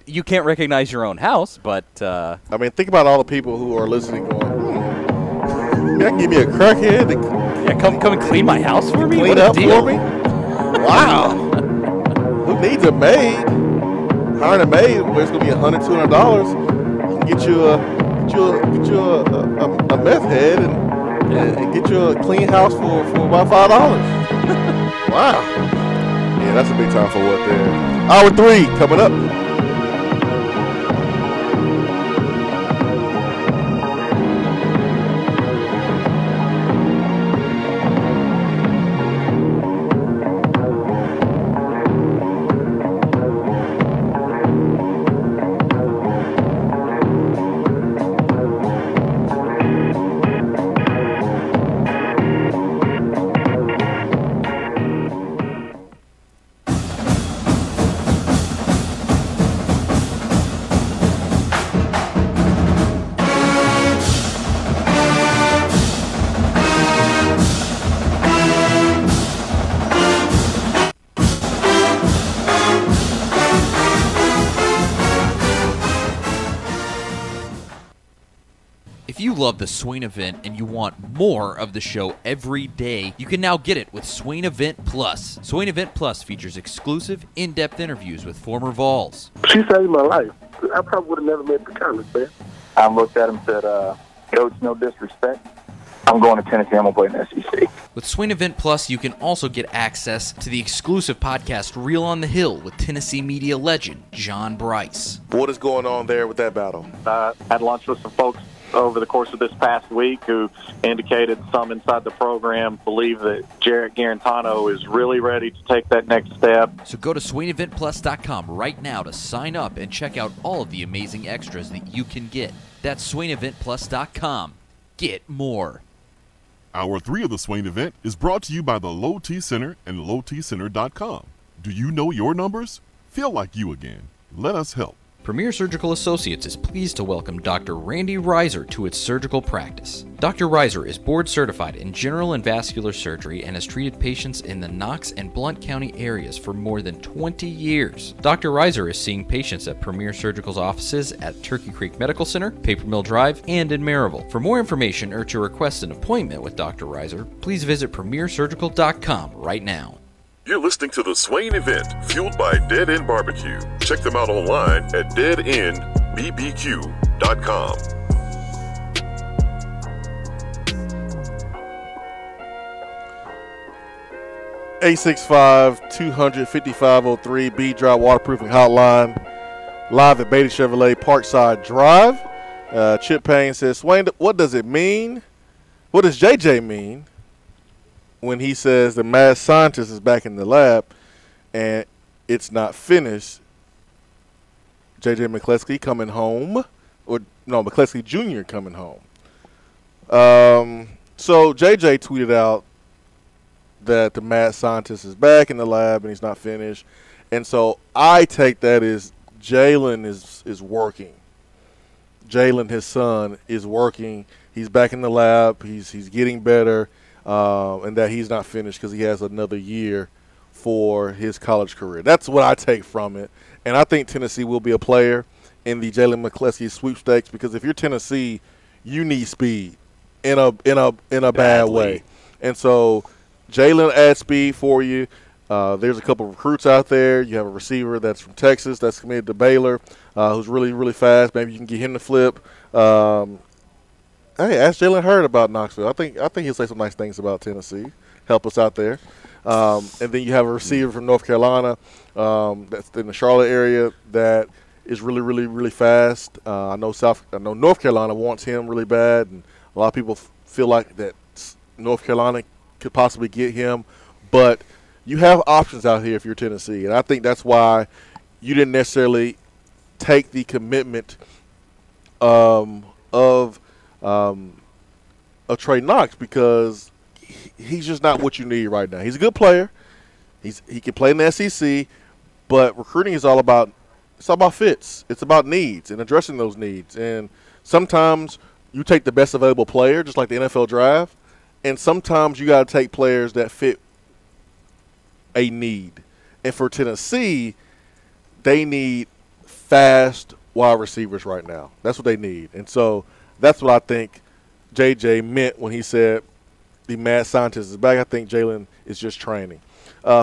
you can't recognize your own house, but I mean, think about all the people who are listening going, I can give me a crackhead to come and clean my house for me? Clean up for me? Wow. Who needs a maid? Hiring a maid where it's gonna be $100, $200. Can get you a meth head and get you a clean house for about $5. Wow. Yeah, that's a big time for what there. Hour 3 coming up. If you love the Swain event and you want more of the show every day, you can now get it with Swain Event Plus. Swain Event Plus features exclusive, in-depth interviews with former Vols. She saved my life. I probably would have never made the comments, man. I looked at him and said, Coach, no disrespect. I'm going to Tennessee. I'm going to play in the SEC. With Swain Event Plus, you can also get access to the exclusive podcast Reel on the Hill with Tennessee media legend John Bryce. What is going on there with that battle? Had lunch with some folks over the course of this past week who indicated some inside the program believe that Jarrett Garantano is really ready to take that next step. So go to SwainEventPlus.com right now to sign up and check out all of the amazing extras that you can get. That's SwainEventPlus.com. Get more. Hour 3 of the Swain event is brought to you by the Low T Center and LowTCenter.com. Do you know your numbers? Feel like you again. Let us help. Premier Surgical Associates is pleased to welcome Dr. Randy Reiser to its surgical practice. Dr. Reiser is board certified in general and vascular surgery and has treated patients in the Knox and Blount County areas for more than 20 years. Dr. Reiser is seeing patients at Premier Surgical's offices at Turkey Creek Medical Center, Paper Mill Drive, and in Maryville. For more information or to request an appointment with Dr. Reiser, please visit PremierSurgical.com right now. You're listening to the Swain event, fueled by Dead End Barbecue. Check them out online at deadendbbq.com. (865-200-5503) B-Drive Waterproofing Hotline, live at Beatty Chevrolet Parkside Drive. Chip Payne says, Swain, what does it mean? What does JJ mean when he says the mad scientist is back in the lab and it's not finished? JJ McCleskey coming home, or no, McCleskey Jr. coming home. So JJ tweeted out that the mad scientist is back in the lab and he's not finished, and so I take that as Jalen is working. Jalen, his son, is working. He's back in the lab. He's getting better, and that he's not finished because he has another year for his college career. That's what I take from it, and I think Tennessee will be a player in the Jalen McCleskey sweepstakes, because if you're Tennessee, you need speed in a bad way, and so Jalen adds speed for you. There's a couple of recruits out there. You have a receiver that's from Texas that's committed to Baylor, who's really, really fast. Maybe you can get him to flip. Hey, ask Jalen Hurd about Knoxville. I think he'll say some nice things about Tennessee. Help us out there. And then you have a receiver from North Carolina that's in the Charlotte area that is really, really, really fast. I know North Carolina wants him really bad, and a lot of people feel like that North Carolina could possibly get him, but you have options out here if you're Tennessee, and I think that's why you didn't necessarily take the commitment of Trey Knox, because he's just not what you need right now. He's a good player. He can play in the SEC, but recruiting is all about fits. It's about needs and addressing those needs. And sometimes you take the best available player, just like the NFL draft, and sometimes you got to take players that fit a need. And for Tennessee, they need fast wide receivers right now. That's what they need. And so that's what I think JJ meant when he said the mad scientist is back. I think Jalen is just training.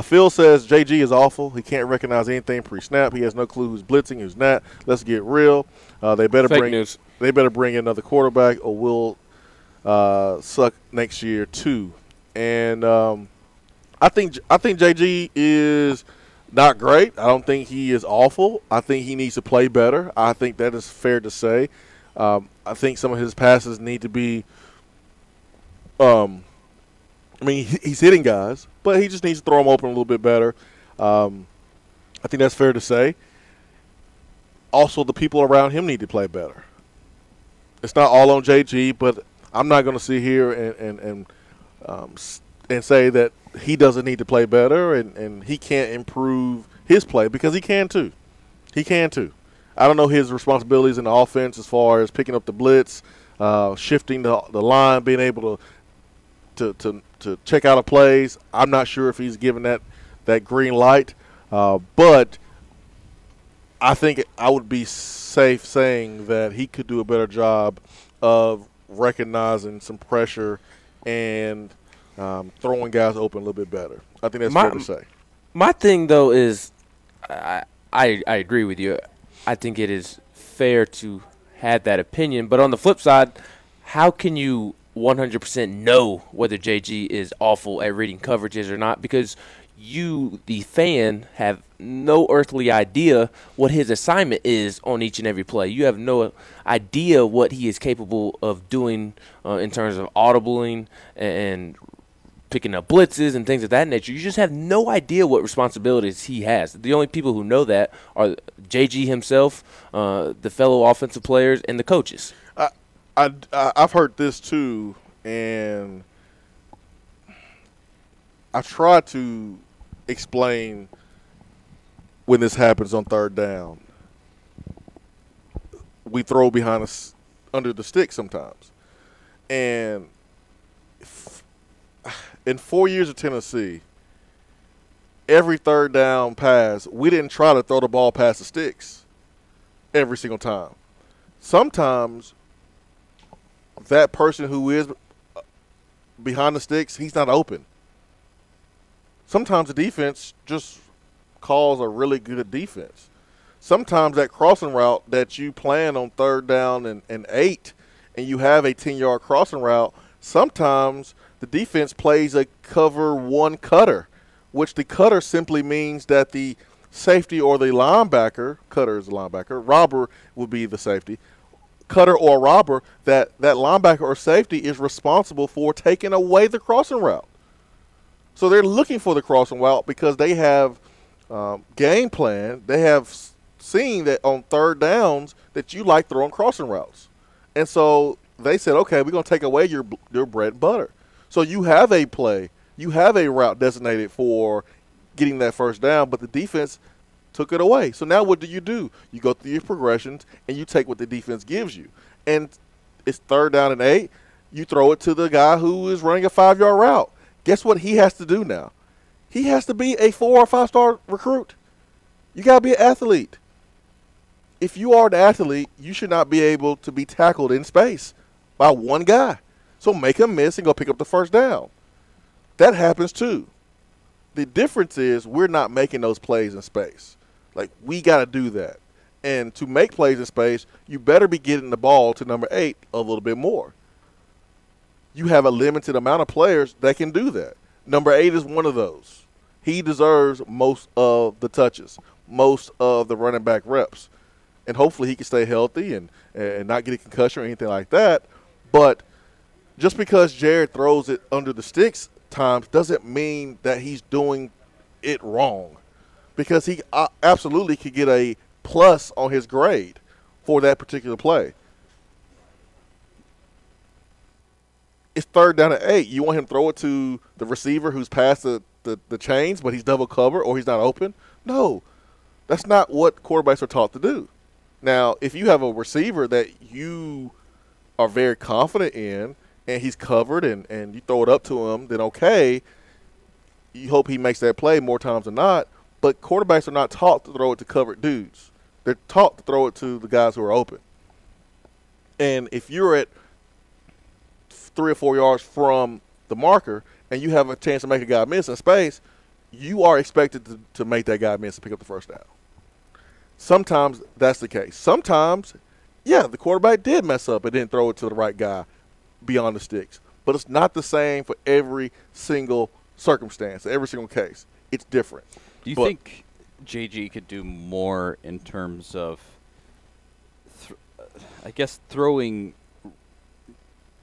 Phil says JG is awful. He can't recognize anything pre-snap. He has no clue who's blitzing, who's not. Let's get real. They better bring in another quarterback, or we'll suck next year too. And I think JG is not great. I don't think he is awful. I think he needs to play better. I think that is fair to say. I think some of his passes need to be he's hitting guys, but he just needs to throw them open a little bit better. I think that's fair to say. Also, the people around him need to play better. It's not all on JG, but I'm not going to sit here and say that he doesn't need to play better and he can't improve his play, because he can too. He can too. I don't know his responsibilities in the offense as far as picking up the blitz, shifting the line, being able to check out of plays. I'm not sure if he's given that green light, but I think I would be safe saying that he could do a better job of recognizing some pressure and throwing guys open a little bit better. I think that's fair to say. My thing, though, is I agree with you. I think it is fair to have that opinion. But on the flip side, how can you 100% know whether JG is awful at reading coverages or not? Because you, the fan, have no earthly idea what his assignment is on each and every play. You have no idea what he is capable of doing in terms of audibling and picking up blitzes and things of that nature. You just have no idea what responsibilities he has. The only people who know that are JG himself, the fellow offensive players, and the coaches. I've heard this too, and I've tried to explain when this happens on third down. We throw behind us under the stick sometimes. And in 4 years of Tennessee, every third down pass, we didn't try to throw the ball past the sticks every single time. Sometimes that person who is behind the sticks, he's not open. Sometimes the defense just calls a really good defense. Sometimes that crossing route that you plan on 3rd down and 8, and you have a 10-yard crossing route, sometimes the defense plays a cover 1 cutter, which the cutter simply means that the safety or the linebacker, cutter is the linebacker, robber would be the safety, cutter or robber, that linebacker or safety is responsible for taking away the crossing route. So they're looking for the crossing route because they have game plan. They have seen that on 3rd downs that you like throwing crossing routes. And so they said, okay, we're going to take away your bread and butter. So you have a play. You have a route designated for getting that 1st down, but the defense took it away. So now what do? You go through your progressions, and you take what the defense gives you. And it's 3rd down and 8. You throw it to the guy who is running a 5-yard route. Guess what he has to do now? He has to be a 4 or 5-star recruit. You got to be an athlete. If you are an athlete, you should not be able to be tackled in space by one guy. So make him miss and go pick up the 1st down. That happens too. The difference is we're not making those plays in space. Like, we got to do that. And to make plays in space, you better be getting the ball to number 8 a little bit more. You have a limited amount of players that can do that. Number 8 is one of those. He deserves most of the touches, most of the running back reps. And hopefully he can stay healthy and not get a concussion or anything like that. But just because Jared throws it under the sticks times doesn't mean that he's doing it wrong, because he absolutely could get a plus on his grade for that particular play. It's 3rd down and 8. You want him to throw it to the receiver who's past the chains, but he's double covered or he's not open? No, that's not what quarterbacks are taught to do. Now, if you have a receiver that you are very confident in and he's covered and you throw it up to him, then okay, you hope he makes that play more times than not. But quarterbacks are not taught to throw it to covered dudes. They're taught to throw it to the guys who are open. And if you're at 3 or 4 yards from the marker and you have a chance to make a guy miss in space, you are expected to make that guy miss and pick up the 1st down. Sometimes that's the case. Sometimes, yeah, the quarterback did mess up and didn't throw it to the right guy beyond the sticks. But it's not the same for every single circumstance, every single case. It's different. Do you think JG could do more in terms of, I guess, throwing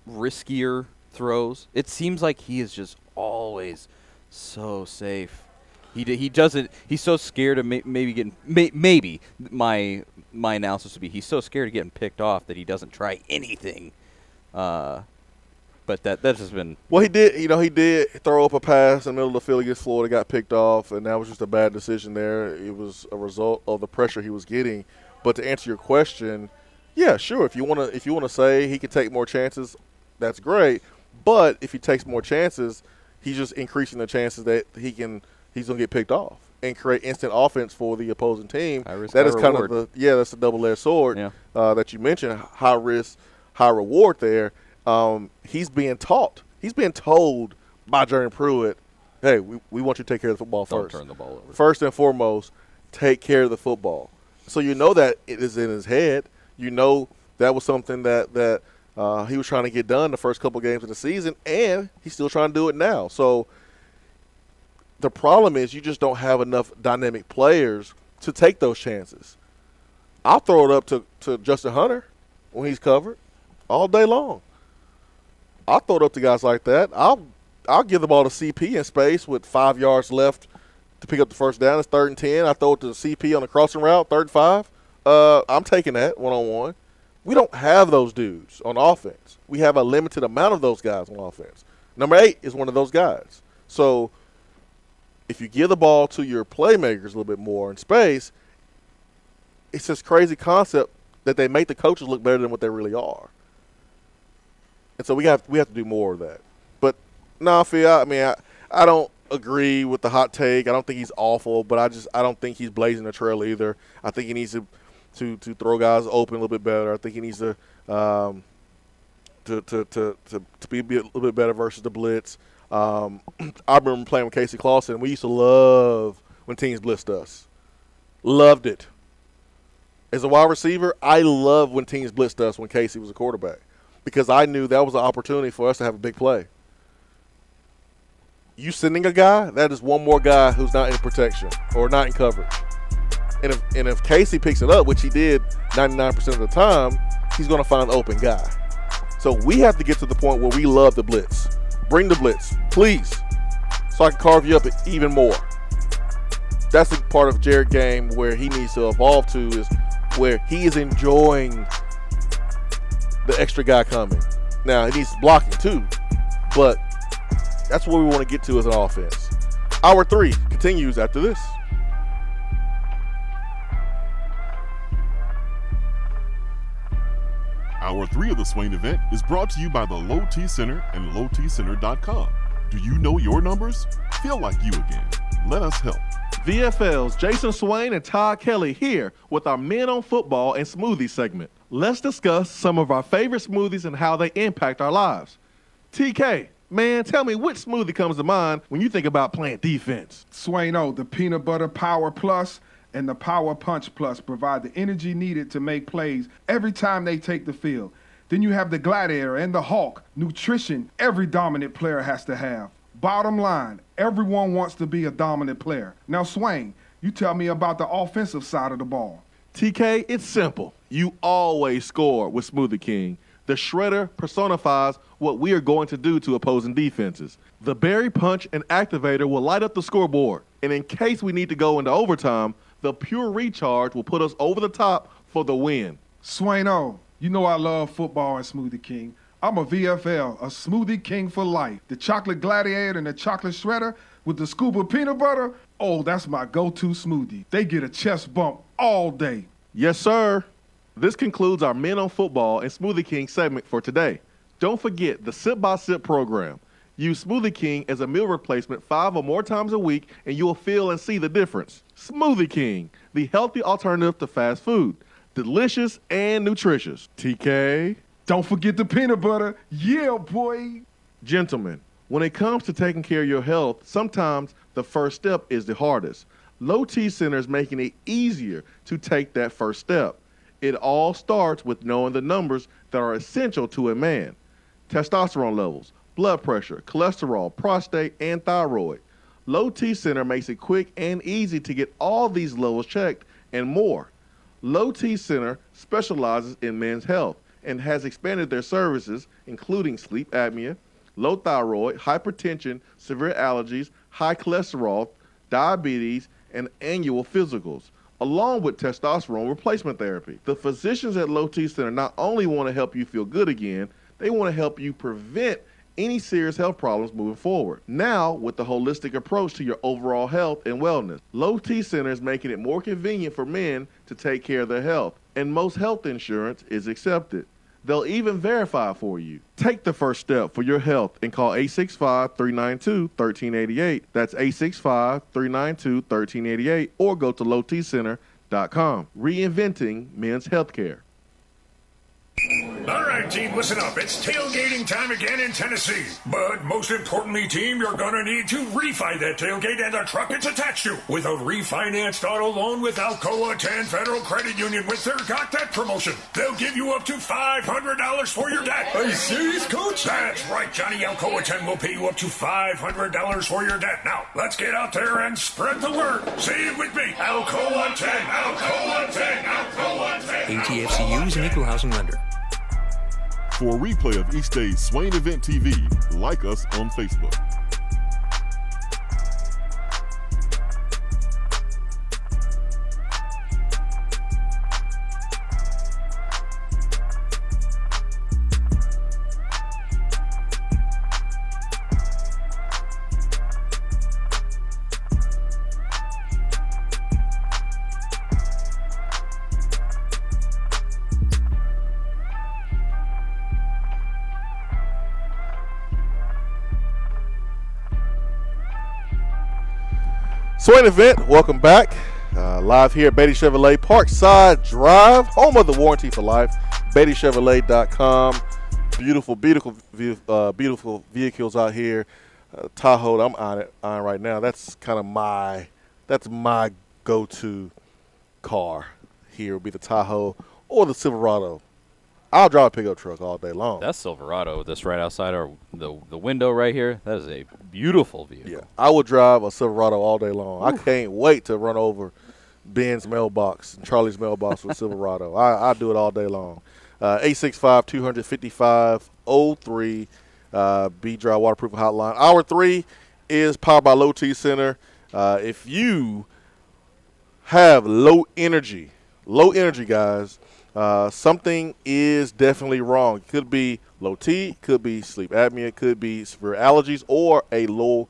riskier throws? It seems like he is just always so safe. He doesn't. He's so scared of maybe getting. Maybe my analysis would be he's so scared of getting picked off that he doesn't try anything. But that's just been. Well, he did. He did throw up a pass in the middle of the field against Florida, got picked off, and that was just a bad decision there. It was a result of the pressure he was getting. But to answer your question, yeah, sure. If you wanna say he can take more chances, that's great. But if he takes more chances, he's just increasing the chances that he's going to get picked off and create instant offense for the opposing team. High risk, that high is kind reward. of that's the double-edged sword that you mentioned. High risk, high reward there. He's being taught. He's being told by Jeremy Pruitt, hey, we want you to take care of the football first. Don't turn the ball over. First and foremost, take care of the football. So you know that it is in his head. You know that was something that he was trying to get done the first couple games of the season, and he's still trying to do it now. So the problem is you just don't have enough dynamic players to take those chances. I'll throw it up to Justin Hunter when he's covered all day long. I'll throw it up to guys like that. I'll give the ball to CP in space with 5 yards left to pick up the 1st down. It's 3rd and 10. I throw it to CP on the crossing route, 3rd and 5. I'm taking that one-on-one. We don't have those dudes on offense. We have a limited amount of those guys on offense. Number 8 is one of those guys. So if you give the ball to your playmakers a little bit more in space, it's this crazy concept that they make the coaches look better than what they really are. And so we have to do more of that. But no, Phil, I don't agree with the hot take. I don't think he's awful, but I don't think he's blazing a trail either. I think he needs to throw guys open a little bit better. I think he needs to be a little bit better versus the blitz. I remember playing with Casey Clausen. We used to love when teams blitzed us. Loved it. As a wide receiver, I loved when teams blitzed us when Casey was a quarterback because I knew that was an opportunity for us to have a big play. You sending a guy, that is one more guy who's not in protection or not in coverage. And if Casey picks it up, which he did 99% of the time, he's going to find an open guy. So we have to get to the point where we love the blitz. Bring the blitz, please, so I can carve you up even more. That's the part of Jared's game where he needs to evolve to, is where he is enjoying the extra guy coming. Now, he needs blocking too, but that's where we want to get to as an offense. Hour 3 continues after this. Hour 3 of the Swain event is brought to you by the Low T Center and LowTCenter.com. Do you know your numbers? Feel like you again. Let us help. VFL's Jason Swain and Todd Kelly here with our Men on Football and Smoothie segment. Let's discuss some of our favorite smoothies and how they impact our lives. TK, man, tell me which smoothie comes to mind when you think about playing defense? Swain-O, the Peanut Butter Power Plus and the Power Punch Plus provide the energy needed to make plays every time they take the field. Then you have the Gladiator and the Hawk, nutrition every dominant player has to have. Bottom line, everyone wants to be a dominant player. Now, Swain, you tell me about the offensive side of the ball. TK, it's simple. You always score with Smoothie King. The shredder personifies what we are going to do to opposing defenses. The Berry Punch and Activator will light up the scoreboard. And in case we need to go into overtime, the Pure Recharge will put us over the top for the win. Swain-O, you know I love football and Smoothie King. I'm a VFL, a Smoothie King for life. The Chocolate Gladiator and the Chocolate Shredder with the scoop of peanut butter, oh, that's my go-to smoothie. They get a chest bump all day. Yes, sir. This concludes our Men on Football and Smoothie King segment for today. Don't forget the Sip by Sip program. Use Smoothie King as a meal replacement 5 or more times a week, and you will feel and see the difference. Smoothie King, the healthy alternative to fast food. Delicious and nutritious. TK. Don't forget the peanut butter. Yeah, boy. Gentlemen, when it comes to taking care of your health, sometimes the first step is the hardest. Low T Center is making it easier to take that first step. It all starts with knowing the numbers that are essential to a man. Testosterone levels, blood pressure, cholesterol, prostate, and thyroid. Low T Center makes it quick and easy to get all these levels checked and more. Low T Center specializes in men's health and has expanded their services, including sleep apnea, low thyroid, hypertension, severe allergies, high cholesterol, diabetes, and annual physicals, along with testosterone replacement therapy. The physicians at Low T Center not only want to help you feel good again, they want to help you prevent any serious health problems moving forward. Now, with the holistic approach to your overall health and wellness, Low T Center is making it more convenient for men to take care of their health, and most health insurance is accepted. They'll even verify for you. Take the first step for your health and call 865-392-1388. That's 865-392-1388, or go to lowtcenter.com. Reinventing men's healthcare. All right, team, listen up. It's tailgating time again in Tennessee. But most importantly, team, you're going to need to refi that tailgate and the truck it's attached to with a refinanced auto loan with Alcoa 10 Federal Credit Union with their Got That promotion. They'll give you up to $500 for your debt. Are you serious, Coach? That's right, Johnny. Alcoa 10 will pay you up to $500 for your debt. Now, let's get out there and spread the word. Say it with me. Alcoa 10, Alcoa 10, Alcoa 10. ATFCU is an equal housing lender. For a replay of each day's Swain Event TV, like us on Facebook. Swain Event, welcome back. Live here at Beatty Chevrolet Parkside Drive, home of the warranty for life. BeattyChevrolet.com. Beautiful, beautiful, beautiful vehicles out here. Tahoe that I'm on right now, that's kind of my go-to car here would be the Tahoe or the Silverado. I'll drive a pickup truck all day long. That Silverado, this right outside the window right here, that is a beautiful vehicle. Yeah, I would drive a Silverado all day long. I can't wait to run over Ben's mailbox and Charlie's mailbox with Silverado. I do it all day long. 865-255-03, B-Drive Waterproofing Hotline. Hour 3 is powered by Low T Center. If you have low energy, guys, something is definitely wrong. It could be low T, could be sleep apnea, could be severe allergies, or a low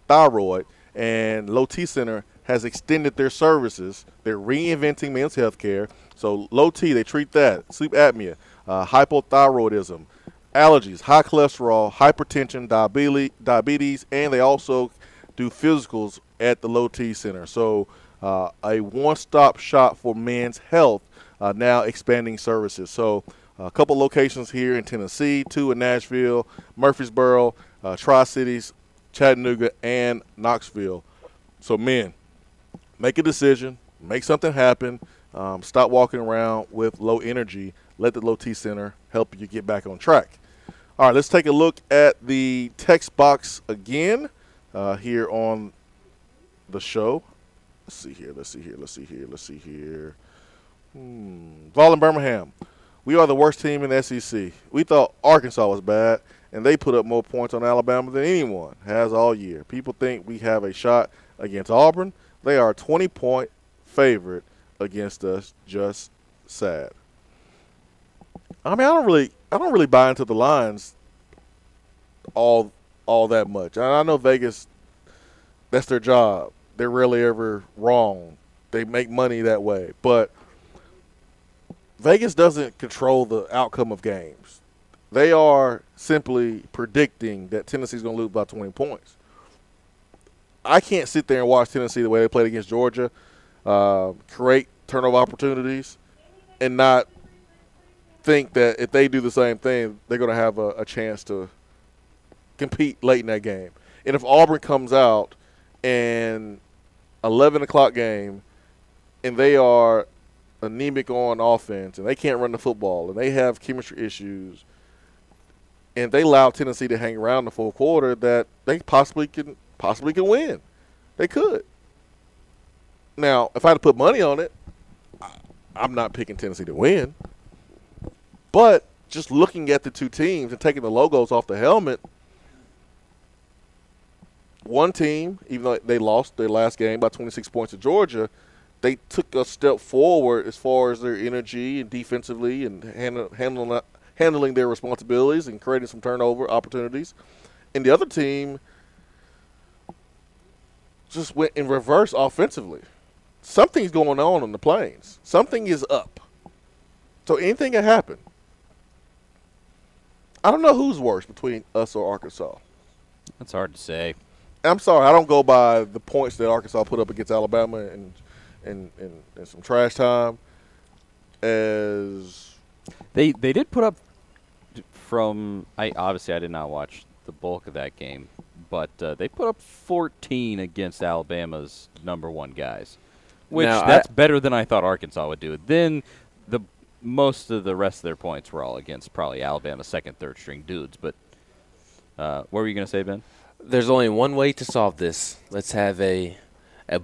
thyroid. And Low T Center has extended their services. They're reinventing men's health care. So Low T, they treat that, sleep apnea, hypothyroidism, allergies, high cholesterol, hypertension, diabetes, and they also do physicals at the Low T Center. So a one-stop shop for men's health, now expanding services. So a couple locations here in Tennessee, 2 in Nashville, Murfreesboro, Tri-Cities, Chattanooga, and Knoxville. So men, make a decision, make something happen. Stop walking around with low energy. Let the Low T Center help you get back on track. All right, let's take a look at the text box again here on the show. Let's see here. Vol in Birmingham. We are the worst team in the SEC. We thought Arkansas was bad, and they put up more points on Alabama than anyone has all year. People think we have a shot against Auburn. They are a 20-point favorite against us. Just sad. I mean, I don't really buy into the lines all that much. I know Vegas, that's their job. They're rarely ever wrong. They make money that way. But Vegas doesn't control the outcome of games. They are simply predicting that Tennessee's going to lose by 20 points. I can't sit there and watch Tennessee the way they played against Georgia, create turnover opportunities, and not think that if they do the same thing, they're going to have a chance to compete late in that game. And if Auburn comes out and 11 o'clock game and they are anemic on offense and they can't run the football and they have chemistry issues and they allow Tennessee to hang around the full quarter, that they possibly can win. They could. Now, if I had to put money on it, I'm not picking Tennessee to win. But just looking at the two teams and taking the logos off the helmet, one team, even though they lost their last game by 26 points to Georgia, they took a step forward as far as their energy and defensively and handling their responsibilities and creating some turnover opportunities. And the other team just went in reverse offensively. Something's going on in the Plains. Something is up. So anything can happen. I don't know who's worse between us or Arkansas. That's hard to say. I'm sorry, I don't go by the points that Arkansas put up against Alabama and some trash time. As they did put up from I did not watch the bulk of that game, but they put up 14 against Alabama's number one guys, which that's better than I thought Arkansas would do. Then most of the rest of their points were all against probably Alabama's second, third string dudes. But what were you going to say, Ben? There's only one way to solve this. Let's have a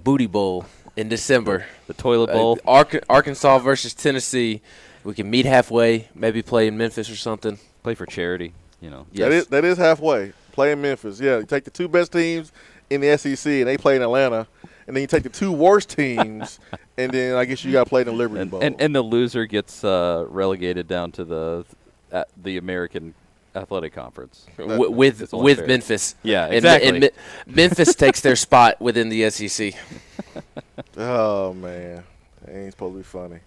booty bowl in December. The toilet bowl. Arkansas versus Tennessee. We can meet halfway, maybe play in Memphis or something. Play for charity, Yes. That is halfway. Play in Memphis. Yeah, you take the two best teams in the SEC, and they play in Atlanta. And then you take the two worst teams, and then I guess you got to play in the Liberty Bowl. And the loser gets relegated down to the American Athletic Conference with Memphis. Yeah, exactly. And Memphis takes their spot within the SEC. Oh man, it ain't supposed to be funny.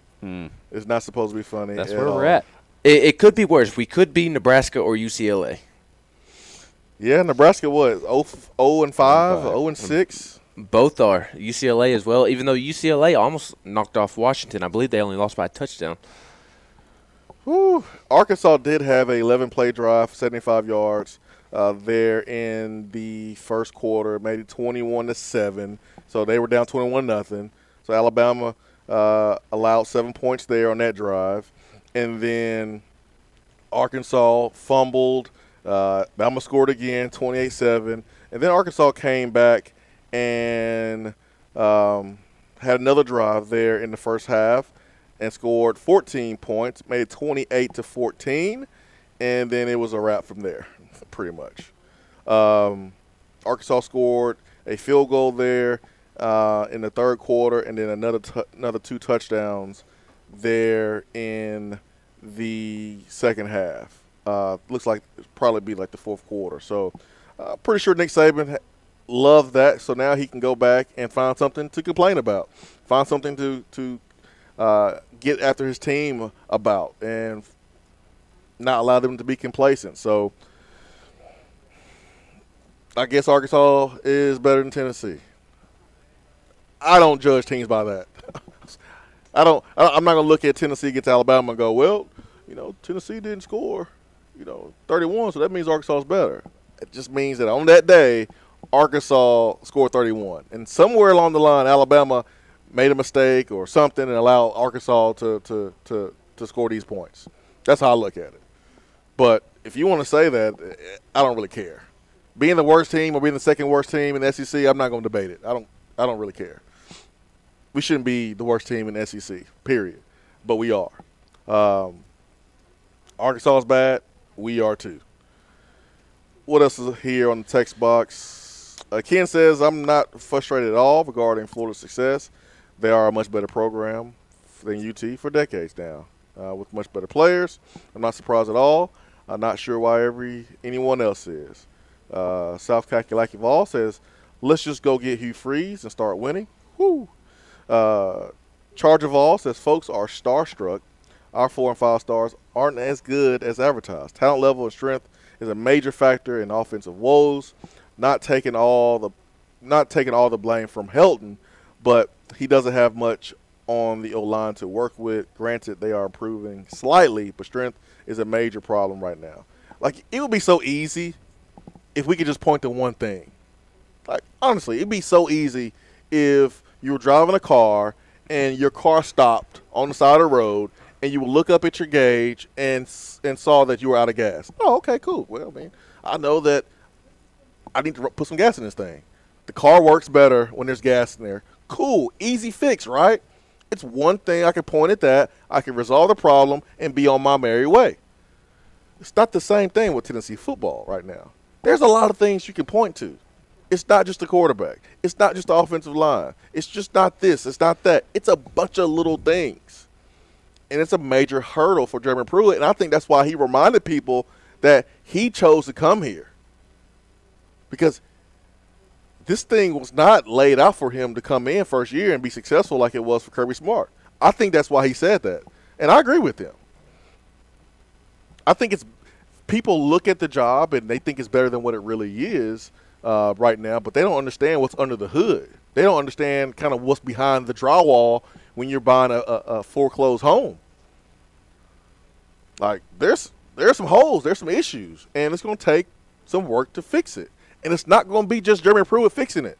It's not supposed to be funny. That's where we're at. It could be worse. We could be Nebraska or UCLA. Yeah, Nebraska what? 0-5, 0-6. Both are. UCLA as well. Even though UCLA almost knocked off Washington, I believe they only lost by a touchdown. Whew. Arkansas did have a 11-play drive, 75 yards. there in the first quarter, made it 21-7. So they were down 21-0. So Alabama allowed 7 points there on that drive. And then Arkansas fumbled. Bama scored again, 28-7. And then Arkansas came back and had another drive there in the first half and scored 14 points, made it 28-14, and then it was a wrap from there, pretty much. Arkansas scored a field goal there in the third quarter, and then another 2 touchdowns there in the second half. Looks like it'll probably be like the fourth quarter. So pretty sure Nick Saban loved that. So now he can go back and find something to complain about, find something to get after his team about, and not allow them to be complacent. So I guess Arkansas is better than Tennessee. I don't judge teams by that. I'm not going to look at Tennessee against Alabama and go, well, Tennessee didn't score, 31, so that means Arkansas is better. It just means that on that day, Arkansas scored 31. And somewhere along the line, Alabama made a mistake or something and allowed Arkansas to score these points. That's how I look at it. But if you want to say that, I don't really care. Being the worst team or being the second worst team in the SEC, I'm not going to debate it. I don't really care. We shouldn't be the worst team in the SEC, period. But we are. Arkansas is bad. We are too. What else is here on the text box? Ken says, I'm not frustrated at all regarding Florida's success. They are a much better program than UT for decades now, with much better players. I'm not surprised at all. I'm not sure why anyone else is. South Kakalaki Vol says, let's just go get Hugh Freeze and start winning. Woo! Charger Vol says, folks are starstruck. Our 4 and 5 stars aren't as good as advertised. Talent level and strength is a major factor in offensive woes. Not taking all the blame from Helton, but he doesn't have much on the O-line to work with. Granted, they are improving slightly, but strength is a major problem right now. Like, it would be so easy if we could just point to one thing. Like, honestly, it'd be so easy if you were driving a car and your car stopped on the side of the road and you would look up at your gauge and saw that you were out of gas. Oh, okay, cool. Well, man, I know that I need to put some gas in this thing. The car works better when there's gas in there. Cool. Easy fix, right? It's one thing I can point at that. I can resolve the problem and be on my merry way. It's not the same thing with Tennessee football right now. There's a lot of things you can point to. It's not just the quarterback. It's not just the offensive line. It's just not this. It's not that. It's a bunch of little things. And it's a major hurdle for Jeremy Pruitt. And I think that's why he reminded people that he chose to come here. Because this thing was not laid out for him to come in first year and be successful like it was for Kirby Smart. I think that's why he said that. And I agree with him. I think it's people look at the job and they think it's better than what it really is right now, but they don't understand what's under the hood. They don't understand kind of what's behind the drywall when you're buying a foreclosed home. Like, there's some holes, there's some issues, and it's going to take some work to fix it. And it's not going to be just Jeremy Pruitt fixing it.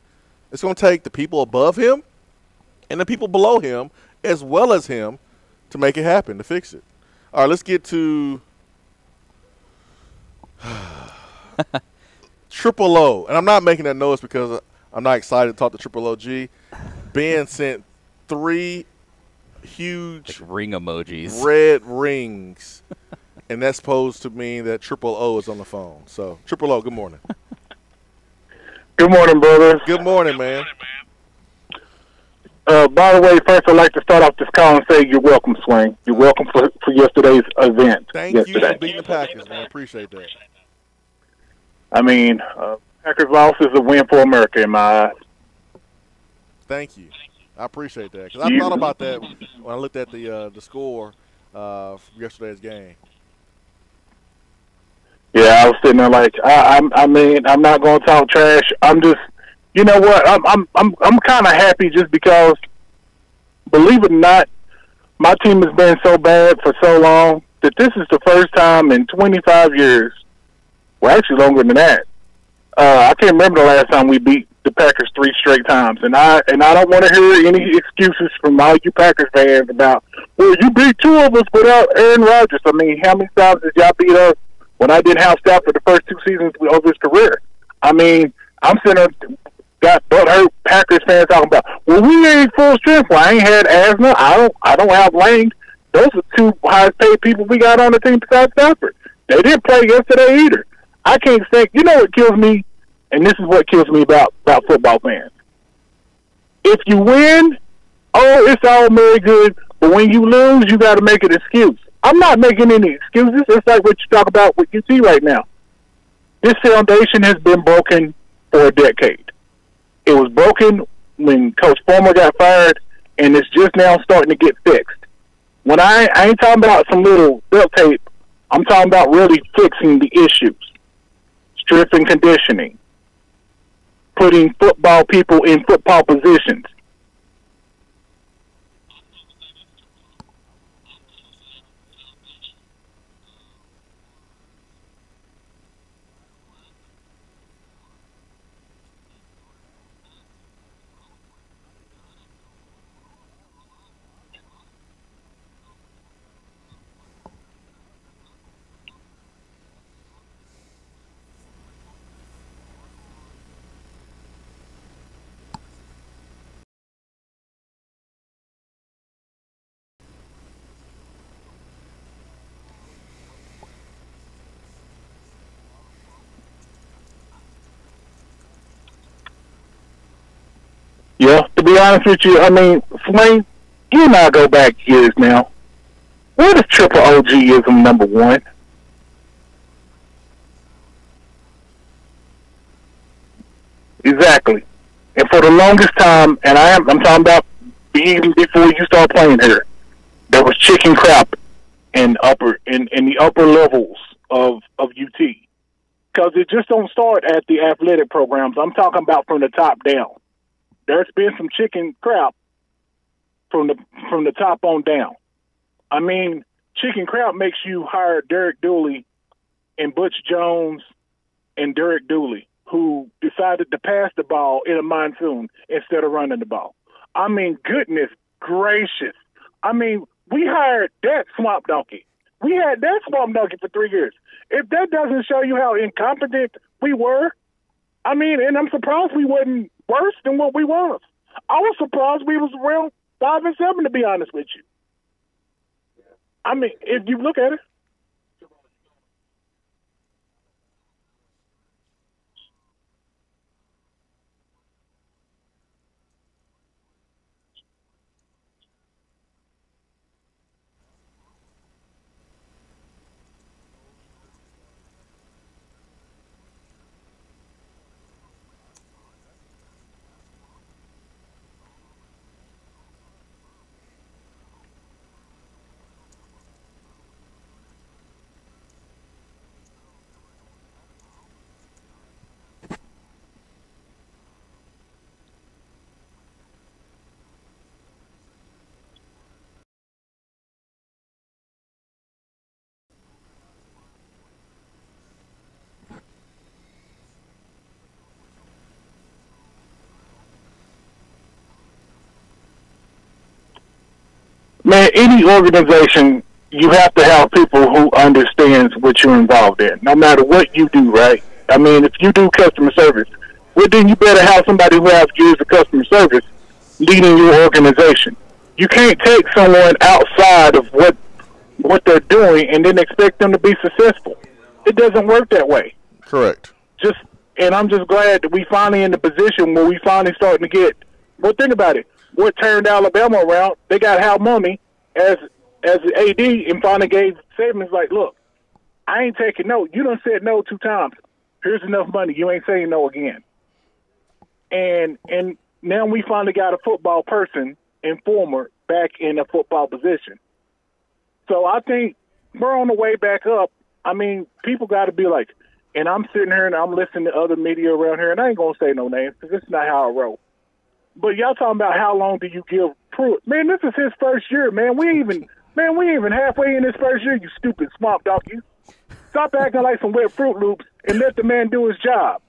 It's going to take the people above him and the people below him as well as him to make it happen, to fix it. All right, let's get to Triple O. And I'm not making that noise because I'm not excited to talk to Triple OG. Ben sent 3 huge like ring emojis, red rings, and that's supposed to mean that Triple O is on the phone. So, Triple O, good morning. Good morning, brothers. Good morning, man. By the way, first I'd like to start off this call and say you're welcome, Swain. You're welcome for yesterday's event. Thank you for beating the Packers, man. I appreciate that. I mean, Packers loss is a win for America in my eyes. Thank you. I appreciate that. Because I thought about that when I looked at the score from yesterday's game. Yeah, I was sitting there like, I mean, I'm not going to talk trash. I'm just, you know what? I'm kind of happy just because, believe it or not, my team has been so bad for so long that this is the first time in 25 years Well, actually longer than that. I can't remember the last time we beat the Packers 3 straight times, and I don't want to hear any excuses from all you Packers fans about, well, you beat 2 of us without Aaron Rodgers. I mean, how many times did y'all beat us when I didn't have Stafford the first 2 seasons of his career? I mean, I'm sitting there, got butthurt Packers fans talking about, well, we ain't full strength. Well, I ain't had asthma. I don't have Lang. Those are 2 highest paid people we got on the team besides Stafford. They didn't play yesterday either. I can't think. You know what kills me? And this is what kills me about football fans. If you win, oh, it's all very good. But when you lose, you got to make an excuse. I'm not making any excuses. It's like what you talk about with UT right now. This foundation has been broken for a decade. It was broken when Coach Fulmer got fired, and it's just now starting to get fixed. When I ain't talking about some little belt tape, I'm talking about really fixing the issues. Strength and conditioning. Putting football people in football positions. Yeah, to be honest with you, I mean, Swain, you and I go back years now. What is triple OGism number 1? Exactly. And for the longest time, and I'm talking about even before you start playing here, there was chicken crap in the upper levels of UT. Because it just don't start at the athletic programs. I'm talking about from the top down. There's been some chicken crap from the top on down. I mean, chicken crap makes you hire Derek Dooley and Butch Jones and Derek Dooley, who decided to pass the ball in a monsoon instead of running the ball. I mean, goodness gracious. I mean, we hired that swamp donkey. We had that swamp donkey for 3 years. If that doesn't show you how incompetent we were, I mean, and I'm surprised we wasn't worse than what we was. I was surprised we was around 5-7, to be honest with you. I mean, if you look at it. Man, any organization, you have to have people who understands what you're involved in, no matter what you do, right? I mean, if you do customer service, well, then you better have somebody who has years of customer service leading your organization. You can't take someone outside of what they're doing and then expect them to be successful. It doesn't work that way. Correct. And I'm just glad that we finally in the position where we finally starting to get. Well, think about it. What turned Alabama around? They got Hal Mummy as the AD and finally gave Saban's like, look, I ain't taking no. You done said no 2 times. Here's enough money. You ain't saying no again. And now we finally got a football person and former back in a football position. So I think we're on the way back up. I mean, people got to be like, and I'm sitting here and I'm listening to other media around here, and I ain't going to say no names because this is not how I roll. But y'all talking about how long do you give Pruitt? Man, this is his first year, man. We ain't even halfway in his first year, you stupid swamp donkey. Stop acting like some wet Fruit Loops and let the man do his job.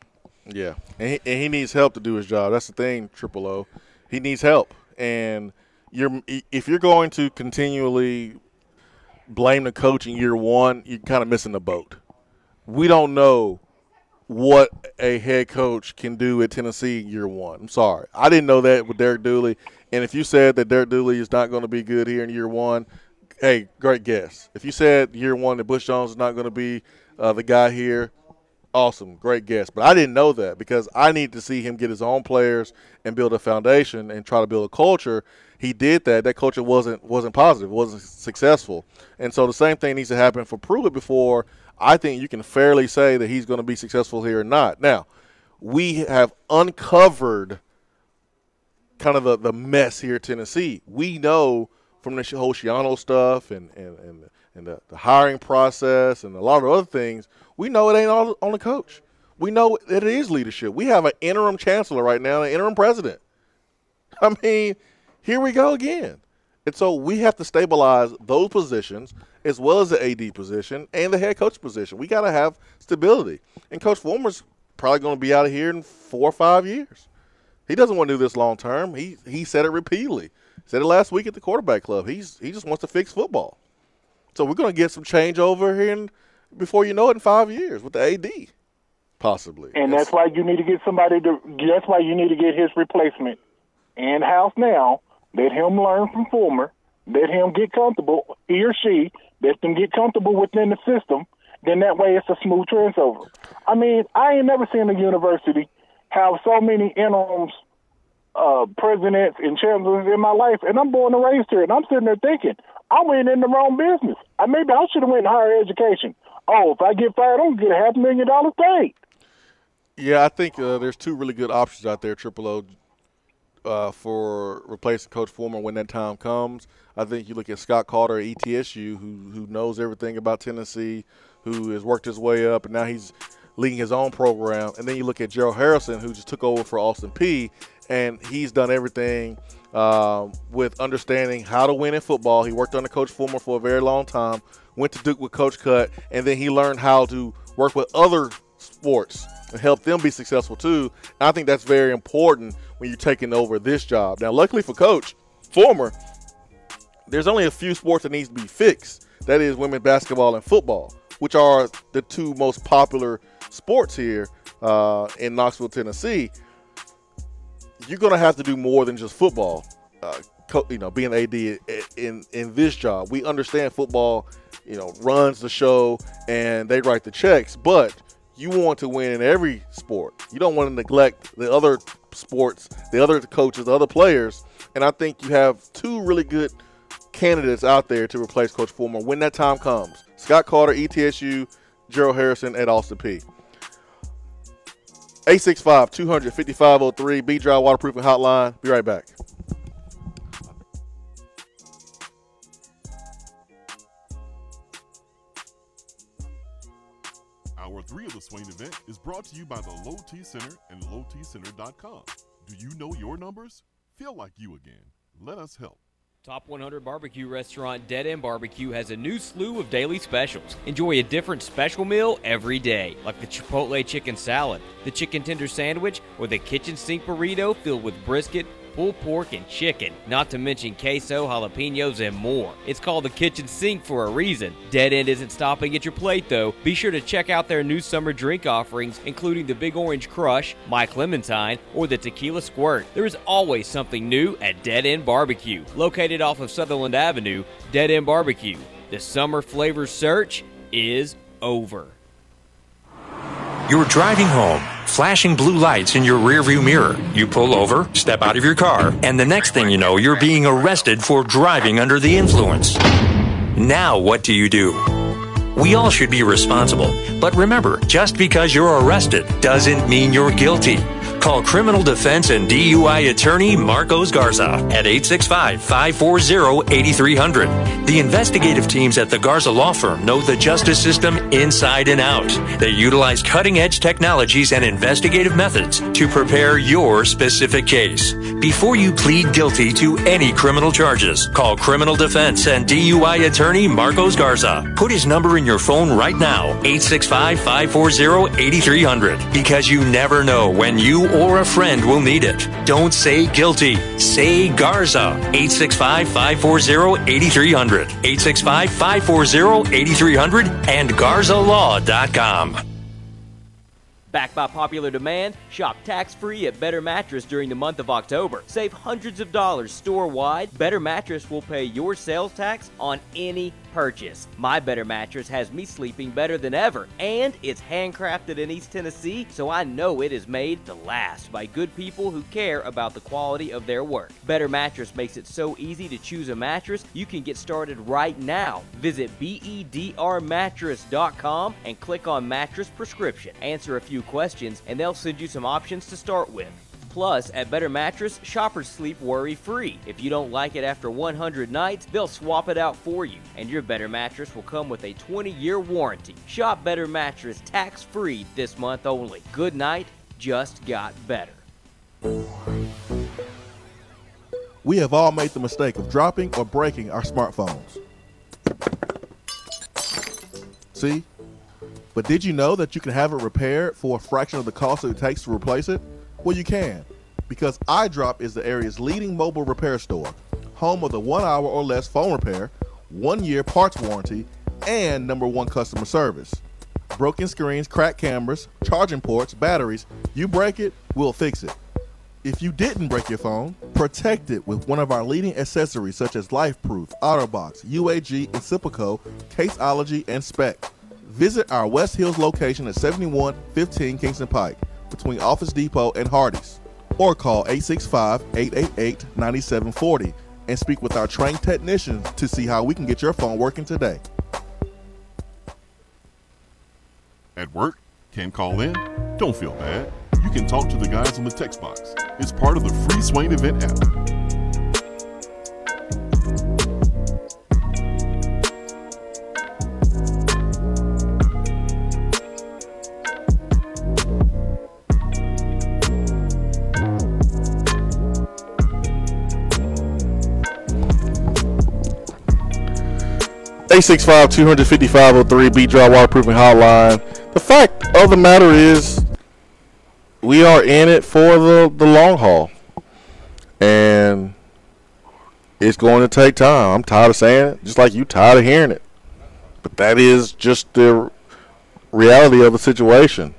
Yeah, and he needs help to do his job. That's the thing, Triple O. He needs help. And if you're going to continually blame the coach in year one, you're kind of missing the boat. We don't know what a head coach can do at Tennessee in year one. I'm sorry. I didn't know that with Derek Dooley. And if you said that Derek Dooley is not going to be good here in year one, hey, great guess. If you said year one that Bush Jones is not going to be the guy here, awesome, great guess. But I didn't know that because I need to see him get his own players and build a foundation and try to build a culture. He did that. That culture wasn't positive, wasn't successful. And so the same thing needs to happen for Pruitt before I think you can fairly say that he's going to be successful here or not. Now, we have uncovered kind of the mess here at Tennessee. We know from the whole Shiano stuff and the hiring process and a lot of other things, we know it ain't all on the coach. We know that it is leadership. We have an interim chancellor right now, an interim president. I mean, here we go again. And so we have to stabilize those positions as well as the AD position and the head coach position. We got to have stability. And Coach Fulmer's probably going to be out of here in 4 or 5 years. He doesn't want to do this long term. He said it repeatedly. Said it last week at the quarterback club. He just wants to fix football. So we're going to get some change over here before you know it in 5 years with the AD, possibly. And that's why you need to get that's why you need to get his replacement in-house now. Let him learn from Fulmer. Let him get comfortable, he or she, let them get comfortable within the system. Then that way it's a smooth transfer. I mean, I ain't never seen a university have so many interims, presidents and chancellors in my life, and I'm born and raised here, and I'm sitting there thinking, I went in the wrong business. Maybe I should have went in higher education. Oh, if I get fired, I'm going to get $500,000 paid. Yeah, I think there's two really good options out there, Triple O, for replacing Coach Fulmer when that time comes. I think you look at Scott Carter at ETSU, who knows everything about Tennessee, who has worked his way up, and now he's leading his own program. And then you look at Gerald Harrison, who just took over for Austin Peay, and he's done everything with understanding how to win in football. He worked under Coach Fulmer for a very long time, went to Duke with Coach Cut, and then he learned how to work with other sports and help them be successful too. And I think that's very important when you're taking over this job. Now, luckily for Coach Fulmer, there's only a few sports that needs to be fixed. That is women's basketball and football, which are the two most popular sports here in Knoxville, Tennessee. You're going to have to do more than just football, being AD in this job. We understand football, runs the show and they write the checks, but you want to win in every sport. You don't want to neglect the other sports, the other coaches, the other players. And I think you have two really good candidates out there to replace Coach Fulmer when that time comes. Scott Carter, ETSU, Gerald Harrison at Austin Peay. 865-200-5503, B-Dry Waterproofing Hotline. Be right back. Hour 3 of the Swain event is brought to you by the Low T Center and lowtcenter.com. Do you know your numbers? Feel like you again. Let us help. Top 100 barbecue restaurant Dead End Barbecue has a new slew of daily specials. Enjoy a different special meal every day, like the Chipotle chicken salad, the chicken tender sandwich, or the kitchen sink burrito filled with brisket, pulled pork, and chicken, not to mention queso, jalapenos, and more. It's called the kitchen sink for a reason. Dead End isn't stopping at your plate, though. Be sure to check out their new summer drink offerings, including the Big Orange Crush, My Clementine, or the Tequila Squirt. There is always something new at Dead End Barbecue. Located off of Sutherland Avenue, Dead End Barbecue. The summer flavor search is over. You're driving home, flashing blue lights in your rearview mirror. You pull over, step out of your car, and the next thing you know, you're being arrested for driving under the influence. Now what do? We all should be responsible, but remember, just because you're arrested doesn't mean you're guilty. Call criminal defense and DUI attorney Marcos Garza at 865-540-8300. The investigative teams at the Garza Law Firm know the justice system inside and out. They utilize cutting-edge technologies and investigative methods to prepare your specific case. Before you plead guilty to any criminal charges, call criminal defense and DUI attorney Marcos Garza. Put his number in your phone right now, 865-540-8300, because you never know when you or a friend will need it. Don't say guilty. Say Garza. 865-540-8300. 865-540-8300 and GarzaLaw.com. Backed by popular demand, shop tax-free at Better Mattress during the month of October. Save hundreds of dollars store-wide. Better Mattress will pay your sales tax on any purchase. My Better Mattress has me sleeping better than ever, and it's handcrafted in East Tennessee, so I know it is made to last by good people who care about the quality of their work. Better Mattress makes it so easy to choose a mattress, you can get started right now. Visit bedrmattress.com and click on Mattress Prescription. Answer a few questions, and they'll send you some options to start with. Plus, at Better Mattress, shoppers sleep worry-free. If you don't like it after 100 nights, they'll swap it out for you, and your Better Mattress will come with a 20-year warranty. Shop Better Mattress tax-free this month only. Good night just got better. We have all made the mistake of dropping or breaking our smartphones. See? But did you know that you can have it repaired for a fraction of the cost that it takes to replace it? Well, you can, because iDrop is the area's leading mobile repair store, home of the 1 hour or less phone repair, 1 year parts warranty, and #1 customer service. Broken screens, cracked cameras, charging ports, batteries, you break it, we'll fix it. If you didn't break your phone, protect it with one of our leading accessories such as LifeProof, OtterBox, UAG, Incipico, Caseology, and Spec. Visit our West Hills location at 7115 Kingston Pike, between Office Depot and Hardee's, or call 865-888-9740 and speak with our trained technicians to see how we can get your phone working today. At work? Can't call in? Don't feel bad. You can talk to the guys on the text box. It's part of the free Swain event app. Eight 255-03 B-Dry Waterproofing Hotline. The fact of the matter is, we are in it for the long haul, and it's going to take time. I'm tired of saying it, just like you tired of hearing it, but that is just the reality of the situation.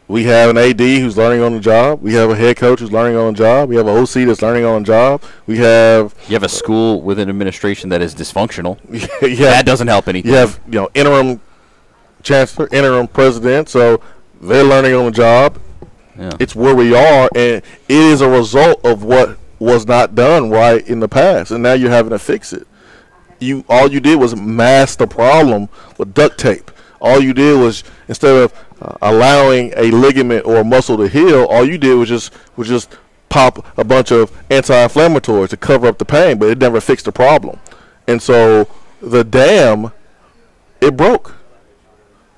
We have an AD who's learning on the job. We have a head coach who's learning on the job. We have an OC that's learning on the job. You have a school with an administration that is dysfunctional. That doesn't help anything. You have interim chancellor, interim president, so they're learning on the job. Yeah. It's where we are, and it is a result of what was not done right in the past, and now you're having to fix it. All you did was mask the problem with duct tape. All you did was, instead of allowing a ligament or a muscle to heal, all you did was just pop a bunch of anti-inflammatories to cover up the pain, but it never fixed the problem. And so the dam, it broke.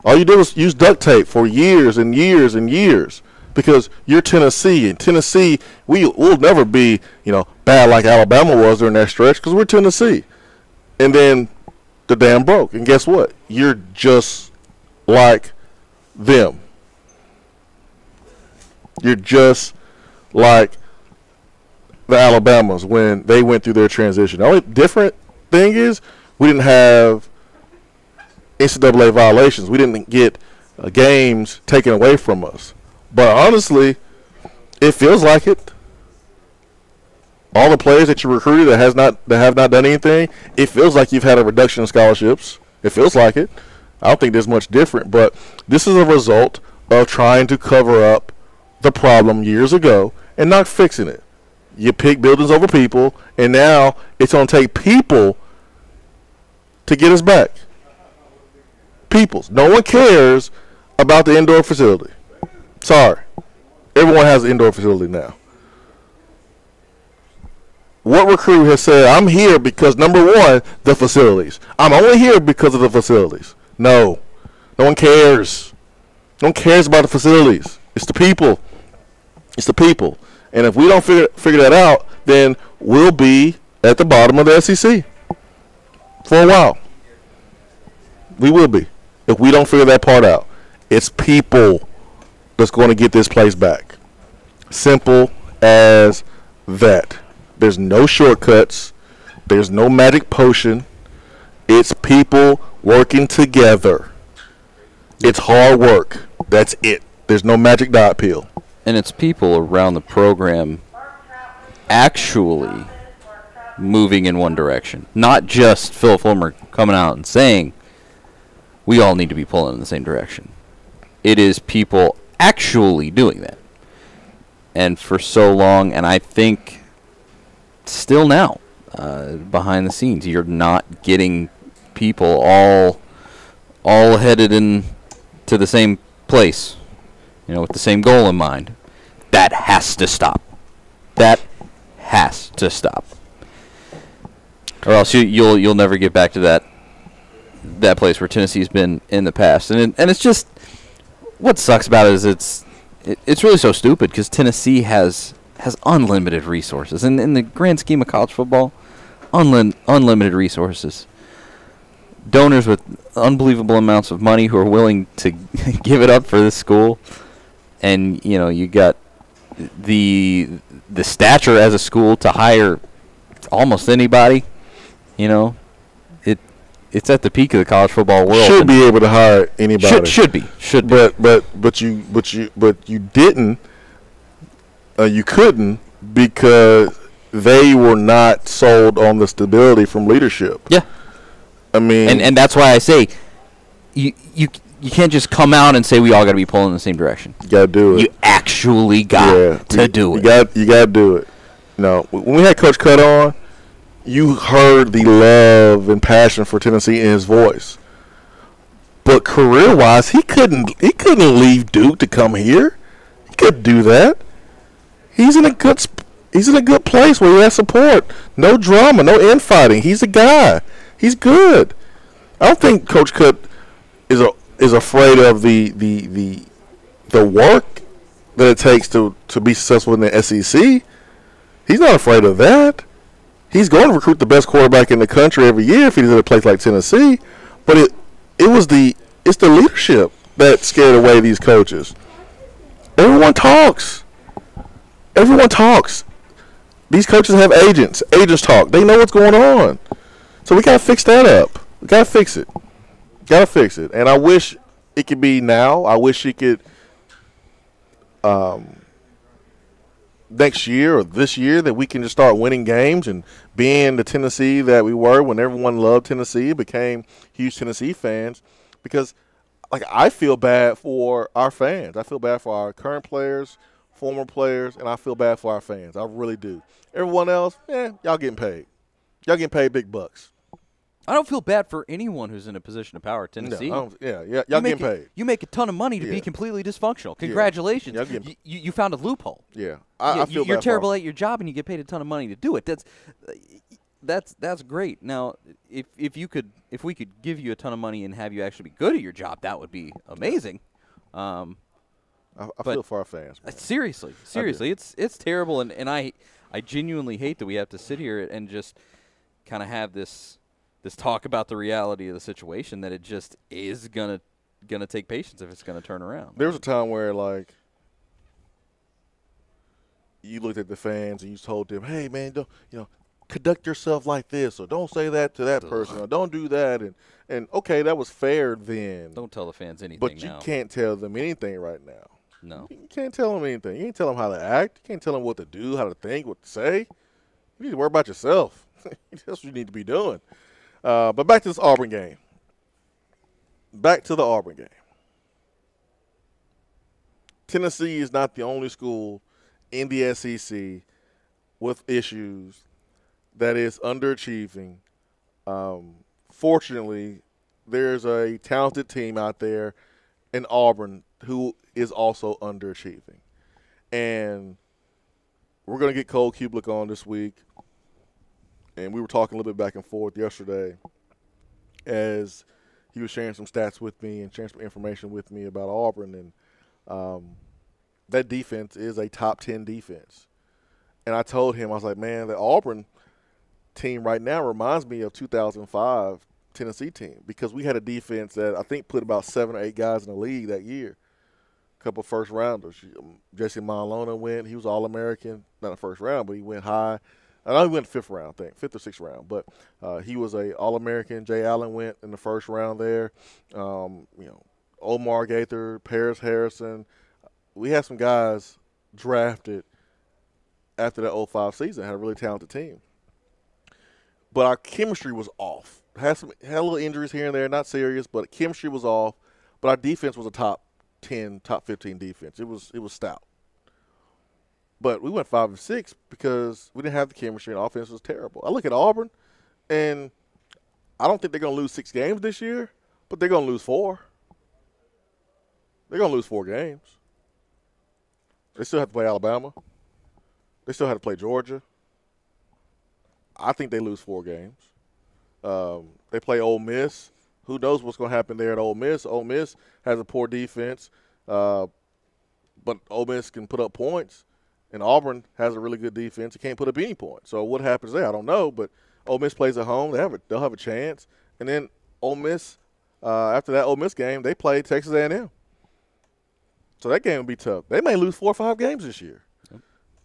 All you did was use duct tape for years and years and years, because you're Tennessee. In Tennessee, we'll never be bad like Alabama was during that stretch, because we're Tennessee. And then the dam broke, and guess what? You're just like them. You're just like the Alabamas when they went through their transition. The only different thing is we didn't have NCAA violations. We didn't get games taken away from us. But honestly, it feels like it. All the players that you recruited that have not done anything, it feels like you've had a reduction in scholarships. It feels like it. I don't think there's much different, but this is a result of trying to cover up the problem years ago and not fixing it. You pick buildings over people, and now it's going to take people to get us back. Peoples. No one cares about the indoor facility. Sorry. Everyone has an indoor facility now. What recruit has said, I'm here because, number one, the facilities. I'm only here because of the facilities. No. No one cares. No one cares about the facilities. It's the people. It's the people. And if we don't figure that out, then we'll be at the bottom of the SEC for a while. We will be. If we don't figure that part out. It's people that's going to get this place back. Simple as that. There's no shortcuts. There's no magic potion. It's people working together. It's hard work. That's it. There's no magic dot pill. And it's people around the program actually moving in one direction. Not just Phil Fulmer coming out and saying we all need to be pulling in the same direction. It is people actually doing that. And for so long, and I think still now, behind the scenes, you're not getting people all headed in to the same place, with the same goal in mind. That has to stop. That has to stop, or else you'll never get back to that place where Tennessee's been in the past. And it's just, what sucks about it is it's really so stupid because Tennessee has unlimited resources, and in the grand scheme of college football, unlimited resources. Donors with unbelievable amounts of money who are willing to give it up for this school, and you got the stature as a school to hire almost anybody. It's at the peak of the college football world. Should be able to hire anybody. Should be. But you didn't. You couldn't because they were not sold on the stability from leadership. Yeah. I mean, and that's why I say you can't just come out and say we all got to be pulling in the same direction. You got to do it. You actually got to do it. You got to do it. No, when we had Coach Cut on, you heard the love and passion for Tennessee in his voice. But career-wise, he couldn't leave Duke to come here. He couldn't do that. He's in a good place where he has support. No drama, no infighting. He's a guy. He's good. I don't think Coach Cut is afraid of the work that it takes to be successful in the SEC. He's not afraid of that. He's going to recruit the best quarterback in the country every year if he's at a place like Tennessee. But it's the leadership that scared away these coaches. Everyone talks. These coaches have agents. Agents talk. They know what's going on. So we got to fix that up. We got to fix it. And I wish it could be now. I wish it could next year or this year that we can just start winning games and being the Tennessee that we were when everyone loved Tennessee, became huge Tennessee fans. Because I feel bad for our fans. I feel bad for our current players, former players, and I feel bad for our fans. I really do. Everyone else, y'all getting paid. Y'all getting paid big bucks. I don't feel bad for anyone who's in a position of power at Tennessee. No, y'all getting paid. You make a ton of money to be completely dysfunctional. Congratulations. Yeah. You found a loophole. Yeah. I feel you're bad terrible for at your job and you get paid a ton of money to do it. That's great. Now, if we could give you a ton of money and have you actually be good at your job, that would be amazing. I feel for our fans. Man. Seriously, it's terrible, and I genuinely hate that we have to sit here and just kind of have this talk about the reality of the situation, that it just is gonna take patience if it's gonna turn around. There was a time where you looked at the fans and you told them, "Hey man, don't conduct yourself like this, or don't say that to that person, or don't do that." And okay, that was fair then. Don't tell the fans anything. But you can't tell them anything right now. No, you can't tell them anything. You can't tell them how to act. You can't tell them what to do, how to think, what to say. You need to worry about yourself. That's what you need to be doing. But back to this Auburn game. Back to the Auburn game. Tennessee is not the only school in the SEC with issues that is underachieving. Fortunately, there's a talented team out there in Auburn who is also underachieving. And we're going to get Cole Kublik on this week. And we were talking a little bit back and forth yesterday as he was sharing some stats with me and sharing some information with me about Auburn. And that defense is a top 10 defense. And I told him, I was like, man, the Auburn team right now reminds me of 2005 Tennessee team because we had a defense that I think put about 7 or 8 guys in the league that year. A couple first rounders. Jesse Malona went. He was All-American, not the first round, but he went high. I know he went 5th round, I think, 5th or 6th round. But he was a All-American. Jay Allen went in the first round there. Omar Gaither, Paris Harrison. We had some guys drafted after that 05 season, had a really talented team. But our chemistry was off. Had a little injuries here and there, not serious, but chemistry was off. But our defense was a top 10, top 15 defense. It was stout. But we went 5-6 because we didn't have the chemistry and offense was terrible. I look at Auburn, and I don't think they're going to lose 6 games this year, but they're going to lose 4. They're going to lose 4 games. They still have to play Alabama. They still have to play Georgia. I think they lose 4 games. They play Ole Miss. Who knows what's going to happen there at Ole Miss? Ole Miss has a poor defense, but Ole Miss can put up points. And Auburn has a really good defense. It can't put up any points. So what happens there? I don't know. But Ole Miss plays at home. They'll have a chance. And then Ole Miss, after that Ole Miss game, they play Texas A&M. So that game will be tough. They may lose 4 or 5 games this year. Yep.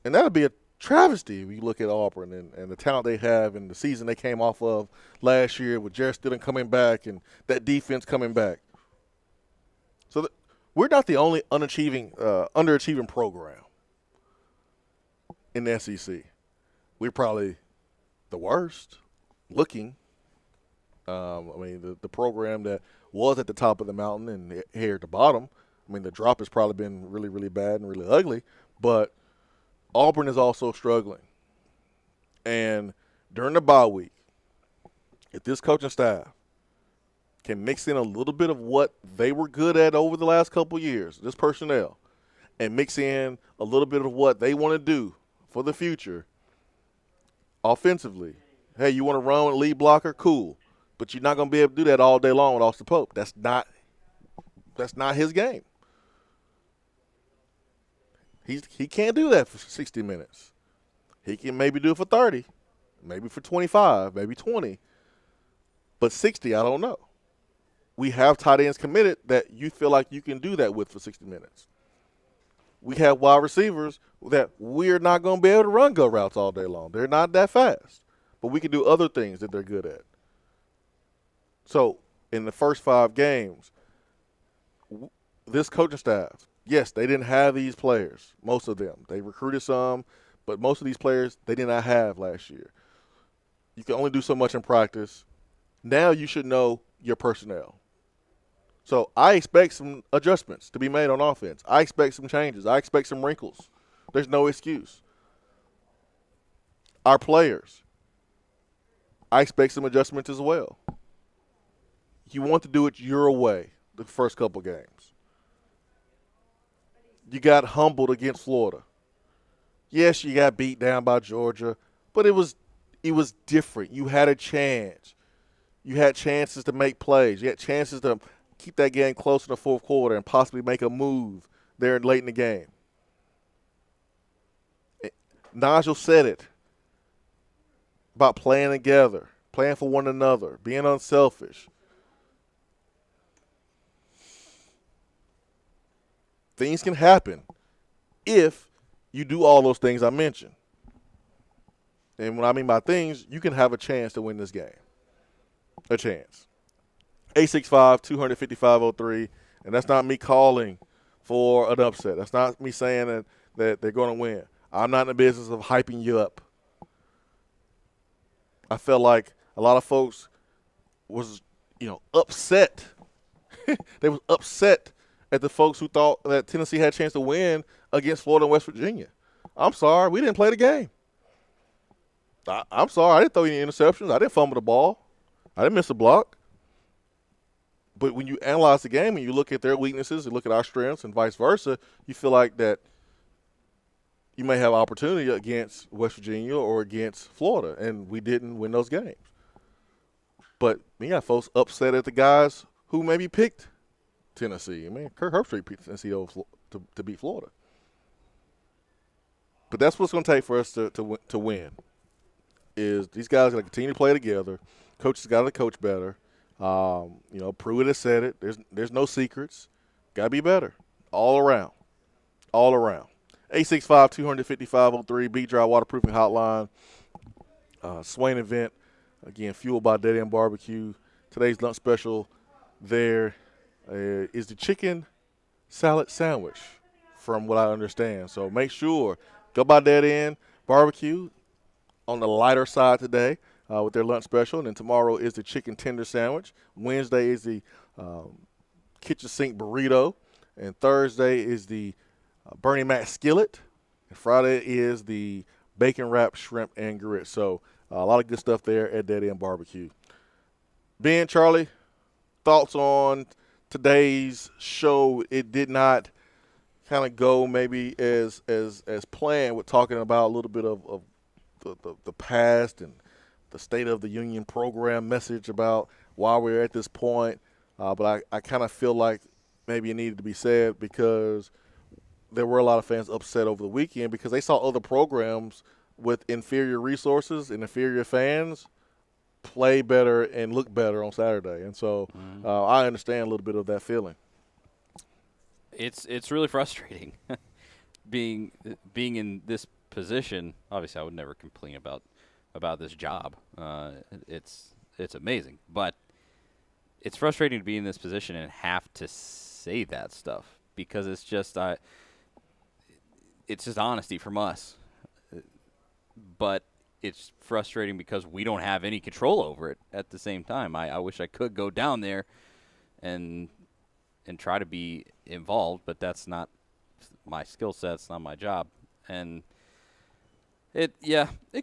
And that would be a travesty if you look at Auburn and the talent they have and the season they came off of last year with Jarrett Stidham coming back and that defense coming back. So we're not the only underachieving program in the SEC. We're probably the worst looking. The program that was at the top of the mountain and here at the bottom, the drop has probably been really, really bad and really ugly, but Auburn is also struggling. And during the bye week, if this coaching staff can mix in a little bit of what they were good at over the last couple of years, this personnel, and mix in a little bit of what they want to do for the future offensively. Hey, you want to run with a lead blocker? Cool. But you're not going to be able to do that all day long with Austin Pope. That's not his game. He can't do that for 60 minutes. He can maybe do it for 30, maybe for 25, maybe 20. But 60, I don't know. We have tight ends committed that you feel like you can do that with for 60 minutes. We have wide receivers that we're not going to be able to run go routes all day long. They're not that fast. But we can do other things that they're good at. So in the first 5 games, this coaching staff, yes, they didn't have these players, most of them. They recruited some, but most of these players they did not have last year. You can only do so much in practice. Now you should know your personnel. So I expect some adjustments to be made on offense. I expect some changes. I expect some wrinkles. There's no excuse. Our players, I expect some adjustments as well. You want to do it your way the first couple games. You got humbled against Florida. Yes, you got beat down by Georgia, but it was different. You had a chance. You had chances to make plays. You had chances to keep that game close in the fourth quarter and possibly make a move there late in the game. Nigel said it about playing together, playing for one another, being unselfish. Things can happen if you do all those things I mentioned. And what I mean by things, you can have a chance to win this game. A chance. 865-255-03, and that's not me calling for an upset. That's not me saying that they're going to win. I'm not in the business of hyping you up. I felt like a lot of folks was, upset. They was upset at the folks who thought that Tennessee had a chance to win against Florida and West Virginia. I'm sorry, we didn't play the game. I'm sorry, I didn't throw any interceptions. I didn't fumble the ball. I didn't miss a block. But when you analyze the game and you look at their weaknesses and look at our strengths and vice versa, you feel like that you may have opportunity against West Virginia or against Florida, and we didn't win those games. But we got folks upset at the guys who maybe picked Tennessee. I mean, Kirk Herbstreit picked Tennessee to beat Florida. But that's what's going to take for us to win. Is these guys going to continue to play together? Coaches got to coach better. Pruitt has said it. There's no secrets. Got to be better all around. 865-255-03, B-Dry Waterproofing Hotline. Swain event, again, fueled by Dead End Barbecue. Today's lunch special there is the chicken salad sandwich, from what I understand. So make sure, go by Dead End Barbecue on the lighter side today with their lunch special. And then tomorrow is the chicken tender sandwich. Wednesday is the kitchen sink burrito. And Thursday is the Bernie Mac skillet. And Friday is the bacon wrapped shrimp and grits. So a lot of good stuff there at Dead End Barbecue. Ben, Charlie, thoughts on today's show? It did not kind of go maybe as planned, with talking about a little bit of the past and the State of the Union program message about why we're at this point. But I kind of feel like maybe it needed to be said, because there were a lot of fans upset over the weekend because they saw other programs with inferior resources and inferior fans play better and look better on Saturday. And so I understand a little bit of that feeling. It's really frustrating being in this position. Obviously, I would never complain about this job. It's amazing, but it's frustrating to be in this position and have to say that stuff, because it's just honesty from us. But it's frustrating because we don't have any control over it at the same time. I wish I could go down there and try to be involved, but that's not my skill set. It's not my job. And it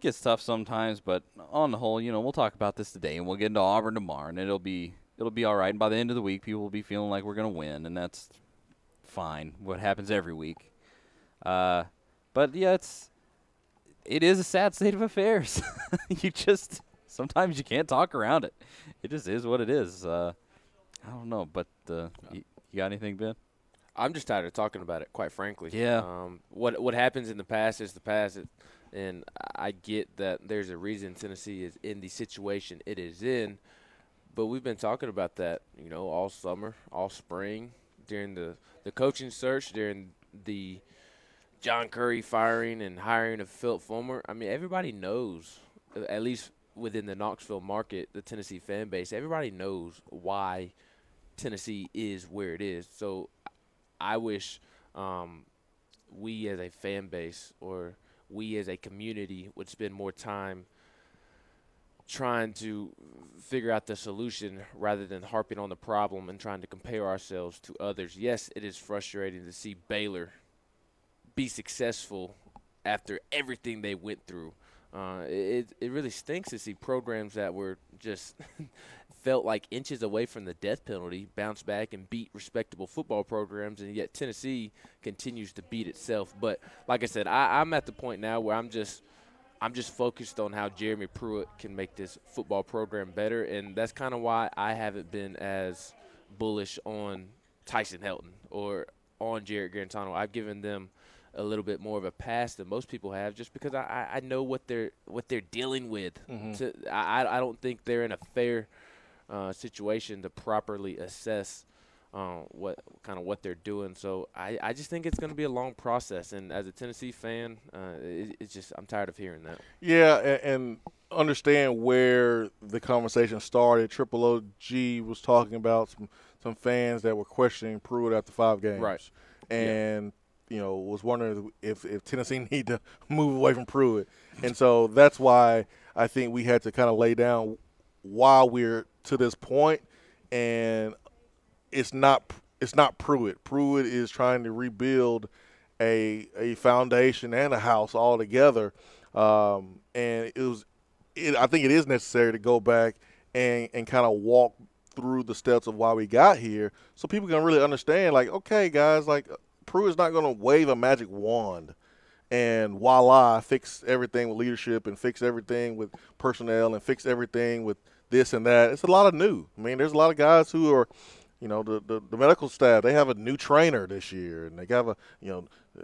gets tough sometimes, but on the whole, we'll talk about this today, and we'll get into Auburn tomorrow, and it'll be all right. And by the end of the week, people will be feeling like we're going to win, and that's fine. What happens every week. But yeah, it is a sad state of affairs. Sometimes you can't talk around it. It just is what it is. I don't know, but you got anything, Ben? I'm just tired of talking about it, quite frankly. Yeah. What happens in the past is the past, and I get that there's a reason Tennessee is in the situation it is in, but we've been talking about that, all summer, all spring, during the coaching search, during the John Curry firing and hiring of Philip Fulmer. I mean, everybody knows, at least within the Knoxville market, the Tennessee fan base, everybody knows why Tennessee is where it is. So I wish we as a fan base, or we as a community, would spend more time trying to figure out the solution rather than harping on the problem and trying to compare ourselves to others. Yes, it is frustrating to see Baylor be successful after everything they went through. It really stinks to see programs that were just felt like inches away from the death penalty bounce back and beat respectable football programs, and yet Tennessee continues to beat itself. But like I said, I'm at the point now where I'm just focused on how Jeremy Pruitt can make this football program better, and that's kind of why I haven't been as bullish on Tyson Helton or on Jarrett Garantano. I've given them a little bit more of a pass than most people have, just because I know what they're dealing with. Mm-hmm. I don't think they're in a fair situation to properly assess what they're doing. So I just think it's going to be a long process. And as a Tennessee fan, it's just, I'm tired of hearing that. Yeah, and understand where the conversation started. Triple OG was talking about some fans that were questioning Pruitt after 5 games, right? And was wondering if Tennessee need to move away from Pruitt. And so that's why I think we had to kind of lay down why we're to this point. And it's not Pruitt. Pruitt is trying to rebuild a foundation and a house all together. And I think it is necessary to go back and kind of walk through the steps of why we got here, so people can really understand, like, okay, guys, like, Pruitt's not going to wave a magic wand and voila, fix everything with leadership and fix everything with personnel and fix everything with this and that. It's a lot of new. I mean, there's a lot of guys who are, the medical staff, they have a new trainer this year, and they have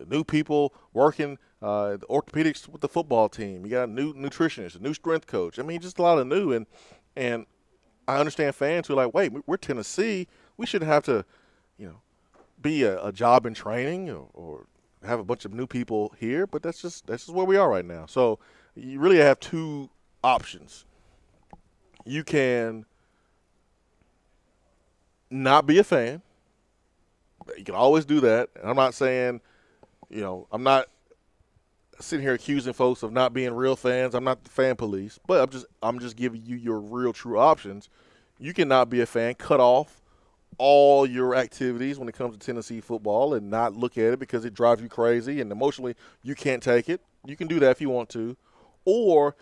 new people working the orthopedics with the football team. You got a new nutritionist, a new strength coach. I mean, just a lot of new. And I understand fans who are like, wait, we're Tennessee. We shouldn't have to, be a job in training or have a bunch of new people here. But that's just where we are right now. So you really have two options. You can not be a fan. You can always do that. And I'm not saying, I'm not sitting here accusing folks of not being real fans. I'm not the fan police, but I'm just giving you your real true options. You cannot be a fan, cut off all your activities when it comes to Tennessee football and not look at it because it drives you crazy and emotionally you can't take it. You can do that if you want to. Or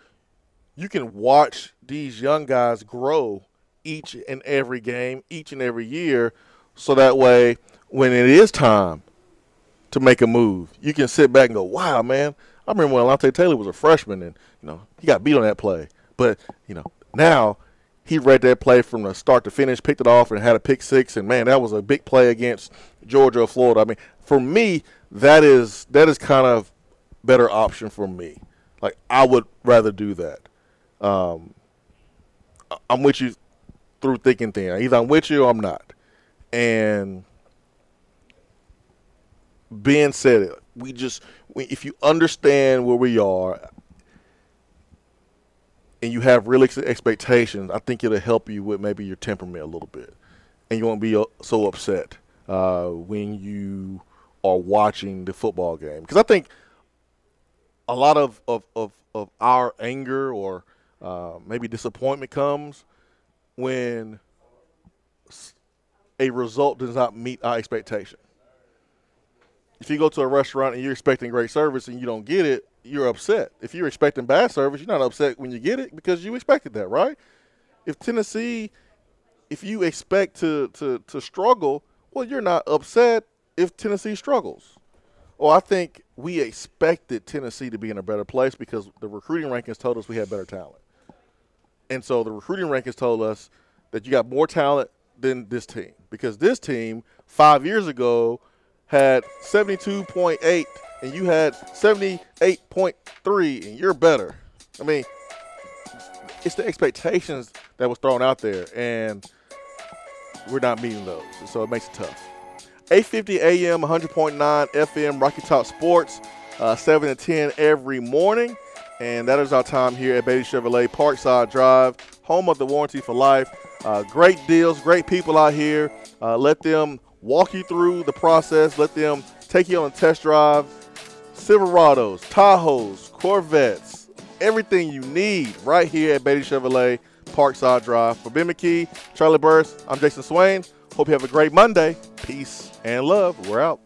you can watch these young guys grow each and every game, each and every year, so that way when it is time to make a move, you can sit back and go, wow, man, I remember when Alontae Taylor was a freshman and, he got beat on that play. But, now he read that play from the start to finish, picked it off, and had a pick six, and, man, that was a big play against Georgia or Florida. I mean, for me, that is kind of better option for me. Like, I would rather do that. I'm with you through thick and thin. Either I'm with you or I'm not. And being said, if you understand where we are and you have real expectations, I think it'll help you with maybe your temperament a little bit. And you won't be so upset when you are watching the football game. Because I think a lot of our anger or maybe disappointment comes when a result does not meet our expectation. If you go to a restaurant and you're expecting great service and you don't get it, you're upset. If you're expecting bad service, you're not upset when you get it because you expected that, right? If you expect to struggle, well, you're not upset if Tennessee struggles. Well, I think we expected Tennessee to be in a better place because the recruiting rankings told us we had better talent. And so the recruiting rankings told us that you got more talent than this team because this team 5 years ago had 72.8 and you had 78.3 and you're better. I mean, it's the expectations that was thrown out there and we're not meeting those. So it makes it tough. 8:50 a.m., 100.9 FM, Rocky Top Sports, 7 to 10 every morning. And that is our time here at Beatty Chevrolet Parkside Drive, home of the warranty for life. Great deals, great people out here. Let them walk you through the process. Let them take you on a test drive. Silverados, Tahoes, Corvettes, everything you need right here at Beatty Chevrolet Parkside Drive. For Ben McKee, Charlie Burris, I'm Jason Swain. Hope you have a great Monday. Peace and love. We're out.